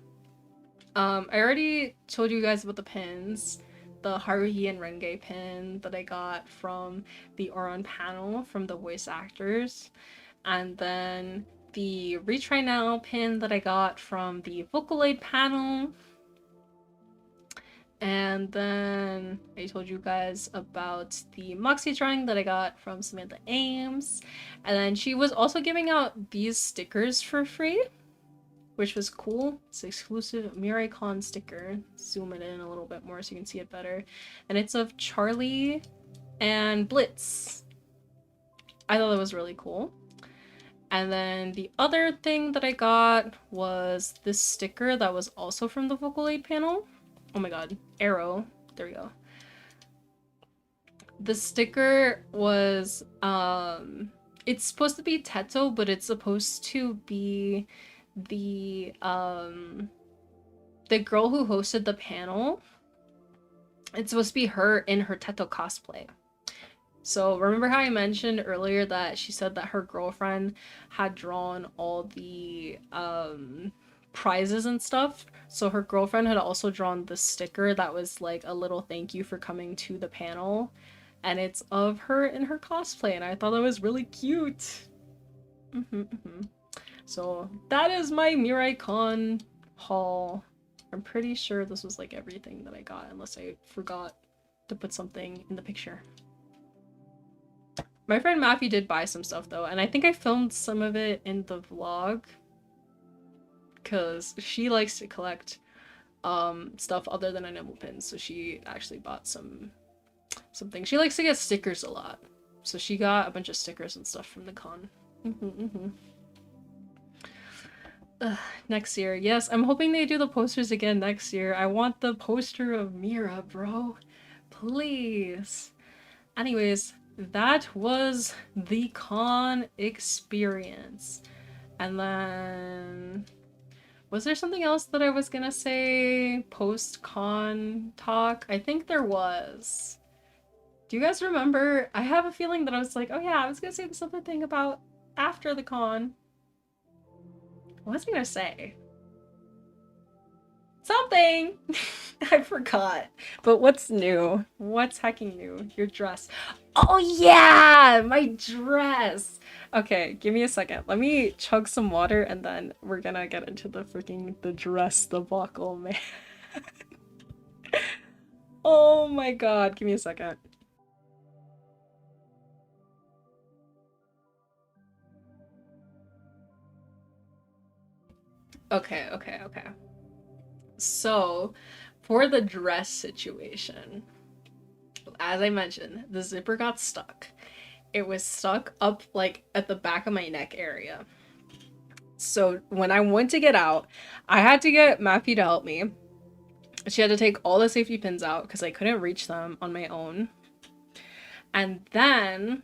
I already told you guys about the pins. The Haruhi and Renge pin that I got from the Oron panel from the voice actors. And then the Retry Now pin that I got from the Vocaloid panel. And then I told you guys about the Moxie drawing that I got from Samantha Ames. And then she was also giving out these stickers for free, which was cool. It's an exclusive Miraicon sticker. Zoom it in a little bit more so you can see it better. And it's of Charlie and Blitz. I thought that was really cool. And then the other thing that I got was this sticker that was also from the Vocaloid panel. Oh my god, Arrow. There we go. The sticker was, it's supposed to be Teto, but it's supposed to be the girl who hosted the panel. It's supposed to be her in her Teto cosplay. So remember how I mentioned earlier that she said that her girlfriend had drawn all the prizes and stuff? So her girlfriend had also drawn the sticker that was like a little thank you for coming to the panel. And it's of her in her cosplay, and I thought that was really cute. So that is my Miraicon haul. I'm pretty sure this was like everything that I got, unless I forgot to put something in the picture. My friend Mappy did buy some stuff though, and I think I filmed some of it in the vlog, because she likes to collect stuff other than enamel pins, so she actually bought something. She likes to get stickers a lot, so she got a bunch of stickers and stuff from the con. Next year. Yes, I'm hoping they do the posters again next year. I want the poster of Mira, bro. Please. Anyways, that was the con experience. And then... was there something else that I was gonna say post-con talk? I think there was. Do you guys remember? I have a feeling that I was like, oh yeah, I was gonna say this other thing about after the con. What was I gonna say? Something! I forgot. But what's new? What's hecking new? Your dress. Oh yeah! My dress! Okay, give me a second. Let me chug some water and then we're gonna get into the dress debacle, man. Oh my god, give me a second. Okay. So, for the dress situation, as I mentioned, the zipper got stuck. It was stuck up like at the back of my neck area. So when I went to get out, I had to get Mappy to help me. She had to take all the safety pins out because I couldn't reach them on my own. And then,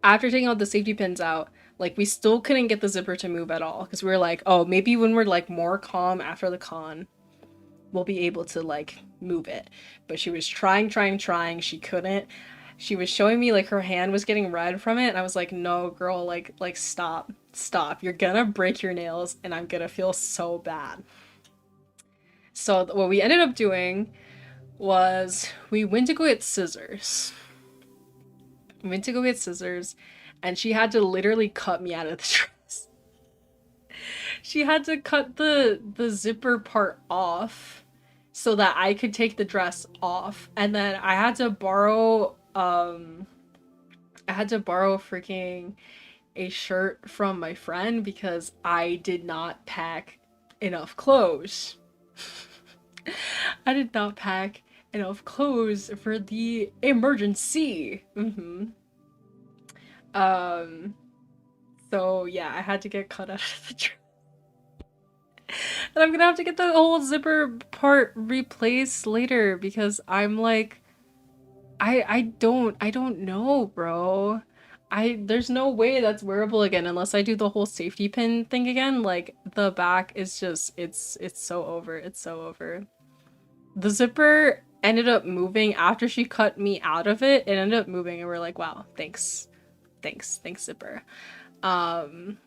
after taking all the safety pins out, like, we still couldn't get the zipper to move at all because we were like, oh, maybe when we're like more calm after the con, we'll be able to like move it. But she was trying. She couldn't. She was showing me like her hand was getting red from it, and I was like, no, girl, like stop. You're gonna break your nails, and I'm gonna feel so bad. So what we ended up doing was we went to go get scissors. And she had to literally cut me out of the dress. She had to cut the zipper part off so that I could take the dress off. And then I had to borrow freaking a shirt from my friend because I did not pack enough clothes. I did not pack enough clothes for the emergency. So yeah, I had to get cut out of the dress. And I'm gonna have to get the whole zipper part replaced later because I'm like, I don't know, bro. There's no way that's wearable again unless I do the whole safety pin thing again. Like, the back is just, it's so over. The zipper, ended up moving after she cut me out of it. It ended up moving and we're like, wow, thanks. Thanks, zipper. Um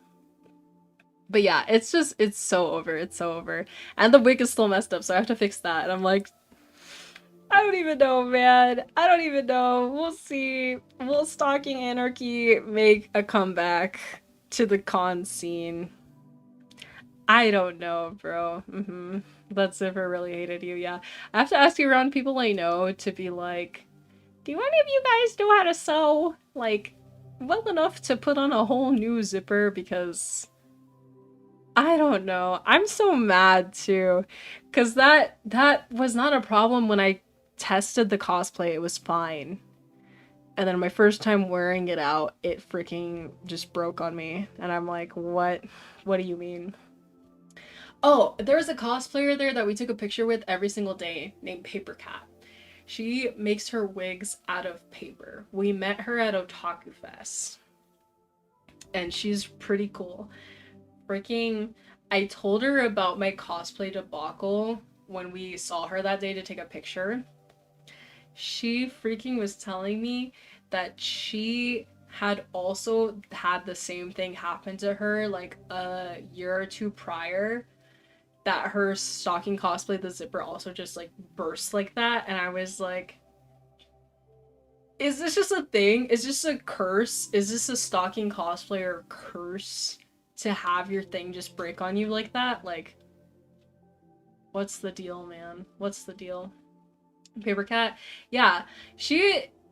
but yeah, it's so over. It's so over. And the wig is still messed up, so I have to fix that. And I'm like, I don't even know, man. I don't even know. We'll see. Will stalking anarchy make a comeback to the con scene? I don't know, bro. That zipper really hated you, yeah. I have to ask you around people I know to be like, do any of you guys know how to sew? Like, well enough to put on a whole new zipper because I don't know. I'm so mad too. Cause that was not a problem when I tested the cosplay. It was fine. And then my first time wearing it out, it freaking just broke on me. And I'm like, what? What do you mean? Oh, there was a cosplayer there that we took a picture with every single day named Paper Cat. She makes her wigs out of paper. We met her at Otaku Fest. And she's pretty cool. Freaking, I told her about my cosplay debacle when we saw her that day to take a picture. She freaking was telling me that she had also had the same thing happen to her like a year or two prior, that her stocking cosplay, the zipper also just like burst like that. And I was like, is this just a thing? Is this a curse? Is this a stocking cosplayer curse to have your thing just break on you like that? Like, what's the deal, man? What's the deal? Paper Cat? Yeah,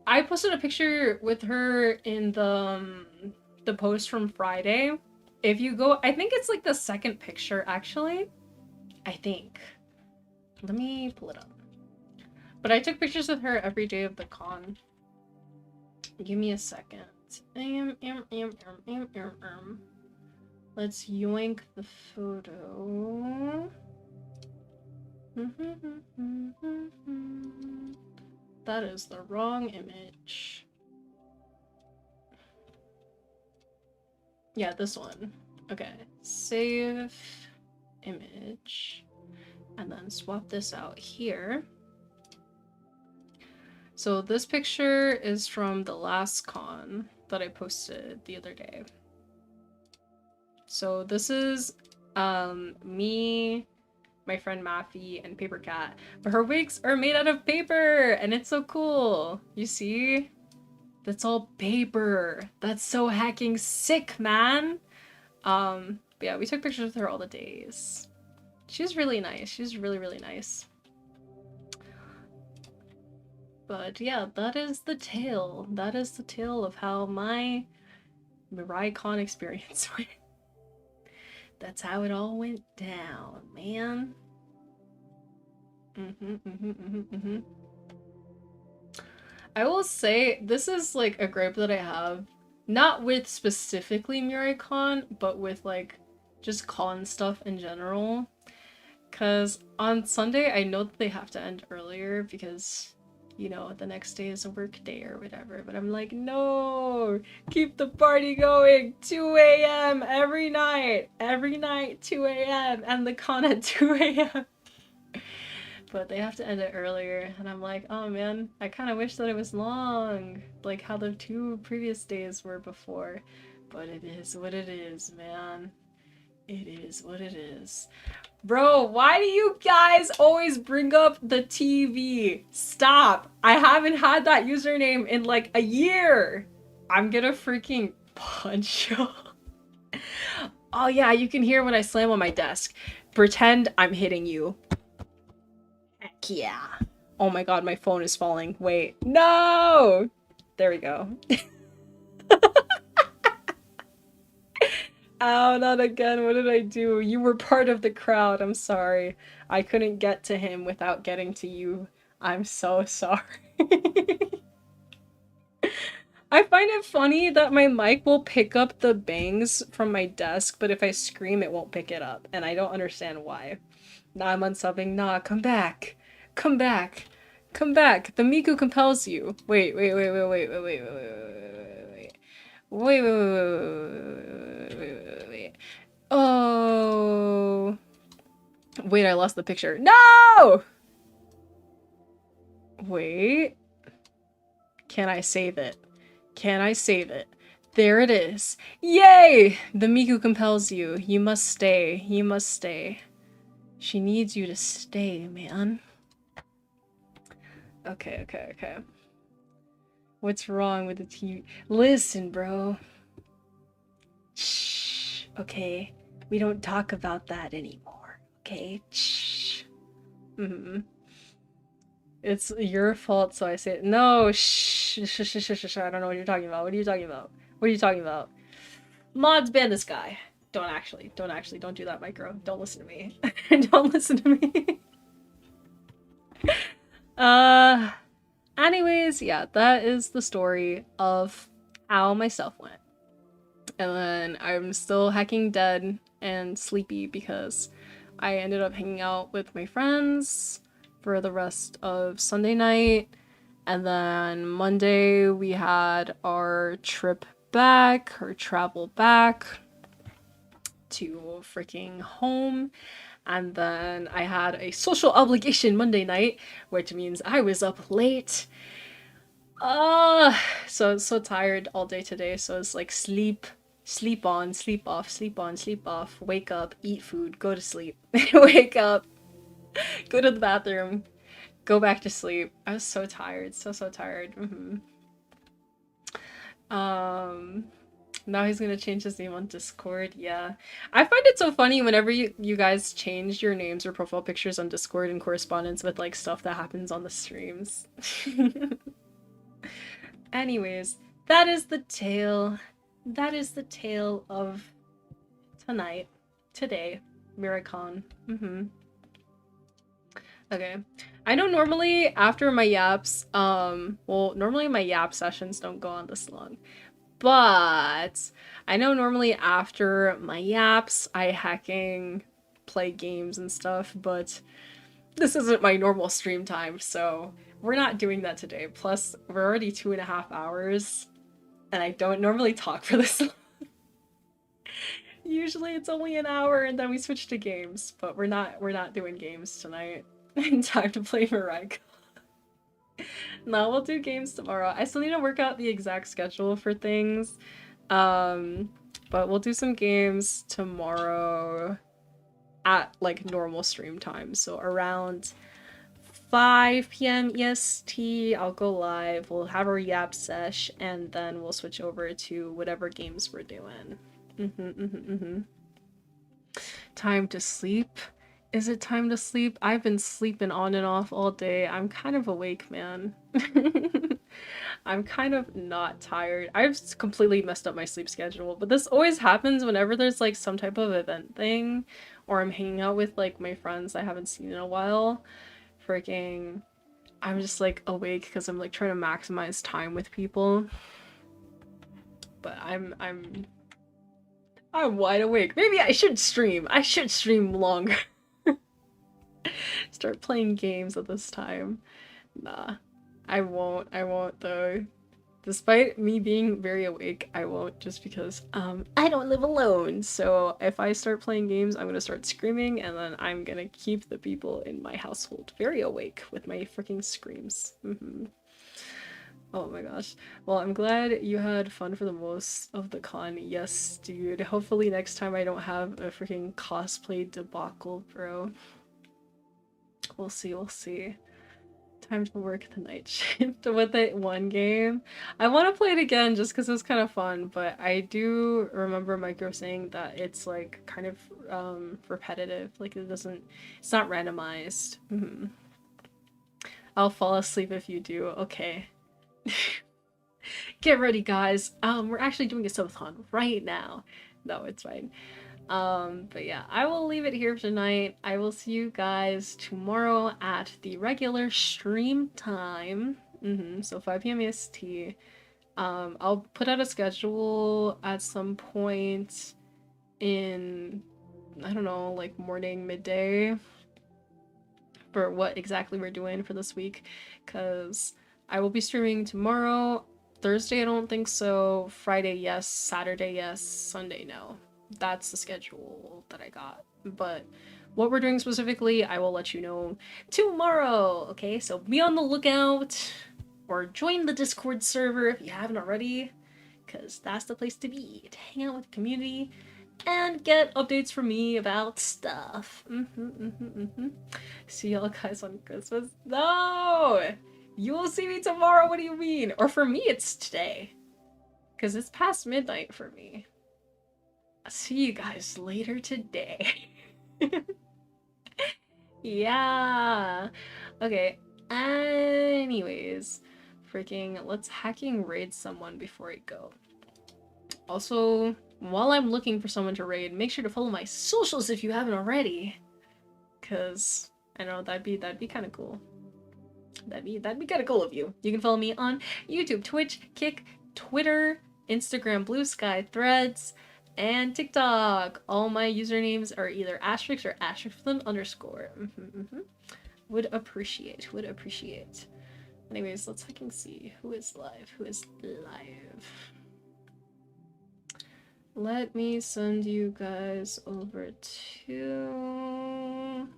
I posted a picture with her in the post from Friday. If you go, I think it's like the second picture actually. I think. Let me pull it up. But I took pictures with her every day of the con. Give me a second. Let's yoink the photo. That is the wrong image. Yeah, this one. Okay, save image. And then swap this out here. So this picture is from the last con that I posted the other day. So this is me, my friend Maffy, and Paper Cat. But her wigs are made out of paper and it's so cool. You see? That's all paper. That's so hacking sick, man. But yeah, we took pictures with her all the days. She's really nice. She's really, really nice. But yeah, that is the tale. That is the tale of how my Miraicon experience went. That's how it all went down, man. I will say, this is like a gripe that I have. Not with specifically Miraicon, but with like just con stuff in general. Because on Sunday, I know that they have to end earlier because, you know, the next day is a work day or whatever. But I'm like, no, keep the party going. 2 a.m. every night. Every night, 2 a.m. And the con at 2 a.m. But they have to end it earlier. And I'm like, oh man, I kind of wish that it was long. Like how the 2 previous days were before. But it is what it is, man. It is what it is. Bro, why do you guys always bring up the TV? Stop. I haven't had that username in like a year. I'm gonna freaking punch you. Oh yeah, you can hear when I slam on my desk. Pretend I'm hitting you. Heck yeah. Oh my god, my phone is falling. Wait. No! There we go. Ow, not again. What did I do? You were part of the crowd. I'm sorry. I couldn't get to him without getting to you. I'm so sorry. I find it funny that my mic will pick up the bangs from my desk, but if I scream, it won't pick it up. And I don't understand why. Nah, I'm unsubbing. Nah, come back. Come back. Come back. The Miku compels you. Wait. Oh. Wait, I lost the picture. No! Wait. Can I save it? Can I save it? There it is. Yay! The Miku compels you. You must stay. You must stay. She needs you to stay, man. Okay, okay, okay. What's wrong with the TV? Listen, bro. Shh. Okay. We don't talk about that anymore. Okay? Shh. Mm-hmm. It's your fault, so I say it. No, shh, shh, shh, shh, shh, shh. I don't know what you're talking about. What are you talking about? What are you talking about? Mods ban this guy. Don't actually, don't do that, micro. Don't listen to me. Don't listen to me. Anyways, yeah, that is the story of how myself went. And then I'm still hecking dead and sleepy because I ended up hanging out with my friends for the rest of Sunday night. And then Monday we had our trip back, or travel back to freaking home. And then I had a social obligation Monday night, which means I was up late. So tired all day today. So it's like sleep, sleep on, sleep off, sleep on, sleep off, wake up, eat food, go to sleep, wake up, go to the bathroom, go back to sleep. I was so tired, so tired. Now he's gonna change his name on Discord. Yeah, I find it so funny whenever you guys change your names or profile pictures on Discord in correspondence with like stuff that happens on the streams. Anyways, that is the tale. That is the tale of tonight, today, Miraicon. Okay. I know normally after my yaps, well, normally my yap sessions don't go on this long. But I know normally after my yaps, I hacking, play games and stuff, but this isn't my normal stream time, so we're not doing that today. Plus, we're already 2.5 hours, and I don't normally talk for this long. Usually it's only an hour and then we switch to games, but we're not doing games tonight. Time to play Miraicon. No, we'll do games tomorrow. I still need to work out the exact schedule for things. But we'll do some games tomorrow at like normal stream time. So around 5 p.m. EST, I'll go live. We'll have our yap sesh and then we'll switch over to whatever games we're doing. Time to sleep. Is it time to sleep? I've been sleeping on and off all day. I'm kind of awake, man. I'm kind of not tired. I've completely messed up my sleep schedule, but this always happens whenever there's like some type of event thing, or I'm hanging out with like my friends I haven't seen in a while. Freaking, I'm just like awake because I'm like trying to maximize time with people. But I'm wide awake. Maybe I should stream. I should stream longer. Start playing games at this time. Nah, I won't though. Despite me being very awake, I won't, just because I don't live alone. So if I start playing games, I'm gonna start screaming and then I'm gonna keep the people in my household very awake with my freaking screams. Oh my gosh. Well, I'm glad you had fun for the most of the con. Yes, dude. Hopefully next time I don't have a freaking cosplay debacle, bro. We'll see, we'll see. Time to work the night shift with it one game. I want to play it again just because it was kind of fun, but I do remember Micro saying that it's like kind of repetitive. Like it's not randomized. I'll fall asleep if you do. Okay. Get ready, guys. We're actually doing a subathon right now. No, it's fine. But yeah, I will leave it here for tonight. I will see you guys tomorrow at the regular stream time. So 5 p.m. EST. I'll put out a schedule at some point in, I don't know, like morning, midday, for what exactly we're doing for this week, because I will be streaming tomorrow. Thursday, I don't think so. Friday, yes. Saturday, yes. Sunday, no. That's the schedule that I got. But What we're doing specifically, I will let you know tomorrow, okay? So be on the lookout, or join the Discord server if you haven't already, because that's the place to be, to hang out with the community and get updates from me about stuff. See y'all guys on Christmas? No! You will see me tomorrow, what do you mean? Or for me, it's today. Because it's past midnight for me. I'll see you guys later today. Yeah. Okay. Anyways, freaking let's hacking raid someone before I go. Also, while I'm looking for someone to raid, make sure to follow my socials if you haven't already. Cause I know that'd be kind of cool. That'd be kind of cool of you. You can follow me on YouTube, Twitch, Kick, Twitter, Instagram, Blue Sky, Threads, and TikTok. All my usernames are either Ashtrixs or Ashtrixs_. Would appreciate. Anyways, let's fucking see who is live. Let me send you guys over to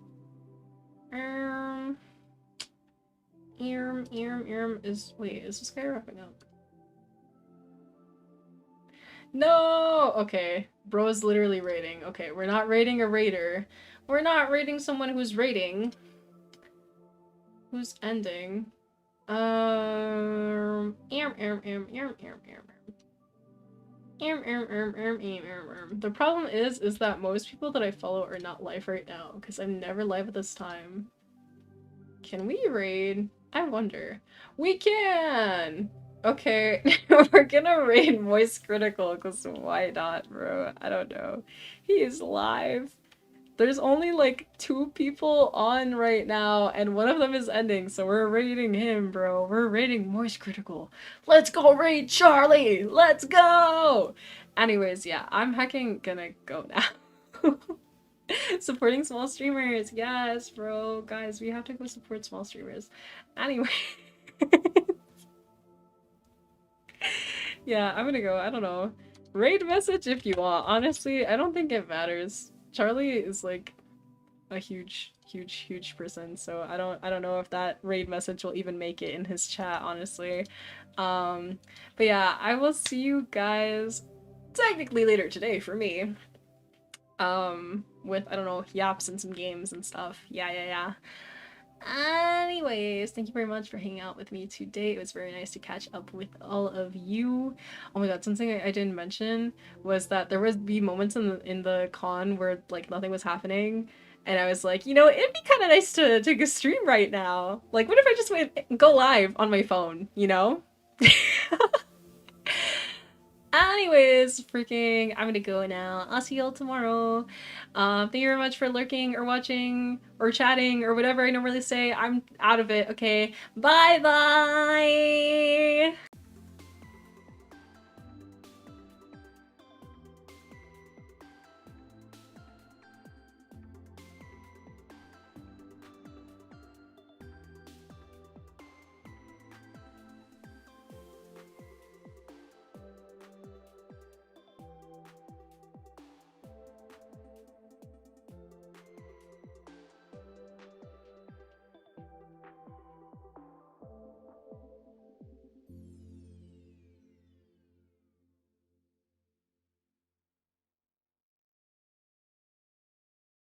is this guy wrapping up? No! Okay. Bro's literally raiding. Okay, we're not raiding a raider. We're not raiding someone who's raiding. Who's ending. The problem is that most people that I follow are not live right now, because I'm never live at this time. Can we raid? I wonder. We can! Okay, we're gonna raid Moist Critical, because why not, bro? I don't know. He is live. There's only like 2 people on right now, and one of them is ending, so we're raiding him, bro. We're raiding Moist Critical. Let's go raid Charlie! Let's go! Anyways, yeah, I'm hecking gonna go now. Supporting small streamers, yes, bro. Guys, we have to go support small streamers. Anyway. Yeah, I'm gonna go. I don't know. Raid message if you want. Honestly, I don't think it matters. Charlie is like a huge person, so I don't know if that raid message will even make it in his chat, honestly. But yeah, I will see you guys technically later today for me. With, I don't know, yaps and some games and stuff. Yeah. Anyways, thank you very much for hanging out with me today. It was very nice to catch up with all of you. Oh my god, something I didn't mention was that there would be moments in the con where like nothing was happening, and I was like, you know, it'd be kind of nice to take a stream right now. Like, what if I just go live on my phone, you know? Anyways, freaking, I'm gonna go now. I'll see y'all tomorrow. Thank you very much for lurking or watching or chatting or whatever I normally say. I'm out of it, okay? Bye bye!